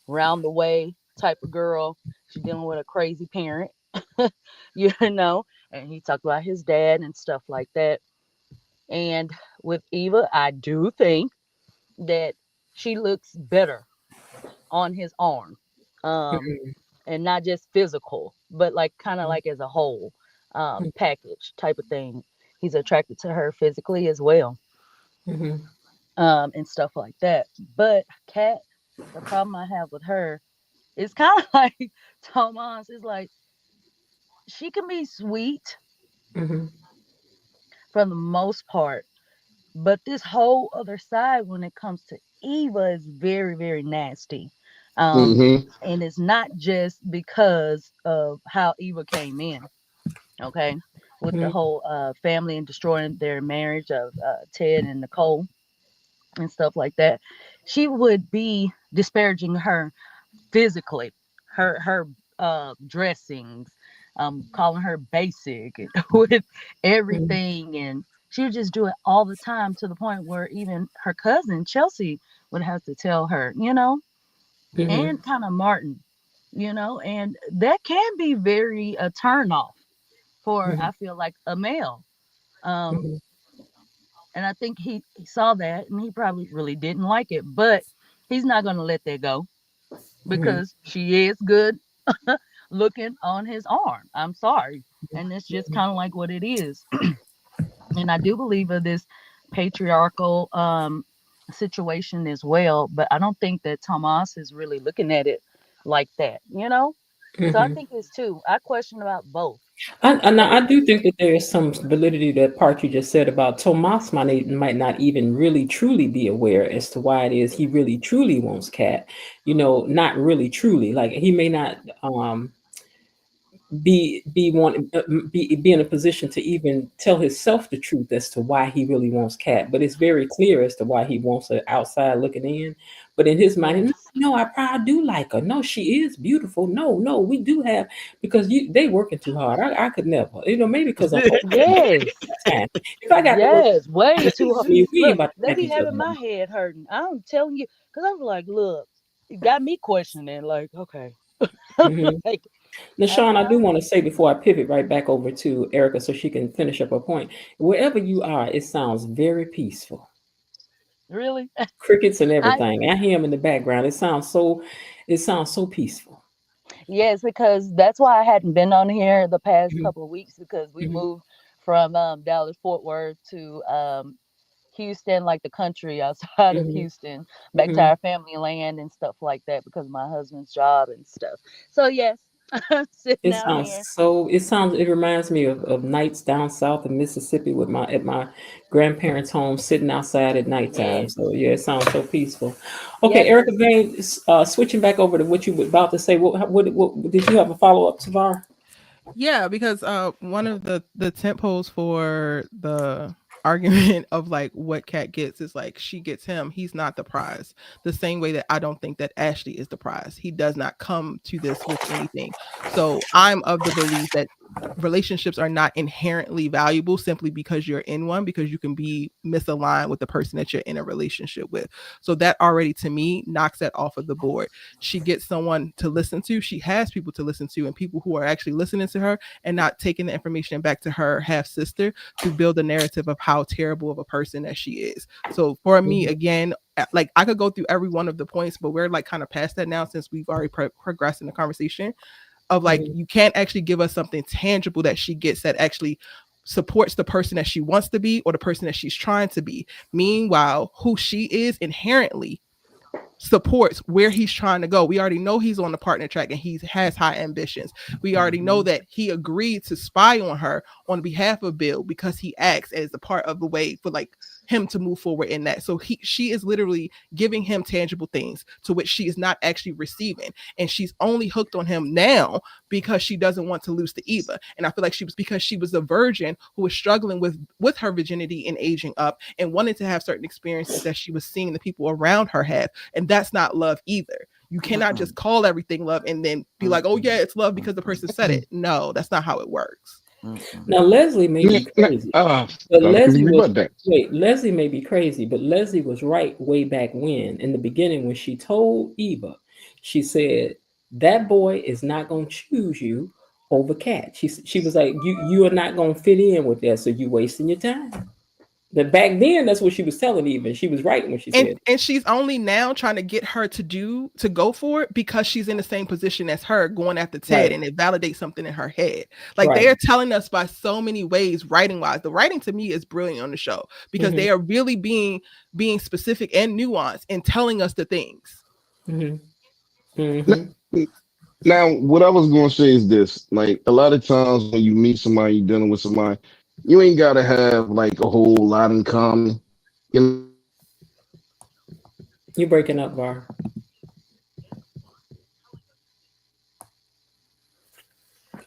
round the way type of girl. She's dealing with a crazy parent, and he talked about his dad and stuff like that. And with Eva, I do think that she looks better on his arm. And not just physical, but like kind of like as a whole package type of thing. He's attracted to her physically as well. And stuff like that. But Kat, the problem I have with her is kind of like Tomas. Is like she can be sweet for the most part, but this whole other side when it comes to Eva is very, very nasty. And it's not just because of how Eva came in. Okay, with the Mhm. whole family and destroying their marriage of Ted and Nicole and stuff like that. She would be disparaging her physically, her dressings, calling her basic with Mhm. everything, and she would just do it all the time to the point where even her cousin Chelsea would have to tell her, Mhm. and kind of Martin, and that can be very a turn off for, Mhm. I feel like, a male. Um, Mhm. and I think he saw that and he probably really didn't like it, but he's not going to let that go Mhm. because she is good looking on his arm. I'm sorry. And it's just kind of like what it is. And I do believe of this patriarchal situation as well, but I don't think that Tomas is really looking at it like that. So I Mhm. think it's two. I question about both. I But do think that there is some validity to that part you just said about Tomas might not even really truly be aware as to why it is he really truly wants Cat. Not really truly. Like he may not be in a position to even tell himself the truth as to why he really wants Cat, but it's very clear as to why he wants her outside looking in. But in his mind, yes. no, I probably do like her. No, she is beautiful. No, we do have because they working too hard. I could never, maybe because I'm old. Yes. Time. If I got to work, Yes, way too hard. I mean, we ain't Look, about to they like be each other having no my head hurting. I'm telling you, because I'm like, look, it got me questioning, like, okay. more. Hmm. Like, Nashawn, I I do want to say before I pivot right back over to Erica so she can finish up her point. Wherever you are, it sounds very peaceful. really, Crickets and I everything. I hear them in the background. It sounds so peaceful. yes, because that's why I hadn't been on here the past Mhm. couple of weeks because we Mhm. moved from Dallas Fort Worth to Houston, like the country outside of Mhm. Houston, back to Mhm. our family land and stuff like that because of my husband's job and stuff. So yes, I'm sitting It out sounds here. so. It reminds me of nights down south in Mississippi at my grandparents' home, sitting outside at nighttime. Yes, So yeah, it sounds so peaceful. Okay, yes, Erica Vane, switching back over to what you were about to say. What did you have a follow up, Tavar? Yeah, because one of the tent poles for the argument of like what Kat gets is like she gets him, he's not the prize. The same way that I don't think that Ashley is the prize. He does not come to this with anything. So I'm of the belief that relationships are not inherently valuable simply because you're in one, because you can be misaligned with the person that you're in a relationship with. So that already to me knocks that off of the board. She gets someone to listen to, she has people to listen to, and people who are actually listening to her and not taking the information back to her half sister to build a narrative of how terrible of a person that she is. So for me, again, like I could go through every one of the points, but we're like kind of past that now since we've already progressed in the conversation of like Mhm. you can't actually give us something tangible that she gets that actually supports the person that she wants to be or the person that she's trying to be. Meanwhile, who she is inherently supports where he's trying to go. We already know he's on the partner track and he has high ambitions. We already know that he agreed to spy on her on behalf of Bill because he acts as a part of the way for like him to move forward in that. So she is literally giving him tangible things to which she is not actually receiving. And she's only hooked on him now because she doesn't want to lose to Eva. And I feel like she was a virgin who was struggling with her virginity and aging up and wanted to have certain experiences that she was seeing the people around her have. And that's not love either. You cannot just call everything love and then be like, oh yeah, it's love because the person said it. No, that's not how it works. Now Leslie may be crazy, but I can rebut that. Leslie may be crazy, but Leslie was right way back when in the beginning when she told Eva, she said that boy is not going to choose you over Cat. She was like, you are not going to fit in with that, so you wasting your time. But back then, that's what she was telling Eva. She was right when she said, And she's only now trying to get her to go for it because she's in the same position as her going after Ted, right, and it validates something in her head. Like they right. are telling us by so many ways, writing wise. The writing to me is brilliant on the show because Mm-hmm. they are really being specific and nuanced in telling us the things. Mm-hmm. N- Mm-hmm. Now, what I was going to say is this: like a lot of times when you meet somebody, you're dealing with somebody, you ain't got to have like a whole lot in common. You know, You're breaking up, Var.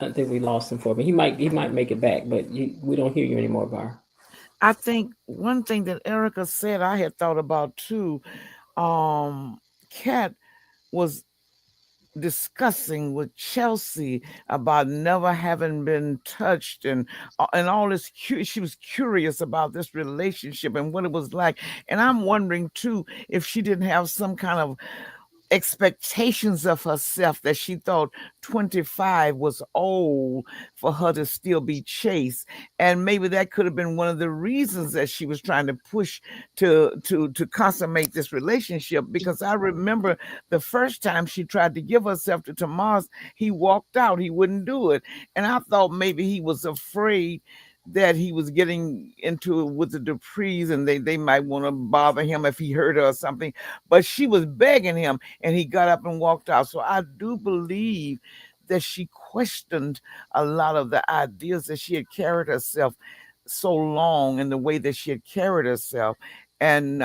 I think we lost him for me. He might make it back, but we don't hear you anymore, Bar. I think one thing that Erica said I had thought about too. Kat was discussing with Chelsea about never having been touched and all this. She was curious about this relationship and what it was like. And I'm wondering too if she didn't have some kind of expectations of herself that she thought 25 was old for her to still be chaste, and maybe that could have been one of the reasons that she was trying to push to consummate this relationship. Because I remember the first time she tried to give herself to Tomas, he walked out, he wouldn't do it, and I thought maybe he was afraid that he was getting into it with the Duprees and they might want to bother him if he hurt her or something. But she was begging him and he got up and walked out. So I do believe that she questioned a lot of the ideas that she had carried herself so long and the way that she had carried herself. And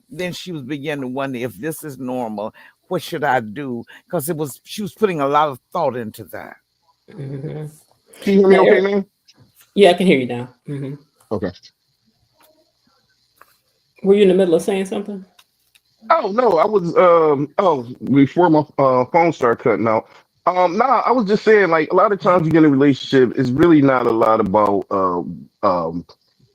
then she was beginning to wonder if this is normal, what should I do? Because she was putting a lot of thought into that. Mm-hmm. Can you hear me okay, man? Yeah, I can hear you now. Mm-hmm. Okay. Were you in the middle of saying something? Oh no, I was before my phone started cutting out. Nah, I was just saying like a lot of times you get in a relationship, it's really not a lot about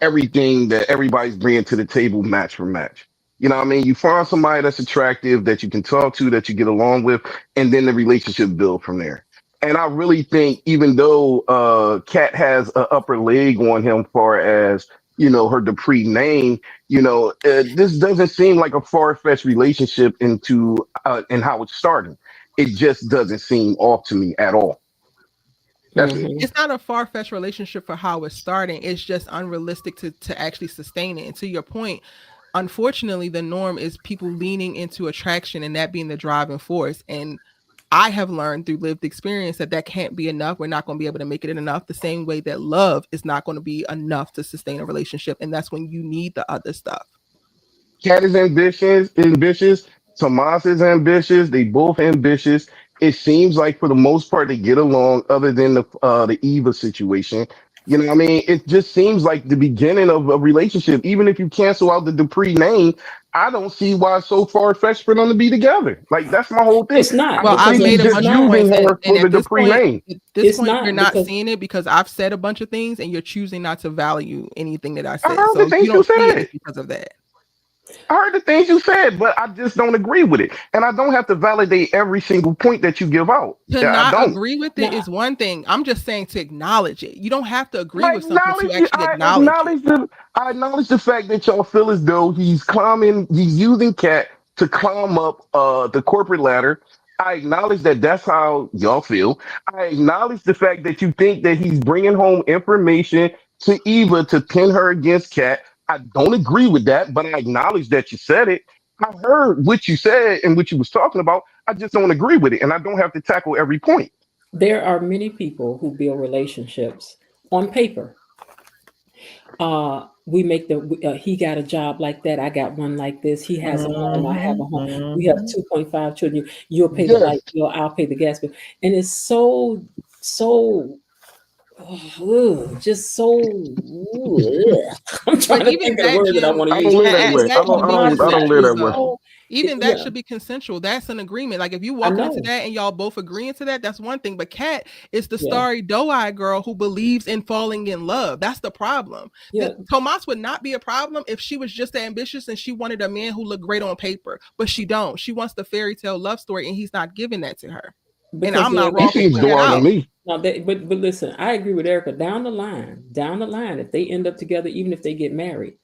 everything that everybody's bringing to the table match for match. You know what I mean? You find somebody that's attractive that you can talk to, that you get along with, and then the relationship build from there. And I really think even though Kat has an upper leg on him far as, you know, her Dupree name, you know, this doesn't seem like a far-fetched relationship into and how it's starting. It just doesn't seem off to me at all. That's it. It's not a far-fetched relationship for how it's starting. It's just unrealistic to actually sustain it. And to your point, unfortunately, the norm is people leaning into attraction and that being the driving force. And I have learned through lived experience that can't be enough. We're not going to be able to make it enough, the same way that love is not going to be enough to sustain a relationship. And that's when you need the other stuff. Kat is ambitious. Tomas is ambitious. They both ambitious. It seems like for the most part they get along, other than the Eva situation. You know what I mean? It just seems like the beginning of a relationship. Even if you cancel out the Dupree name, I don't see why it's so far fetched for them to be together. Like that's my whole thing. It's not. Well, I've made a bunch of points, and for the Dupree name. At this point, you're not seeing it because I've said a bunch of things, and you're choosing not to value anything that I said. I heard So the things you don't you see said it because of that. I heard the things you said, but I just don't agree with it. And I don't have to validate every single point that you give out. To Yeah, I not don't. agree with it is one thing. I'm just saying to acknowledge it. You don't have to agree with something to actually I acknowledge it. I acknowledge the fact that y'all feel as though he's using Cat to climb up the corporate ladder. I acknowledge that that's how y'all feel. I acknowledge the fact that you think that he's bringing home information to Eva to pin her against Cat. I don't agree with that, but I acknowledge that you said it. I heard what you said and what you was talking about. I just don't agree with it, and I don't have to tackle every point. There are many people who build relationships on paper. We make he got a job like that. I got one like this. He has a home. I have a home. We have 2.5 children. You'll pay the light bill. I'll pay the gas bill. And it's so just so. I'm trying to think of the word that I want to use. I don't live that way. Even that should be consensual. That's an agreement. Like if you walk into that and y'all both agreeing to that, that's one thing. But Kat is the starry doe-eyed girl who believes in falling in love. That's the problem. Tomas would not be a problem if she was just ambitious and she wanted a man who looked great on paper, but she don't. She wants the fairy tale love story, and he's not giving that to her. Because and I'm not wrong. He seems to me. No, but listen, I agree with Erica. Down the line, if they end up together, even if they get married,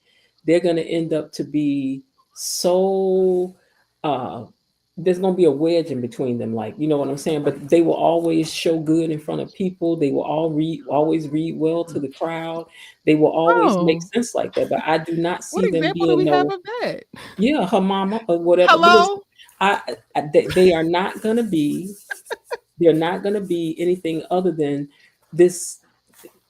they're going to end up to be so. There's going to be a wedge in between them, like, you know what I'm saying? But they will always show good in front of people. They will always read well to the crowd. They will always make sense like that. But I do not see them being do we have of that? Yeah, her mama or whatever. Hello? They are not going to be. They're not going to be anything other than this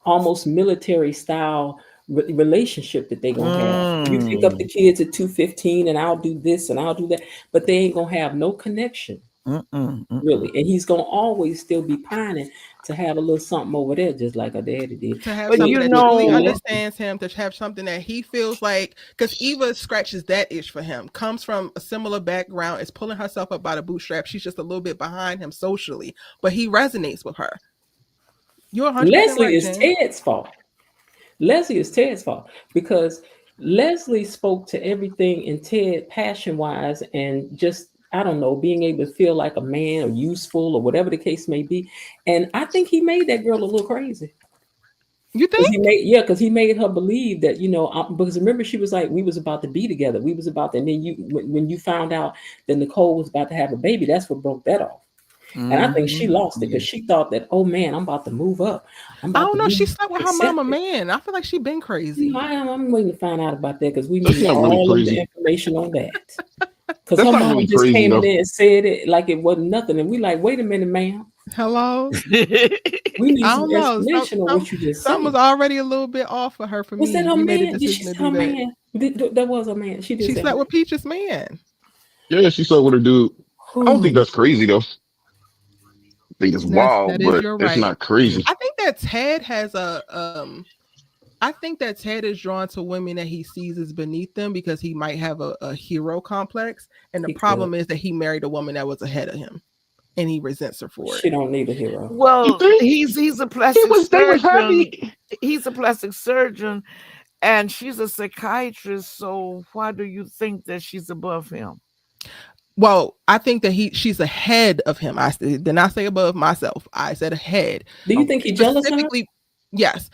almost military style relationship that they're going to have. You pick up the kids at 2:15 and I'll do this and I'll do that, but they ain't going to have no connection. Really, and he's gonna always still be pining to have a little something over there, just like her daddy did. To have But something you that truly know, understands him, to have something that he feels like, because Eva scratches that itch for him, comes from a similar background, is pulling herself up by the bootstrap. She's just a little bit behind him socially, but he resonates with her. You're 100% Leslie right, is Jen. Ted's fault. Leslie is Ted's fault because Leslie spoke to everything in Ted passion wise and just, I don't know, being able to feel like a man or useful or whatever the case may be. And I think he made that girl a little crazy. You think? Because he made her believe that, because remember she was like, we was about to be together. We was about to, and then when you found out that Nicole was about to have a baby, that's what broke that off. And I think she lost it because she thought that, oh man, I'm about to move up. I don't know. She slept with her mama man. I feel like she been crazy. I'm waiting to find out about that because we That's need not really all of the crazy. information on that. Because That's her not mom really just crazy, came in though. there and said it like it wasn't nothing. And we like, wait a minute, ma'am. Hello? We need I some don't know. explanation on what you just said. Something was already a little bit off for her for Was me. that her We made a man? Did decision she to her do that. man? That was her man. She did She say slept that. with Peach's man. Yeah, she slept with a dude. I don't think that's crazy though. I think it's wild, That is but you're it's right. not crazy. I think that Ted has I think that Ted is drawn to women that he sees as beneath them because he might have a hero complex. And the problem is that he married a woman that was ahead of him. And he resents her for it. She don't need a hero. Well, he's a plastic They was surgeon. happy. He's a plastic surgeon, and she's a psychiatrist. So why do you think that she's above him? Well, I think that she's ahead of him. I did not say above myself. I said ahead. Do you think he's jealous of her? Yes,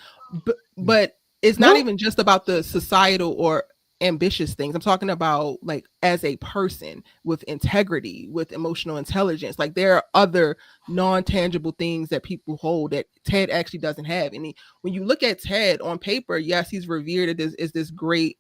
but it's not even just about the societal or ambitious things. I'm talking about like as a person with integrity, with emotional intelligence. Like there are other non-tangible things that people hold that Ted actually doesn't have. And when you look at Ted on paper, yes, he's revered as this great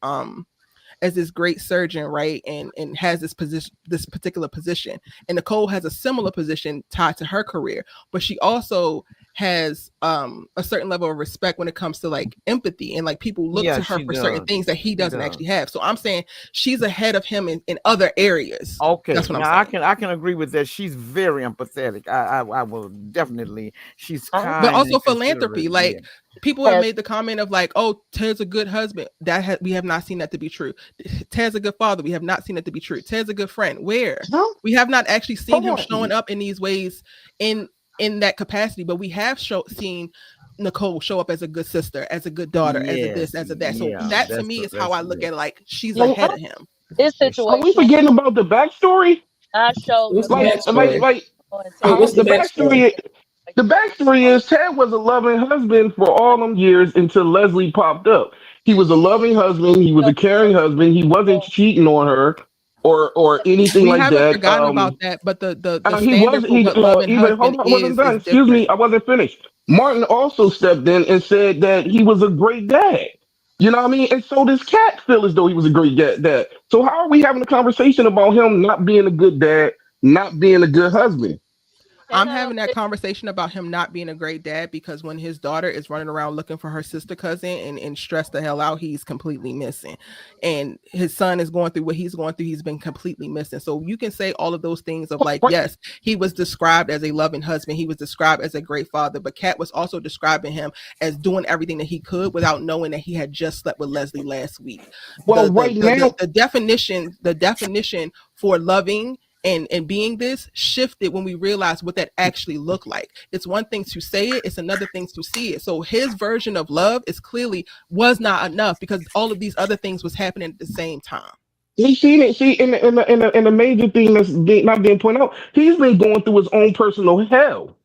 surgeon, right? And has this particular position. And Nicole has a similar position tied to her career, but she also has a certain level of respect when it comes to like empathy and like people look to her for certain things that he doesn't actually have. So I'm saying she's ahead of him in other areas. Okay, that's what now I'm saying. I can agree with that. She's very empathetic. I will definitely. She's kind, but also and philanthropy. considerate, Like people have made the comment of like, oh, Ted's a good husband. We have not seen that to be true. Ted's a good father. We have not seen that to be true. Ted's a good friend. Where we have not actually seen him showing up in these ways in that capacity, but we have seen Nicole show up as a good sister, as a good daughter, as a this, as a that. So that to me is how I look at it. Like she's ahead of him. This situation. Are we forgetting about the backstory? I showed What's the Like backstory? the backstory. The backstory is Ted was a loving husband for all them years until Leslie popped up. He was a loving husband. He was a caring husband. He wasn't cheating on her or anything We like haven't that. forgotten about that, but the He standard was for what loving even husband hold on, I wasn't done. is Excuse me, different. I wasn't finished. Martin also stepped in and said that he was a great dad. You know what I mean? And so does Cat feel as though he was a great dad. So how are we having a conversation about him not being a good dad, not being a good husband? I'm having that conversation about him not being a great dad because when his daughter is running around looking for her sister cousin and stressed the hell out, he's completely missing. And his son is going through what he's going through. He's been completely missing. So you can say all of those things of like, yes, he was described as a loving husband. He was described as a great father, but Kat was also describing him as doing everything that he could without knowing that he had just slept with Leslie last week. Well, the definition for loving and being this shifted when we realized what that actually looked like. It's one thing to say it, it's another thing to see it. So his version of love is clearly was not enough because all of these other things was happening at the same time. He's seen it. See, in the major thing that's not being pointed out, he's been going through his own personal hell.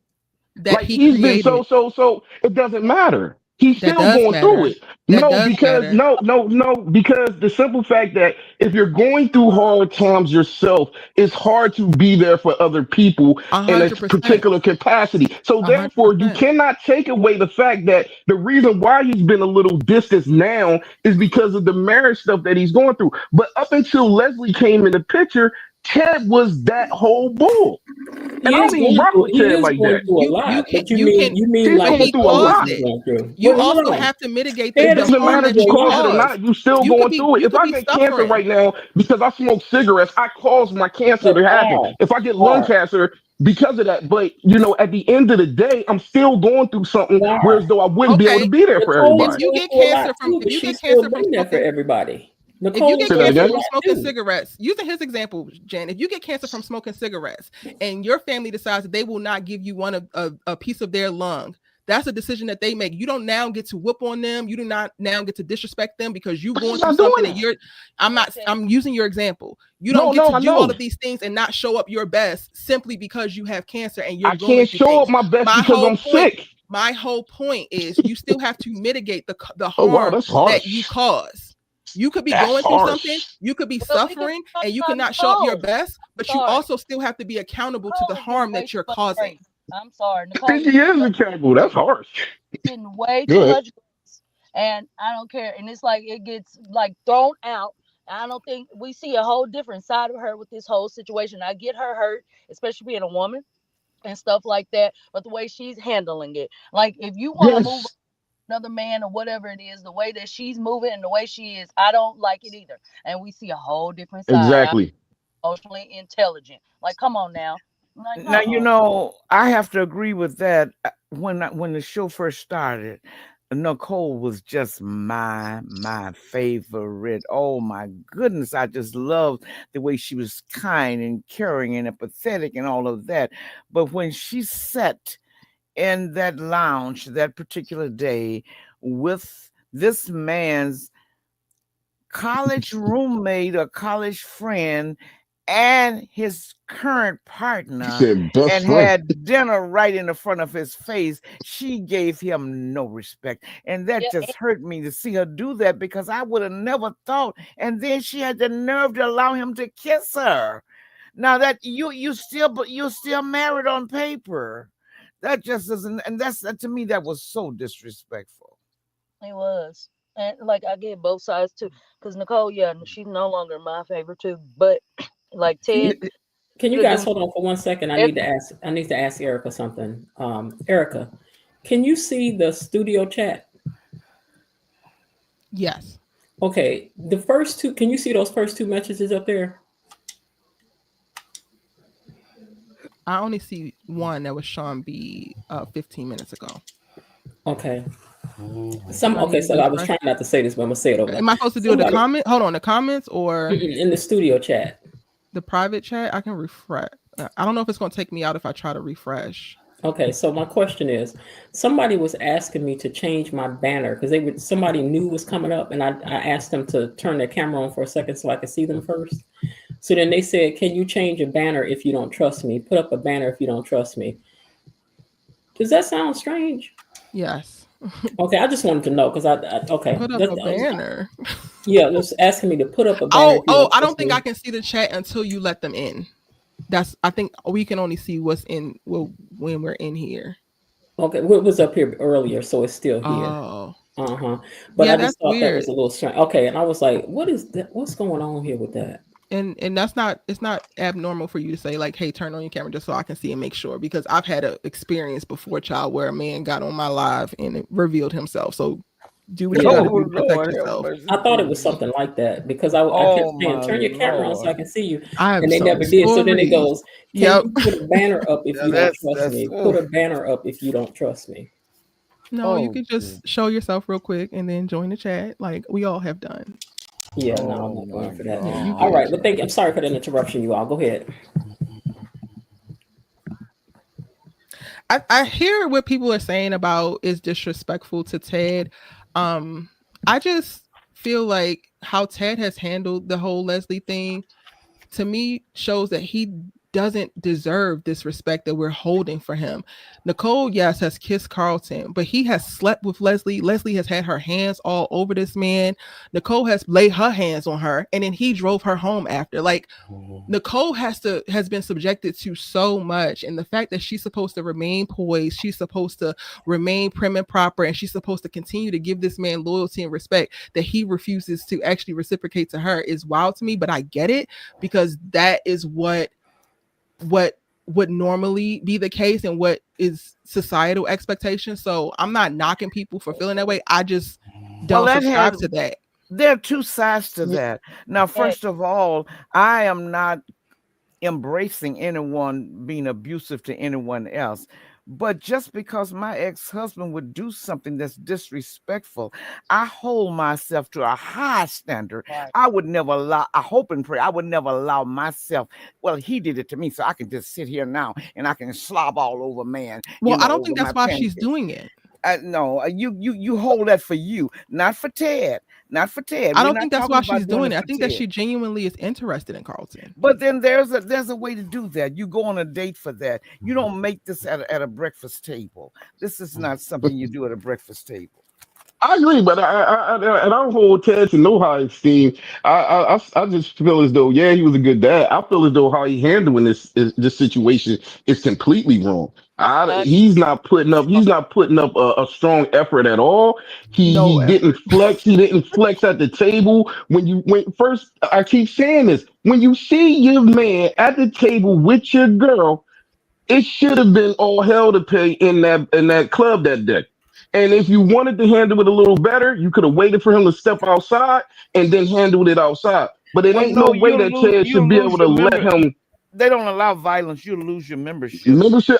That like he's created. been so it doesn't matter. He's That still does going matter. through it. That No, does because matter. because the simple fact that if you're going through hard times yourself, it's hard to be there for other people in a 100%. particular capacity. So therefore, you 100%. cannot take away the fact that the reason why he's been a little distant now is because of the marriage stuff that he's going through. But up until Leslie came in the picture, Ted was that whole bull. And He I is don't even going rock through. with He Ted is like going that. through a You lot. can But you can you mean He's but like going he through a what caused lot. he's it. going through? You Hold also on. have to mitigate It Ted the is doesn't going harm matter if that you through a you cause lot. it or cause. not, you still You could going be through it. you If could I be get cancer suffering. right now because I smoke cigarettes, I caused my cancer But to happen. how? If I get lung Why? cancer because of that, but at the end of the day, I'm still going through something, Why? whereas though I wouldn't be able to Okay, be there for Nicole is if everybody. you going get through a lot cancer from too, if but you get she's still cancer from been there for smoking everybody. if you Nicole is get Say that going cancer through a again. from lot smoking too. cigarettes, using his example, Jen, if you get cancer from smoking cigarettes and your family decides that they will not give you a piece of their lung, that's a decision that they make. You don't now get to whoop on them. You do not now get to disrespect them because you But going he's through not doing something and that. I'm using your example. You don't No, get no, to I do all know. of these things and not show up your best simply because you have cancer and you're I going can't through show up things. my best My because whole I'm point sick. my whole point is you still have to mitigate the Oh wow, harm that's that you harsh. cause. You could be That's going through something, harsh. you could be But we can suffering, talk and you about cannot show up your Nicole. best, but you Sorry. also still have to be accountable to the Nicole is getting harm way that too you're much causing. grace. I'm sorry. I Nicole think is he is accountable. That's harsh. getting way too Good. much grace. And I don't care. And it's like it gets like thrown out. I don't think we see a whole different side of her with this whole situation. I get her hurt, especially being a woman and stuff like that, but the way she's handling it. Like if you want to move Yes. another man or whatever it is, the way that she's moving and the way she is, I don't like it either. And we see a whole different side. I'm Exactly. emotionally intelligent. Like, come on now. I'm like, Now, I have to agree with that. When the show first started, Nicole was just my favorite. Oh my goodness, I just loved the way she was kind and caring and empathetic and all of that. But when she sat in that lounge that particular day with this man's college roommate or college friend and his current He partner said best and friend. had dinner right in the front of his face, she gave him no respect. And that just hurt me to see her do that because I would have never thought. And then she had the nerve to allow him to kiss her. Now that you're still married on paper. That just doesn't, and to me that was so disrespectful. it was. And like I get both sides too. Because Nicole, yeah, she's no longer my favorite too. But like Ted, Can you could guys do hold on for 1 second? I need to ask Erica something. Erica, can you see the studio chat? Yes. Okay. The first two, can you see those first two messages up there? I only see one that was Sean B 15 minutes ago. Okay. I So I was refresh? trying not to say this, but I'm gonna say it over. Am I supposed to do the comment? Hold on, the comments or in the studio chat? The private chat? I can refresh. I don't know if it's going to take me out if I try to refresh. Okay, so my question is, somebody was asking me to change my banner because somebody new was coming up, and I asked them to turn their camera on for a second so I could see them first. So then they said, "Can you change a banner if you don't trust me? Put up a banner if you don't trust me." Does that sound strange? Yes. Okay, I just wanted to know because okay. Put up a banner. Yeah, it was asking me to put up a banner. I don't think I can see the chat until you let them in. I think we can only see what's in when we're in here. Okay, it was up here earlier, so it's still here. Oh. But yeah, I just thought weird. that was a little strange. Okay, and I was like, "What is that? What's going on here with that?" And it's not abnormal for you to say like, hey, turn on your camera just so I can see and make sure, because I've had an experience before, child, where a man got on my live and it revealed himself. So do what you gotta do to protect yourself. I thought it was something like that because I kept saying, turn your camera on so I can see you. And they never did. So then it goes, can you put a banner up if you don't trust me? Put a banner up if you don't trust me. No, you can just show yourself real quick and then join the chat like we all have done. Yeah, no, I'm not going for that. All right, but I'm sorry for that interruption, you all. Go ahead. I hear what people are saying about is disrespectful to Ted. I just feel like how Ted has handled the whole Leslie thing, to me, shows that he doesn't deserve this respect that we're holding for him. Nicole, yes, has kissed Carlton, but he has slept with Leslie. Leslie has had her hands all over this man. Nicole has laid her hands on her, and then he drove her home after. Like, Nicole has been subjected to so much, and the fact that she's supposed to remain poised, she's supposed to remain prim and proper, and she's supposed to continue to give this man loyalty and respect that he refuses to actually reciprocate to her is wild to me. But I get it, because that is what would normally be the case and what is societal expectation. So I'm not knocking people for feeling that way. I just don't subscribe to that. There are two sides to that. Now, first of all, I am not embracing anyone being abusive to anyone else. But just because my ex-husband would do something that's disrespectful, I hold myself to a high standard. Right. I would never allow, I hope and pray, I would never allow myself, well, he did it to me, so I can just sit here now and I can slob all over man. Well, I don't think that's why she's doing it. No, you hold that for you, not for Ted. Not for Ted. I don't think that's why she's doing it. I think that she genuinely is interested in Carlton. But then there's a way to do that. You go on a date for that. You don't make this at a breakfast table. This is not something you do at a breakfast table. I agree, but I don't hold Ted to no high esteem. I just feel as though, yeah, he was a good dad. I feel as though how he handling this situation is completely wrong. He's not putting up a strong effort at all. He didn't flex. He didn't flex at the table. First, I keep saying this. When you see your man at the table with your girl, it should have been all hell to pay in that club that day. And if you wanted to handle it a little better, you could have waited for him to step outside and then handled it outside. But it ain't no way that Ted should be able to let him. They don't allow violence. You lose your membership.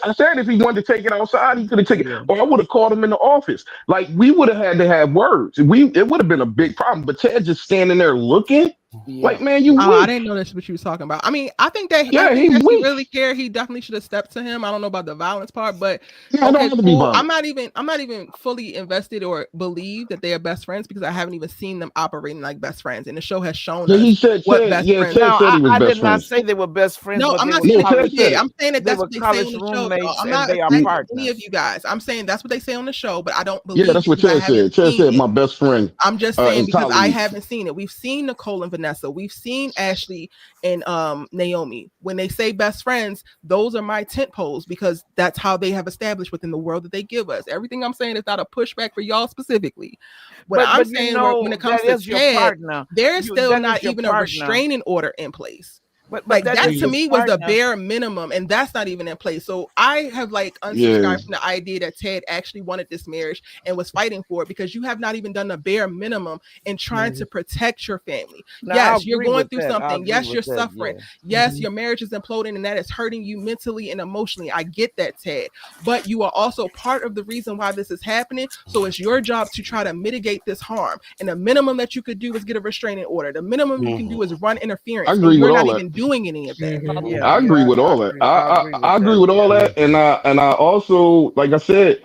I said if he wanted to take it outside, he could have taken it. Or I would have called him in the office. Like, we would have had to have words. It would have been a big problem. But Ted just standing there looking. Yeah. Like, man, you. I didn't know that's what you was talking about. I mean, I think that he really cared. He definitely should have stepped to him. I don't know about the violence part, but okay, cool. I'm not even fully invested or believe that they are best friends because I haven't even seen them operating like best friends, and the show has shown us what best friends. Now, I did not say they were best friends. No, I'm not saying they did. I'm saying that that's what they say on the show. I'm not saying any of you guys. I'm saying that's what they say on the show, but I don't believe. Yeah, that's what Ted said. Ted said my best friend. I'm just saying because I haven't seen it. We've seen Nicole and Vanessa. We've seen Ashley and Naomi. When they say best friends, those are my tent poles because that's how they have established within the world that they give us. Everything I'm saying is not a pushback for y'all specifically. What I'm saying when it comes to Ted, there's still not even a restraining order in place. But like that to me was the bare minimum, and that's not even in place. So I have unsubscribed from the idea that Ted actually wanted this marriage and was fighting for it because you have not even done the bare minimum in trying to protect your family. Now, yes, you're going through something. Yes, you're suffering. Yes, your marriage is imploding and that is hurting you mentally and emotionally. I get that, Ted. But you are also part of the reason why this is happening. So it's your job to try to mitigate this harm. And the minimum that you could do is get a restraining order. The minimum you can do is run interference. I agree with all that. Doing any of that. I agree with all that. I agree with all that, and I also, like I said,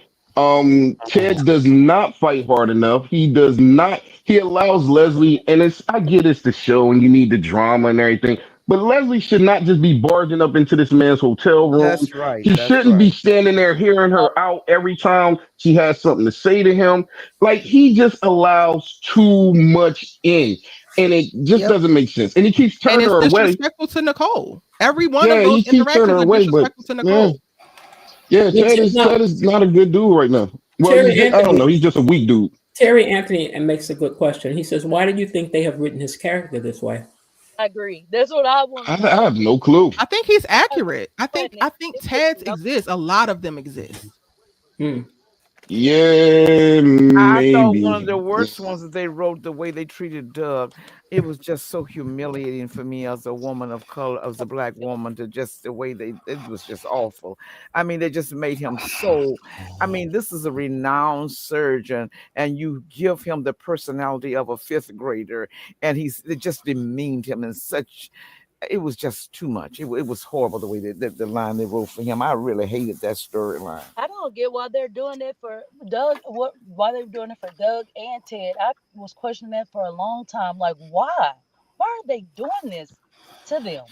Ted does not fight hard enough. He does not. He allows Leslie, and I get it's the show, and you need the drama and everything. But Leslie should not just be barging up into this man's hotel room. That's right. He shouldn't be standing there hearing her out every time she has something to say to him. Like, he just allows too much in. And it just doesn't make sense. And he keeps turning her away. And it's disrespectful to Nicole. Every one of those interactions are disrespectful to Nicole. Yeah, Ted is not a good dude right now. Well, I don't know. He's just a weak dude. Terry Anthony makes a good question. He says, why do you think they have written his character this way? I agree. That's what I want. I have no clue. I think he's accurate. I think Ted's exist. A lot of them exist. Yeah, maybe. I thought one of the worst ones that they wrote, the way they treated Doug, it was just so humiliating for me as a woman of color, as a black woman, to just the way it was just awful. I mean, they just made him so, I mean, this is a renowned surgeon and you give him the personality of a fifth grader and they just demeaned him in such, it was just too much. It was horrible the way the line they wrote for him. I really hated that storyline. I don't get why they're doing it for Doug. Why they're doing it for Doug and Ted? I was questioning that for a long time. Like, why? Why are they doing this? to them.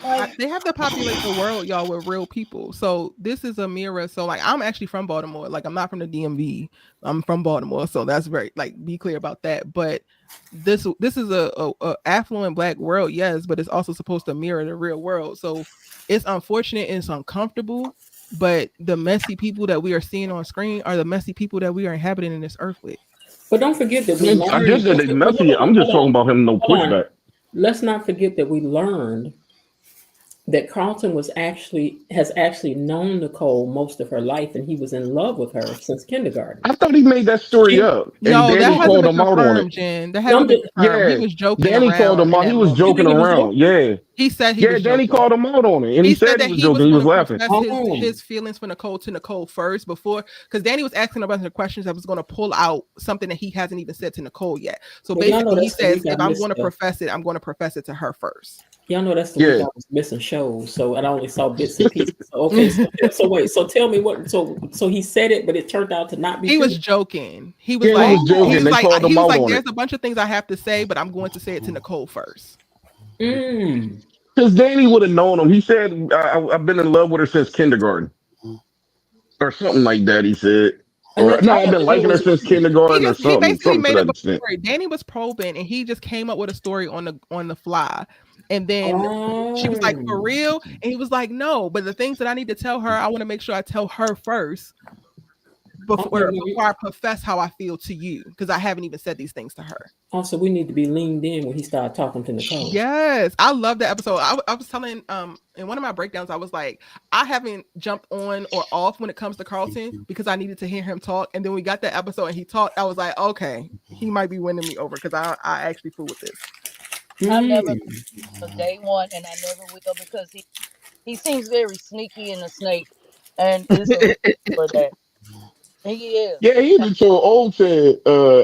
Like, They have to populate the world, y'all, with real people. So this is a mirror. So like, I'm actually from Baltimore. Like, I'm not from the DMV. I'm from Baltimore. So that's very, like, be clear about that. But this is a affluent Black world, yes, but it's also supposed to mirror the real world. So it's unfortunate and it's uncomfortable. But the messy people that we are seeing on screen are the messy people that we are inhabiting in this earth with. But don't forget that we I learned. just said they messy. I'm just talking about him. No pushback. Let's not forget that we learned that Carlton has actually known Nicole most of her life, and he was in love with her since kindergarten. I thought he made that story up, and No, that Danny hasn't called been him out on it. confirmed, Jen. That hasn't been confirmed. He was joking Danny around. called him out. He was joking around. Yeah. He said he was Danny joking. called him out on it, and he said he was joking. He was laughing. His feelings for Nicole first before, because Danny was asking a bunch of questions that was going to pull out something that he hasn't even said to Nicole yet. So basically, he says, if I'm going to profess it, I'm going to profess it to her first. Y'all know that's the week I was missing shows, so I only saw bits and pieces. Okay, so wait, so tell me what. So he said it, but it turned out to not be. He true? was joking. He was like, there's a bunch of things I have to say, but I'm going to say it to Nicole first. Because Danny would have known him. He said, I've been in love with her since kindergarten. Or something like that, he said. Or no, I've been liking her since kindergarten or something. He basically made up a extent. story. Danny was probing, and he just came up with a story on the fly. And then she was like, for real? And he was like, no, but the things that I need to tell her, I want to make sure I tell her first before I profess how I feel to you, because I haven't even said these things to her. Also, we need to be leaned in when he started talking to Nicole. Yes, I love that episode. I was telling in one of my breakdowns, I was like, I haven't jumped on or off when it comes to Carlton because I needed to hear him talk. And then we got that episode and he talked. I was like, okay, he might be winning me over because I actually fool with this. I never day one, and I never will, because he seems very sneaky and a snake, and it's for that. He is. Yeah, he even told old Ted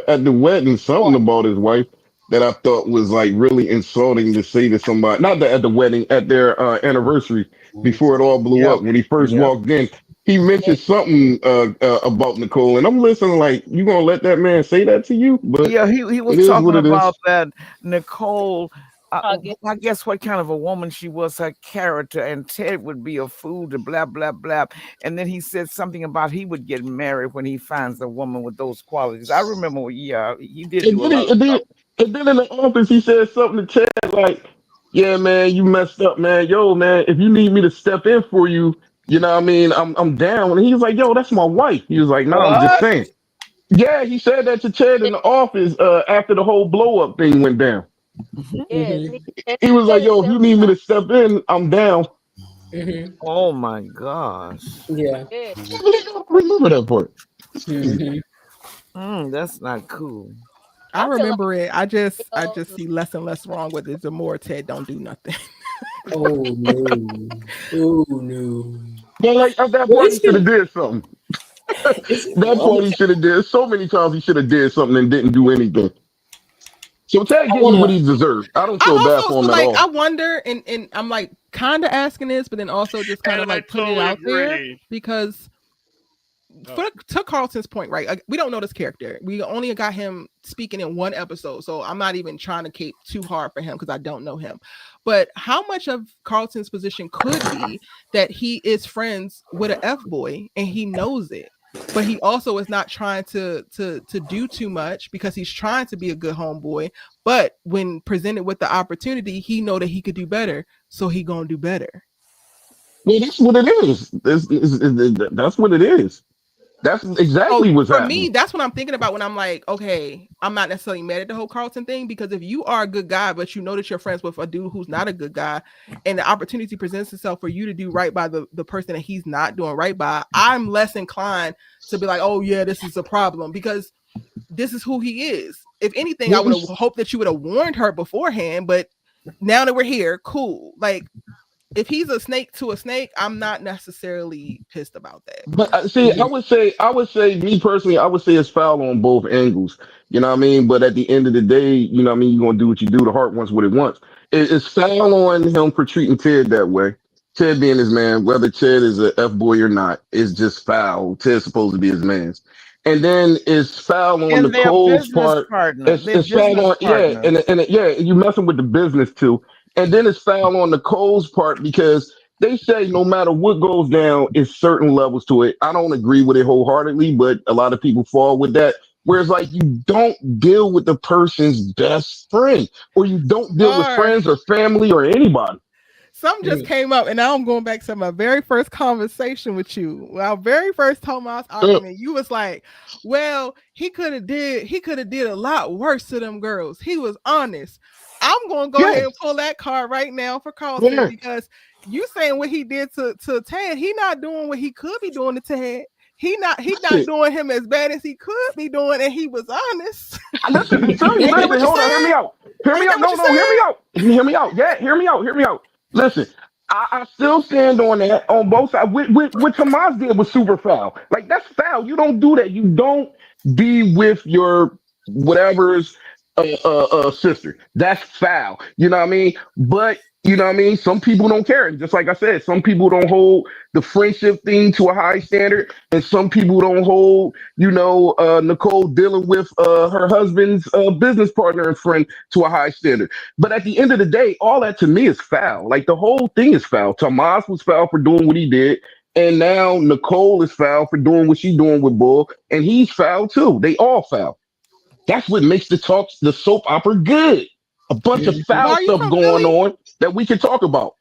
at the wedding something about his wife that I thought was like really insulting to say to somebody. Not that at the wedding, at their anniversary before it all blew up when he first walked in. He mentioned something about Nicole, and I'm listening like, you gonna let that man say that to you? But yeah, he was talking about that Nicole. I guess what kind of a woman she was, her character, and Ted would be a fool to blah blah blah. And then he said something about he would get married when he finds a woman with those qualities. I remember, he did. And then in the office, he said something to Ted like, "Yeah, man, you messed up, man. Yo, man, if you need me to step in for you, you know what I mean, I'm down." And he was like, "Yo, that's my wife." He was like, "No, I'm just saying." Yeah, he said that to Ted in the office after the whole blow up thing went down. He was like, "Yo, if you need me to step in, I'm down." Oh my gosh! Yeah, I remember that part. That's not cool. I remember it. I just see less and less wrong with it the more Ted don't do nothing. Oh no! But like at that point, he should have did something. That point, he should have did. So many times he should have did something and didn't do anything. So Ted gets what he deserved. I don't feel bad for him at all. I wonder, and I'm like kind of asking this, but then also just kind of like putting it out there because to Carlton's point, right? We don't know this character. We only got him speaking in one episode, so I'm not even trying to cape too hard for him because I don't know him. But how much of Carlton's position could be that he is friends with an F-boy and he knows it? But he also is not trying to do too much because he's trying to be a good homeboy. But when presented with the opportunity, he know that he could do better, so he gonna do better. Well, that's what it is. That's what it is. That's exactly what's happening. For me, that's what I'm thinking about when I'm like, okay, I'm not necessarily mad at the whole Carlton thing, because if you are a good guy, but you know that you're friends with a dude who's not a good guy, and the opportunity presents itself for you to do right by the person that he's not doing right by, I'm less inclined to be like, oh yeah, this is a problem, because this is who he is. If anything, I would have hoped that you would have warned her beforehand, but now that we're here, cool. Like, if he's a snake to a snake, I'm not necessarily pissed about that. But see, I would say, me personally, I would say it's foul on both angles. You know what I mean? But at the end of the day, you know what I mean, you're gonna do what you do. The heart wants what it wants. It's foul on him for treating Ted that way. Ted being his man, whether Ted is a F boy or not, is just foul. Ted's supposed to be his man. And then it's foul on Nicole's part. It's foul on, and you're messing with the business too. And then it's foul on Nicole's part because they say no matter what goes down, it's certain levels to it. I don't agree with it wholeheartedly, but a lot of people fall with that. Whereas, like, you don't deal with the person's best friend, or you don't deal with Or friends or family or anybody. something just came up, and now I'm going back to my very first conversation with you. Our very first Tomas argument, you was like, "Well, he could have did a lot worse to them girls. He was honest." I'm going to go ahead and pull that card right now for Carlson because you saying what he did to Ted, he not doing what he could be doing to Ted. He's not doing him as bad as he could be doing, and he was honest. Listen, listen, hold on, hear me out. Hear me out. No, hear me out. Hear me out. Yeah, hear me out. Listen, I still stand on that on both sides. What Tomas did was super foul. Like, that's foul. You don't do that. You don't be with your whatever's sister. That's foul. You know what I mean? But you know what I mean? Some people don't care. And just like I said, some people don't hold the friendship thing to a high standard, and some people don't hold, Nicole dealing with her husband's business partner and friend to a high standard. But at the end of the day, all that to me is foul. Like, the whole thing is foul. Tomas was foul for doing what he did. And now Nicole is foul for doing what she's doing with Bull, and he's foul too. They all foul. That's what makes the soap opera good. A bunch of foul stuff going on that we can talk about.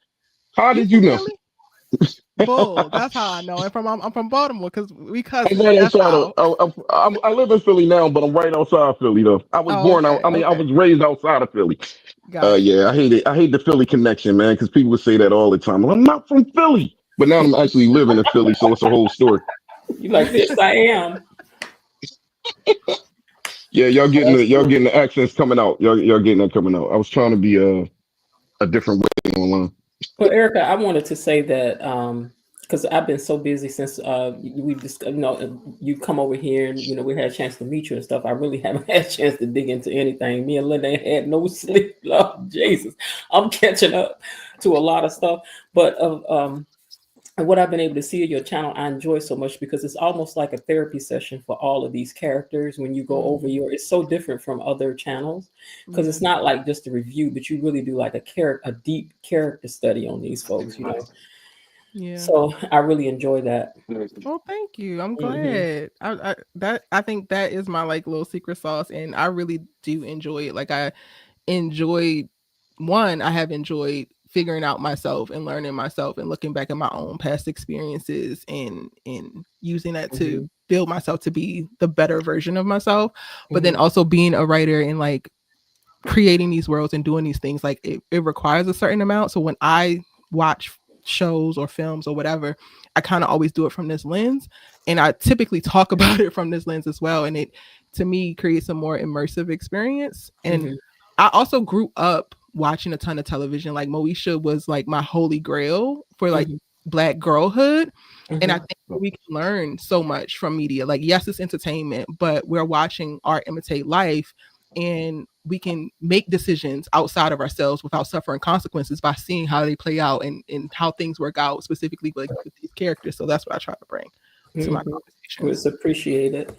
How did you know? Bull. That's how I know. I'm from Baltimore because we cousins. I'm right outside I live in Philly now, but I'm right outside Philly though. I was born out. I was raised outside of Philly. Yeah, I hate it. I hate the Philly connection, man, because people would say that all the time. I'm not from Philly, but now I'm actually living in Philly, so it's a whole story. You like this? I am. Yeah, y'all getting the accents coming out. Y'all getting that coming out. I was trying to be a different way online. Well, Erica, I wanted to say that because I've been so busy since we've just, you come over here and we had a chance to meet you and stuff. I really haven't had a chance to dig into anything. Me and Linda ain't had no sleep. Lord Jesus, I'm catching up to a lot of stuff, but and what I've been able to see of your channel, I enjoy so much because it's almost like a therapy session for all of these characters. When you go over it's so different from other channels because it's not like just a review, but you really do like a deep character study on these folks, Yeah. So I really enjoy that. Well, thank you. I'm glad. I think that is my like little secret sauce, and I really do enjoy it. Like I have enjoyed figuring out myself and learning myself and looking back at my own past experiences and using that to build myself to be the better version of myself. But then also being a writer and like creating these worlds and doing these things, like it requires a certain amount. So when I watch shows or films or whatever, I kind of always do it from this lens, and I typically talk about it from this lens as well. And it, to me, creates a more immersive experience. And I also grew up watching a ton of television. Like Moesha was like my holy grail for like Black girlhood. And I think we can learn so much from media. Like, yes, it's entertainment, but we're watching art imitate life, and we can make decisions outside of ourselves without suffering consequences by seeing how they play out and how things work out specifically with these characters. So that's what I try to bring to my conversation. It's appreciated,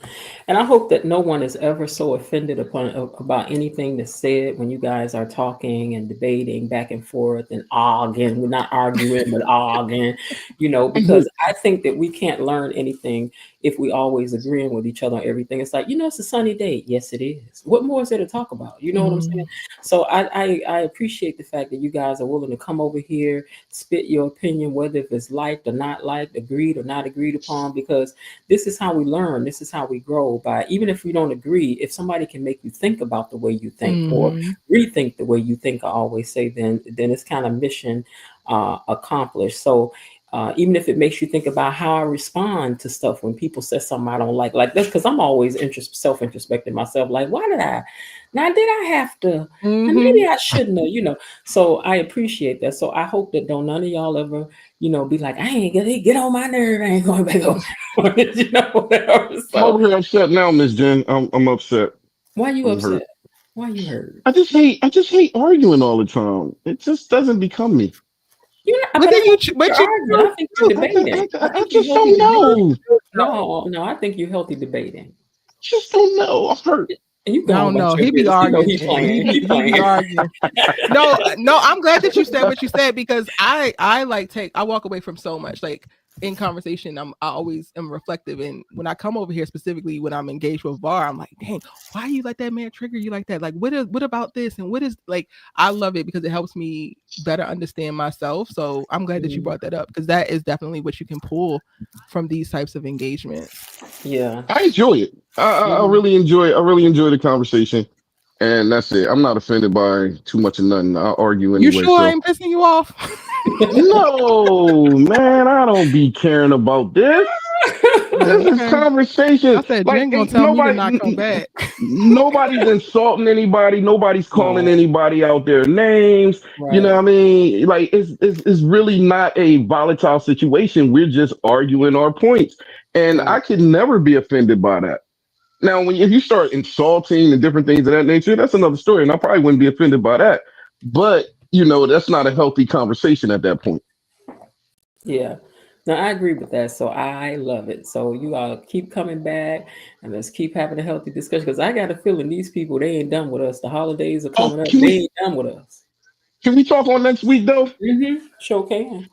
and I hope that no one is ever so offended about anything that's said when you guys are talking and debating back and forth and arguing. We're not arguing, but arguing, because I think that we can't learn anything if we always agreeing with each other on everything. It's like, it's a sunny day. Yes, it is. What more is there to talk about? You know what I'm saying? So I appreciate the fact that you guys are willing to come over here, spit your opinion, whether if it's liked or not liked, agreed or not agreed upon, because this is how we learn. This is how we grow. By even if we don't agree, if somebody can make you think about the way you think or rethink the way you think, I always say, then it's kind of mission accomplished. So even if it makes you think about how I respond to stuff when people say something I don't like this, because I'm always self-introspecting myself. Like, why did I have to? And maybe I shouldn't have, So I appreciate that. So I hope that none of y'all ever, be like, I ain't gonna get on my nerve. I ain't going back over. Whatever. So, I'm over here upset now, Miss Jen. I'm upset. Why you upset? Hurt. Why you hurt? I just hate arguing all the time. It just doesn't become me. I think you're debating. I just don't know. No, I think you're healthy debating. Just don't know. I'm hurt. And you No, go about your he be business. You know arguing. he playing. He be arguing. No, I'm glad that you said what you said because I walk away from so much. Like in conversation, I always am reflective, and when I come over here specifically when I'm engaged with VAR, I'm like, dang, why you let that man trigger you like that? Like, what about this? And what is like? I love it because it helps me better understand myself. So I'm glad that you brought that up because that is definitely what you can pull from these types of engagements. Yeah, I enjoy it. I really enjoy it. I really enjoy the conversation. And that's it. I'm not offended by too much of nothing. I argue You anyway. sure I So ain't pissing you off? no, man, I don't be caring about this. This is Okay. conversation. I said Like Jen gonna ain't tell me to not come nobody, back. nobody's insulting anybody. Nobody's calling Right. anybody out their names. You know Right. what I mean? Like it's really not a volatile situation. We're just arguing our points, and Right. I can never be offended by that. Now, if you start insulting and different things of that nature, that's another story, and I probably wouldn't be offended by that. But that's not a healthy conversation at that point. Yeah. No, I agree with that. So I love it. So you all keep coming back and let's keep having a healthy discussion because I got a feeling these people, they ain't done with us. The holidays are Oh, coming up. They ain't done with us. can we talk on next week though? Sure can.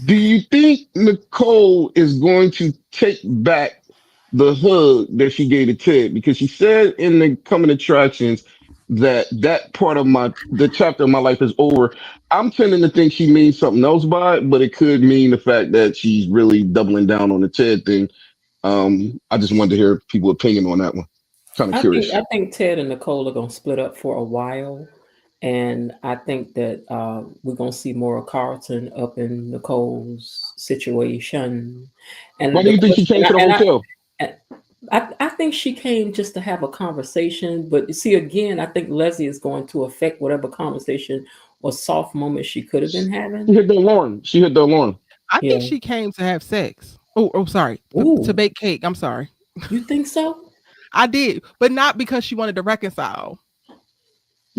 Do you think Nicole is going to take back the hug that she gave to Ted? Because she said in the coming attractions that part of the chapter of my life is over. I'm tending to think she means something else by it, but it could mean the fact that she's really doubling down on the Ted thing. I just wanted to hear people's opinion on that one. Kind of curious. I think Ted and Nicole are gonna split up for a while. And I think that we're gonna see more of Carlton up in Nicole's situation. Why And do you think she came to the hotel? I think she came just to have a conversation, but you see, again, I think Leslie is going to affect whatever conversation or soft moment she could have been having. She hit the alarm. I think she came to have sex. Oh, sorry. To bake cake. I'm sorry. You think so? I did, but not because she wanted to reconcile.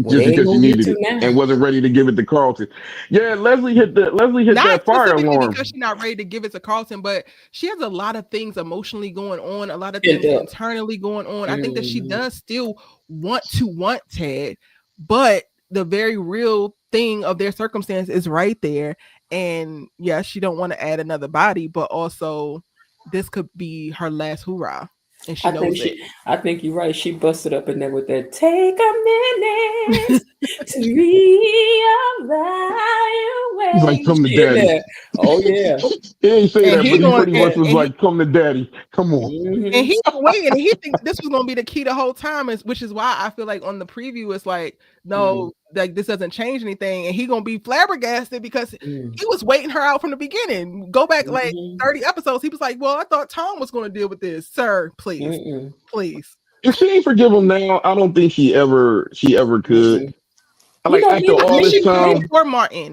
Just because she needed it and wasn't ready to give it to Carlton. Yeah, Leslie hit Not that fire specifically alarm. because she's not ready to give it to Carlton, but she has a lot of things emotionally going on, a lot of things internally going on. I think that she does still want Ted, but the very real thing of their circumstance is right there. And yes, she don't want to add another body, but also this could be her last hoorah. And she knows it. I think you're right. She busted up in there with that take a minute to reevaluate. He's like, come to daddy. Oh yeah. He ain't say that, but he pretty much was like, come to daddy. Come on. And he's waiting, and he thinks this was gonna be the key the whole time, which is why I feel like on the preview it's like, no, like this doesn't change anything, and he gonna be flabbergasted because he was waiting her out from the beginning. Go back like 30 episodes, he was like, well, I thought Tom was gonna deal with this, sir. Please. If she ain't forgive him now, I don't think she ever could. Like after all this time,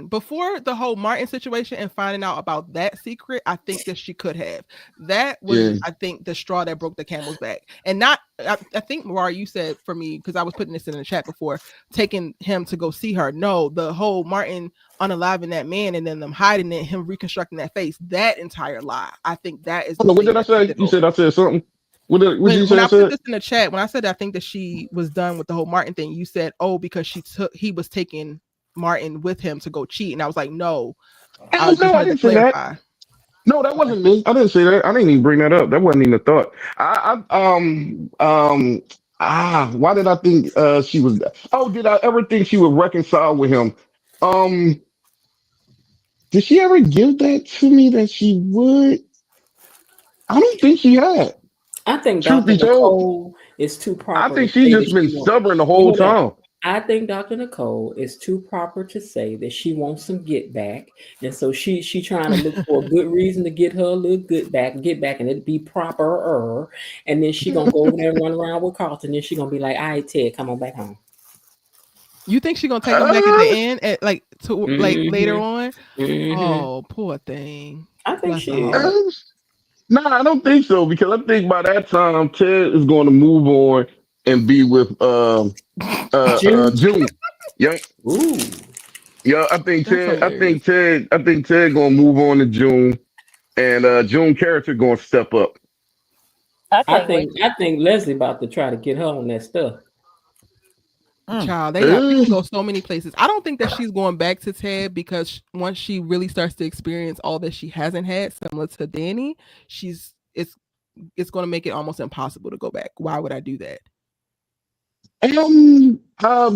before the whole Martin situation and finding out about that secret, I think that she could have. That was, I think, the straw that broke the camel's back. And not, I think, Mara, you said for me, because I was putting this in the chat before, taking him to go see her. No, the whole Martin unaliving that man and then them hiding it, him reconstructing that face, that entire lie. I think that is. What did I say? You said I said something. When I put this in the chat, when I said I think that she was done with the whole Martin thing, you said, oh, because he was taking Martin with him to go cheat. And I was like, no. I didn't say that. No, that wasn't me. I didn't say that. I didn't even bring that up. That wasn't even a thought. Why did I think she was did I ever think she would reconcile with him? Did she ever give that to me that she would? I don't think she had. I think Dr. Nicole is too proper. I think she's just been stubborn the whole time. I think Dr. Nicole is too proper to say that she wants some get back. And so she trying to look for a good reason to get her a little get back, and it'd be proper. And then she gonna go over there and run around with Carlton. Then she gonna be like, all right, Ted, come on back home. You think she gonna take him back at the end later on? Oh, poor thing. I think she is. No, I don't think so, because I think by that time Ted is going to move on and be with June. Yeah. Ooh. Yeah, I think Ted gonna move on to June, and June character gonna step up. I I can't wait. think Leslie about to try to get her on that stuff. Child, we can go so many places. I don't think that she's going back to Ted because once she really starts to experience all that she hasn't had, similar to Danny, it's going to make it almost impossible to go back. Why would I do that?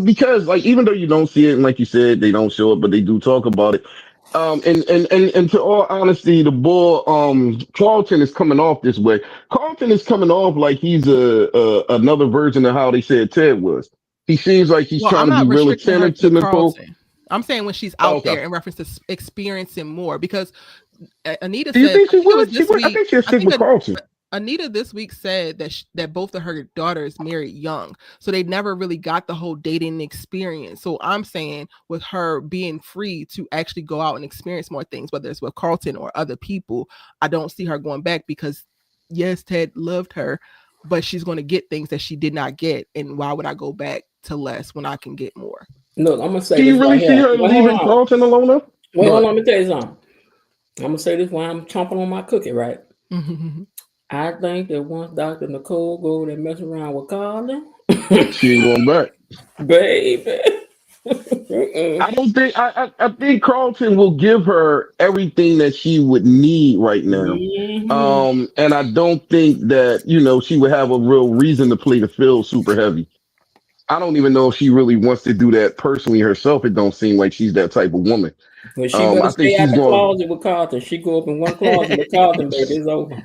Because like even though you don't see it, and like you said, they don't show it, but they do talk about it. And to all honesty, the boy, Carlton is coming off this way. Carlton is coming off like he's another version of how they said Ted was. He seems like he's trying I'm to be not real restricting her attentive to to Nicole. Carlton. I'm saying when she's Oh, out okay. there in reference to experiencing more, because Anita Do you said, think I she think it was would? She this would. I week. think she'll I stick think with Carlton. Anita this week said that both of her daughters married young, so they never really got the whole dating experience. So I'm saying with her being free to actually go out and experience more things, whether it's with Carlton or other people, I don't see her going back because yes, Ted loved her, but she's going to get things that she did not get. And why would I go back to less when I can get more? Look, I'm gonna say Do this you really right see here. her Wait, leaving Carlton alone though? Wait, But hold on. Let me tell you something. I'm gonna say this while I'm chomping on my cookie, right? I think that once Dr. Nicole go over there and mess around with Carlin, she ain't going back. baby. I don't think. I think Carlton will give her everything that she would need right now. And I don't think that she would have a real reason to play the field super heavy. I don't even know if she really wants to do that personally herself. It don't seem like she's that type of woman. Well, she better I think stay out she's the going. closet with Carlton. She go up in one closet with Carlton, baby. It's over.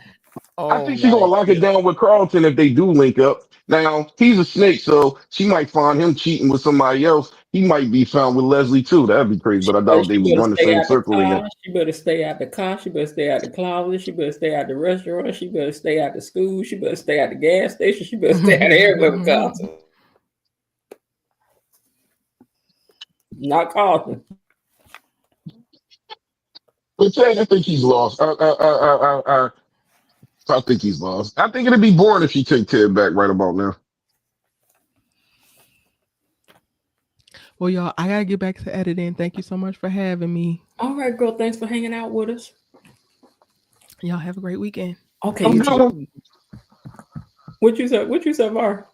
I think she's gonna lock it down with Carlton if they do link up. Now he's a snake, so she might find him cheating with somebody else. He might be found with Leslie too. That'd be crazy, but I doubt they She would better run the stay same out the circle again. car. She better stay out the car. She better stay out the closet. She better stay out the restaurant. She better stay out the school. She better stay out the gas station. She better stay out of everywhere with Carlton. Not Carlton. But Ted, I think he's lost. I think he's lost. I think it'd be boring if she take Ted back right about now. Well, y'all, I gotta get back to editing. Thank you so much for having me. All right, girl. Thanks for hanging out with us. Y'all have a great weekend. Okay, you too. What you said? What you said, Var?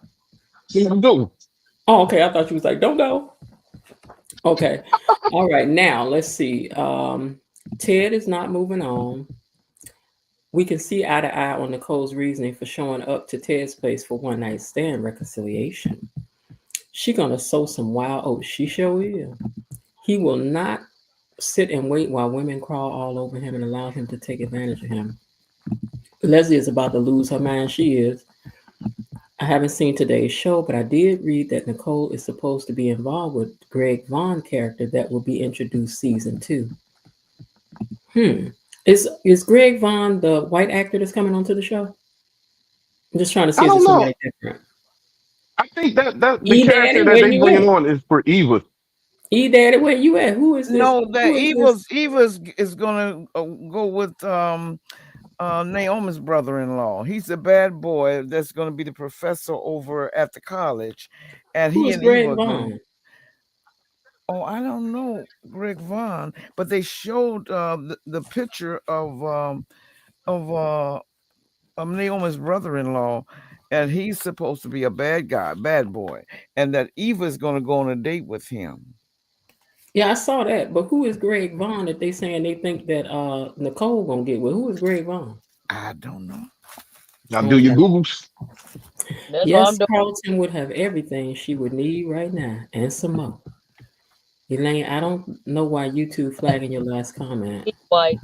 Yeah, I'm doing. Oh, okay. I thought you was like, don't go. Okay. All right. Now let's see. Ted is not moving on. We can see eye to eye on Nicole's reasoning for showing up to Ted's place for one night stand reconciliation. She gonna sow some wild oats. She sure will. He will not sit and wait while women crawl all over him and allow him to take advantage of him. Leslie is about to lose her mind. She is. I haven't seen today's show, but I did read that Nicole is supposed to be involved with Greg Vaughn character that will be introduced season 2. Is Greg Vaughn the white actor that's coming onto the show? I'm just trying to see if it's somebody different. I think that the character that they bringing on is for Eva. Daddy, where you at? Who is this? No, that Eva's is gonna go with Naomi's brother-in-law. He's a bad boy that's gonna be the professor over at the college, and he and Greg Eva. Vaughn? Oh, I don't know Greg Vaughn, but they showed the picture of Naomi's brother-in-law, and he's supposed to be a bad guy, bad boy, and that Eva's going to go on a date with him. Yeah, I saw that, but who is Greg Vaughn that they saying they think that Nicole gonna get with? Who is Greg Vaughn? I don't know. Now do your Googles. Yes, Carlton would have everything she would need right now and some more. Elaine, I don't know why you two flagging your last comment. White.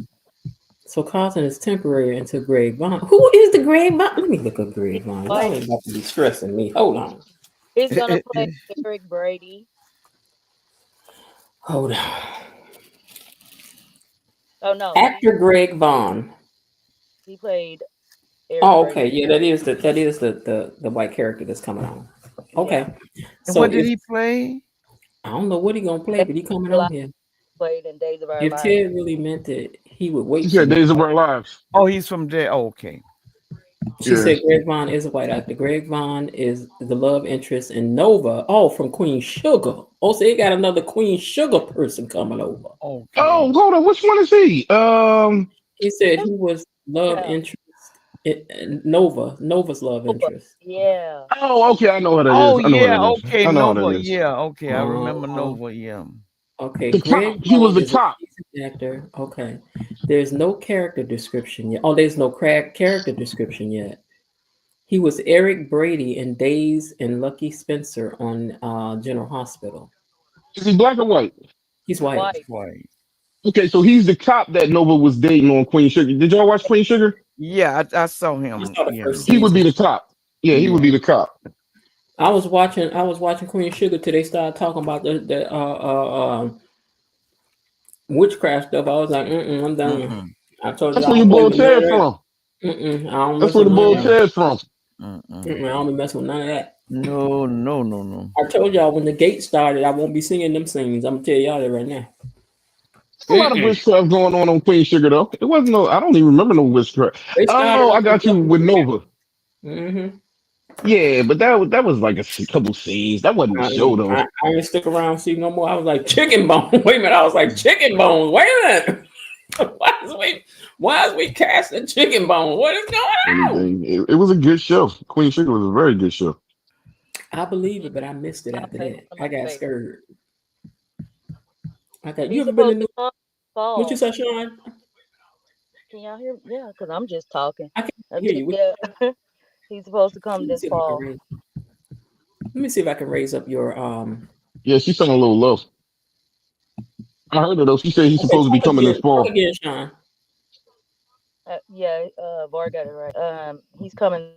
So Carlton is temporary until Greg Vaughn. Who is the Greg Vaughn? Let me look up Greg Vaughn. Y'all ain't about to be stressing me. Hold on. He's gonna play Eric Brady. Hold on. Oh no. Actor Greg Vaughn. He played Eric okay. Brady. Yeah, that is the white character that's coming on. Okay. Yeah. So what did he play? I don't know what he gonna play, but he coming on here. Played in Days of Our If Lives. Ted really meant it, he would wait. He said Days of Our Lives. Oh, he's from there. Oh, okay. She said Greg Vaughn is a white actor. Greg Vaughn is the love interest in Nova. Oh, from Queen Sugar. Oh, so he got another Queen Sugar person coming over. Okay. Oh, hold on. Which one is he? He said he was love interest Nova's love interest. Yeah. Oh, okay. I know what it Oh is. I know what yeah, it is. okay, I know what it Nova. is. Yeah, okay. I remember Uh-huh. Nova. Yeah. Okay, The Greg top. He was Vaughn the is a top. decent actor. Okay, there's no character description yet. Oh, there's no character description yet. He was Eric Brady in Days and Lucky Spencer on General Hospital. Is he black or white? He's white. White. Right. Okay, so he's the cop that Nova was dating on Queen Sugar. Did y'all watch Queen Sugar? Yeah, I saw I him. saw the Yeah. first He would season. be the cop. Yeah, he would be the cop. I was watching Queen Sugar till they started talking about the witchcraft stuff. I was like, I'm done. Mm-mm. I told you That's I where don't your play boy with none of Ted that. from. I don't That's mess where with the none of boy that. Ted from. Mm-mm. I don't be messing with none of that. No. I told y'all when the gate started, I won't be singing them scenes. I'm gonna tell y'all that right now. A lot of witchcraft going on Queen Sugar though. It wasn't no. I don't even remember no witchcraft. They started Oh, I off with got you something with Nova. Mm-hmm. Yeah, but that was like a couple scenes. That wasn't the show though. I didn't stick around to see no more. I was like chicken bone. Wait a minute. I was like chicken bones. Wait a minute. Why is we casting chicken bone? What is going on? Anything. It was a good show. Queen Sugar was a very good show. I believe it, but I missed it after that. I got scared. You He's ever been supposed in to the come fall. what you say, Sean? Can y'all hear? Yeah, because I'm just talking. I can't hear you. Yeah. He's supposed to come Let me this see if I can fall. Let me see if I can raise up your Yeah, she sounded a little low. I heard her though. She said he's supposed to be coming this Talk fall. again, Sean. Yeah, Var got it right. He's coming.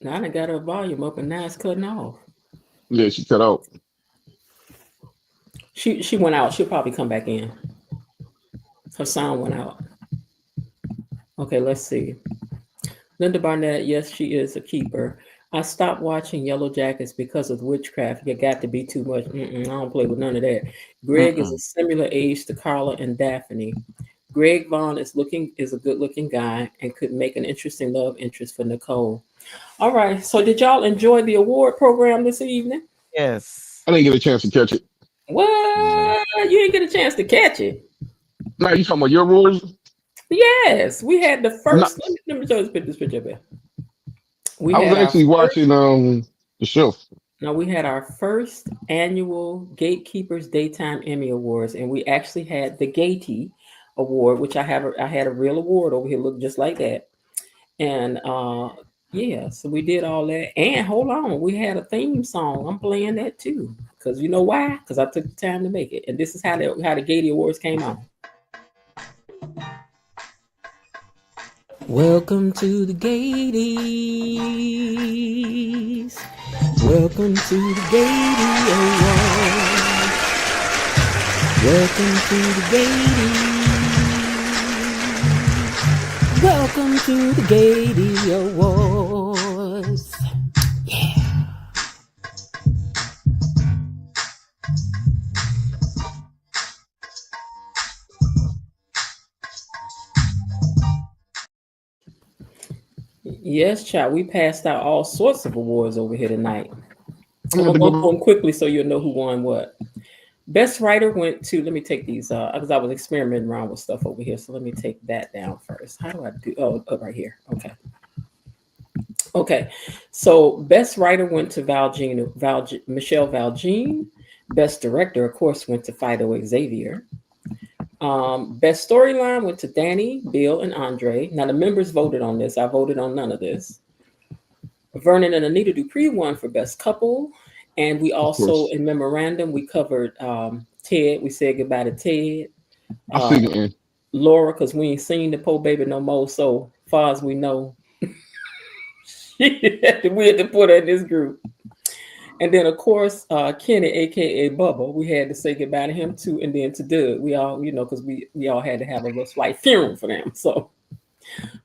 Now I done got her volume up and now it's cutting off. Yeah, she cut out. She went out. She'll probably come back in. Her sound went out. Okay, let's see. Linda Barnett, yes, she is a keeper. I stopped watching Yellow Jackets because of witchcraft. It got to be too much. I don't play with none of that. Greg is a similar age to Carla and Daphne. Greg Vaughn is a good-looking guy and could make an interesting love interest for Nicole. All right. So did y'all enjoy the award program this evening? Yes. I didn't get a chance to catch it. What? You didn't get a chance to catch it? Now you talking about your awards? Yes, we had the first. Let me show this picture up here. I was actually watching the show. Now we had our first annual Gatekeepers Daytime Emmy Awards, and we actually had the Gatey Award, which I had a real award over here, look just like that. And yeah, so we did all that. And hold on, we had a theme song. I'm playing that too, because you know why? Because I took the time to make it, and this is how the Gatey Awards came on. Welcome to the Gateys. Welcome to the Gatey Awards. Welcome to the Gateys. Welcome to the Gatey Awards. Yeah. Yes, child. We passed out all sorts of awards over here tonight. I'm gonna go through them quickly so you'll know who won what. Best writer went to, let me take these, because I was experimenting around with stuff over here. So let me take that down first. How do I do? Oh, right here. Okay. Okay. So best writer went to Michelle Valjean. Best director, of course, went to Fido Xavier. Best storyline went to Danny, Bill, and Andre. Now the members voted on this. I voted on none of this. Vernon and Anita Dupree won for best couple. And we also, in memorandum, we covered Ted. We said goodbye to Ted. Laura, because we ain't seen the poor baby no more. So far as we know, we had to put her in this group. And then, of course, Kenny, a.k.a. Bubba, we had to say goodbye to him, too. And then to Doug, we all, because we all had to have a little slight funeral for them. So,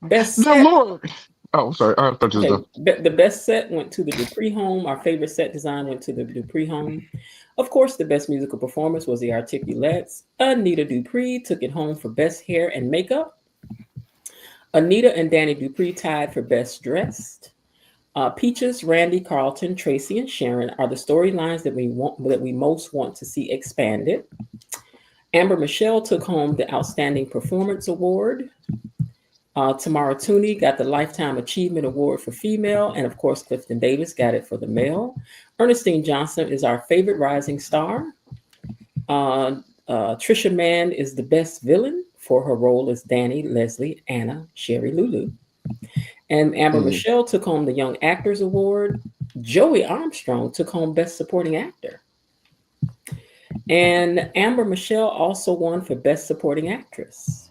best set. Lord. Oh, sorry. I thought you was done. The best set went to the Dupree home. Our favorite set design went to the Dupree home. Of course, the best musical performance was the Articulates. Anita Dupree took it home for best hair and makeup. Anita and Danny Dupree tied for best dressed. Peaches, Randy, Carlton, Tracy, and Sharon are the storylines that we most want to see expanded. Amber Michelle took home the Outstanding Performance Award. Tamara Tooney got the Lifetime Achievement Award for female, and of course, Clifton Davis got it for the male. Ernestine Johnson is our favorite rising star. Trisha Mann is the best villain for her role as Danny, Leslie, Anna, Sherry, Lulu. And Amber Michelle took home the Young Actors Award. Joey Armstrong took home Best Supporting Actor. And Amber Michelle also won for Best Supporting Actress.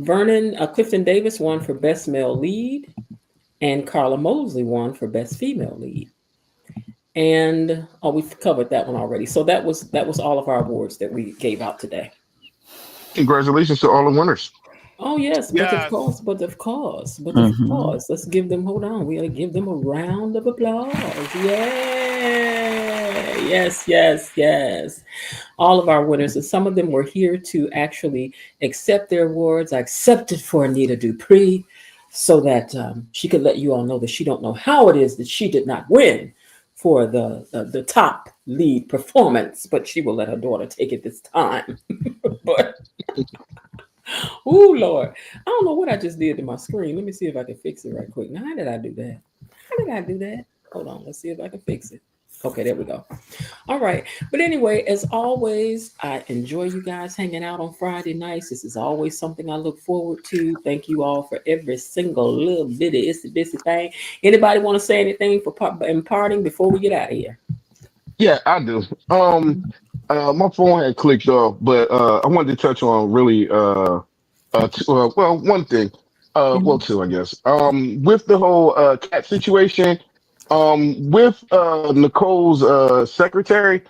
Clifton Davis won for Best Male Lead, and Carla Mosley won for Best Female Lead. And we've covered that one already. So that was all of our awards that we gave out today. Congratulations to all the winners. Oh yes, but of course, let's give them. Hold on, we gotta give them a round of applause. Yay! Yes. All of our winners, and some of them were here to actually accept their awards. I accepted for Anita Dupree, so that she could let you all know that she don't know how it is that she did not win for the top lead performance, but she will let her daughter take it this time. But oh Lord, I don't know what I just did to my screen. Let me see if I can fix it right quick. Now, how did I do that? Hold on, let's see if I can fix it. Okay, there we go. All right. But anyway, as always, I enjoy you guys hanging out on Friday nights. This is always something I look forward to. Thank you all for every single little bitty itsy thing. Anybody want to say anything for imparting before we get out of here? Yeah, I do. My phone had clicked off, but I wanted to touch on really one thing. Well, two, I guess. With the whole cat situation, with Nicole's secretary,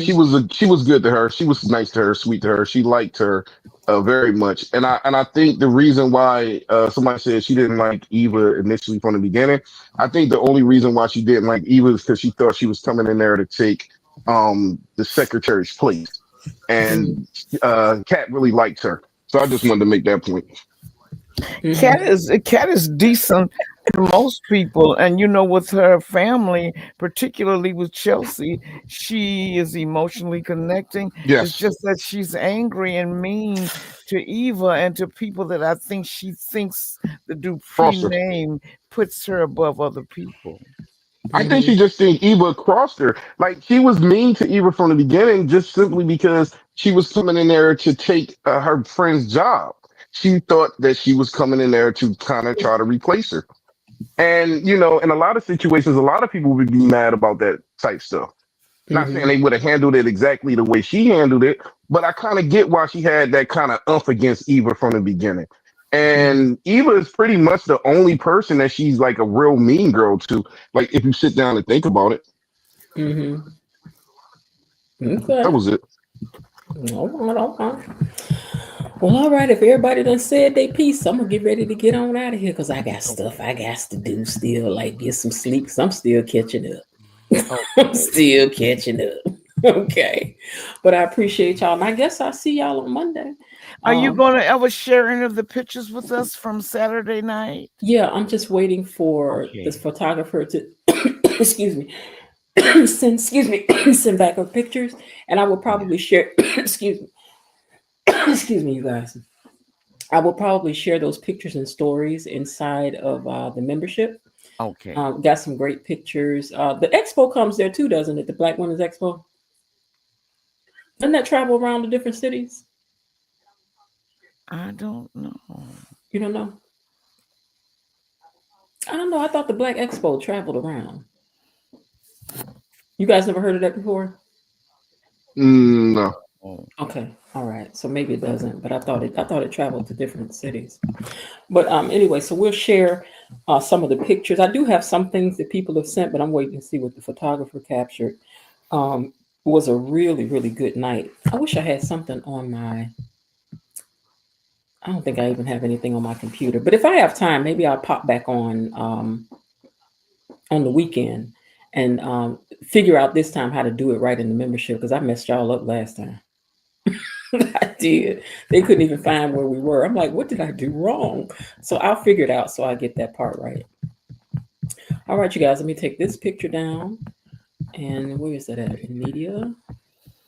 she was good to her. She was nice to her, sweet to her. She liked her very much. And I think the reason why somebody said she didn't like Eva initially from the beginning, I think the only reason why she didn't like Eva is because she thought she was coming in there to take the secretary's place. And Kat really liked her. So I just wanted to make that point. Kat is decent to most people, and with her family, particularly with Chelsea, she is emotionally connecting. Yes. It's just that she's angry and mean to Eva and to people that I think she thinks the Dupree name puts her above other people. I think she just think Eva crossed her. Like, she was mean to Eva from the beginning, just simply because she was coming in there to take her friend's job. She thought that she was coming in there to kind of try to replace her. And, in a lot of situations, a lot of people would be mad about that type stuff. Not saying they would have handled it exactly the way she handled it, but I kind of get why she had that kind of umph against Eva from the beginning. And Eva is pretty much the only person that she's like a real mean girl to. Like, if you sit down and think about it. Okay. That was it. All right. Well, all right. If everybody done said their piece, I'm gonna get ready to get on out of here because I got stuff I got to do still, like get some sleep. Cause I'm still catching up. I'm still catching up. Okay. But I appreciate y'all. And I guess I'll see y'all on Monday. Are you going to ever share any of the pictures with us from Saturday night? Yeah, I'm just waiting for this photographer to excuse me. Send back her pictures. And I will probably share excuse me, you guys. I will probably share those pictures and stories inside of the membership. Okay. Got some great pictures. The expo comes there too, doesn't it? The Black Women's Expo. Doesn't that travel around the different cities? I don't know. You don't know? I don't know. I thought the Black Expo traveled around. You guys never heard of that before? No. Okay. All right. So maybe it doesn't, but I thought it traveled to different cities. But anyway, so we'll share some of the pictures. I do have some things that people have sent, but I'm waiting to see what the photographer captured. It was a really, really good night. I wish I had something on my. I don't think I even have anything on my computer, but if I have time, maybe I'll pop back on the weekend and figure out this time how to do it right in the membership because I messed y'all up last time. I did. They couldn't even find where we were. I'm like, what did I do wrong? So I'll figure it out so I get that part right. All right, you guys, let me take this picture down. And where is that at? In media.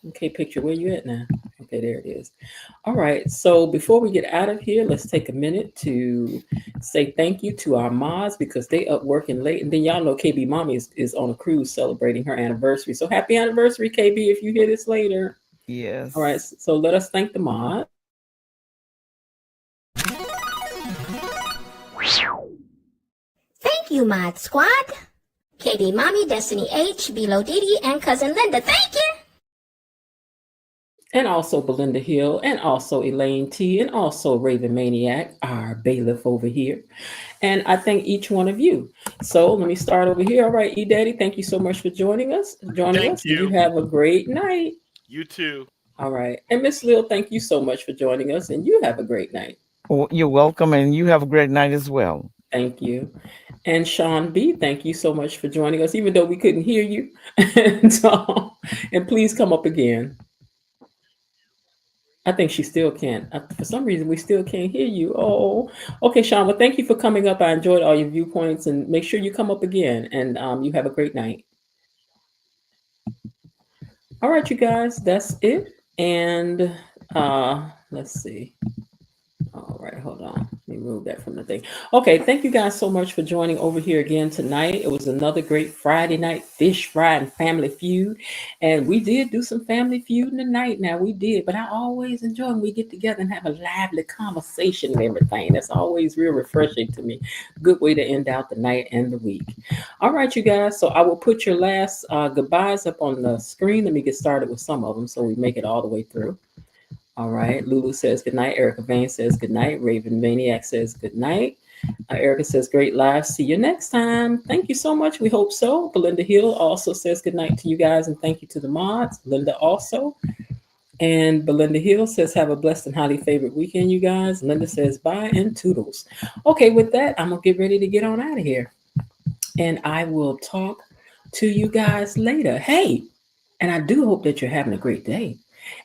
Okay, picture, where you at now? Okay, there it is. All right, so before we get out of here, let's take a minute to say thank you to our mods because they up working late. And then y'all know KB Mommy is on a cruise celebrating her anniversary. So happy anniversary, KB, if you hear this later. Yes. All right, so let us thank the mods. Thank you, Mod Squad. KB Mommy, Destiny H, Below Didi, and Cousin Linda. Thank you. And also Belinda Hill, and also Elaine T, and also Raven Maniac, our bailiff over here. And I thank each one of you. So let me start over here. All right, E-Daddy, thank you so much for joining us. Thank you. You have a great night. You too. All right. And Miss Lil, thank you so much for joining us, and you have a great night. Well, you're welcome, and you have a great night as well. Thank you. And Sean B, thank you so much for joining us, even though we couldn't hear you. And please come up again. I think she still can't. For some reason, we still can't hear you. Oh, okay, Sean. Well, thank you for coming up. I enjoyed all your viewpoints, and make sure you come up again. And you have a great night. All right, you guys, that's it. And let's see. All right, hold on. Let me move that from the thing. Okay, thank you guys so much for joining over here again tonight. It was another great Friday night fish fry and family feud. And we did do some family feuding tonight. Now we did, but I always enjoy when we get together and have a lively conversation and everything. That's always real refreshing to me. Good way to end out the night and the week. All right, you guys. So I will put your last goodbyes up on the screen. Let me get started with some of them so we make it all the way through. All right. Lulu says good night. Erica Vane says good night. Raven Maniac says good night. Erica says great live. See you next time. Thank you so much. We hope so. Belinda Hill also says good night to you guys and thank you to the mods. Linda also. And Belinda Hill says have a blessed and highly favored weekend, you guys. Linda says bye and toodles. Okay, with that, I'm going to get ready to get on out of here. And I will talk to you guys later. Hey, and I do hope that you're having a great day.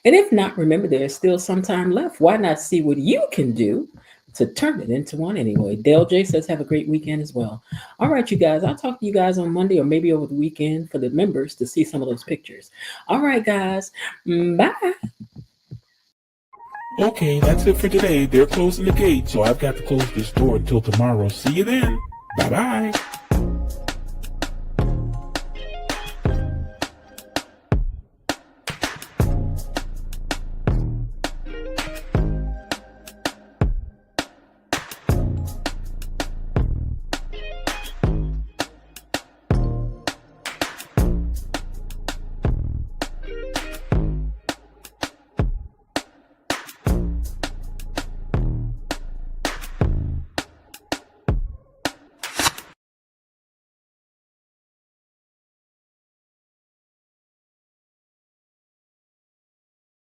And if not, remember there's still some time left. Why not see what you can do to turn it into one anyway? Dale J says have a great weekend as well. All right, you guys, I'll talk to you guys on Monday or maybe over the weekend for the members to see some of those pictures. All right, guys, bye. Okay, that's it for today. They're closing the gate, so I've got to close this door until tomorrow. See you then. Bye-bye.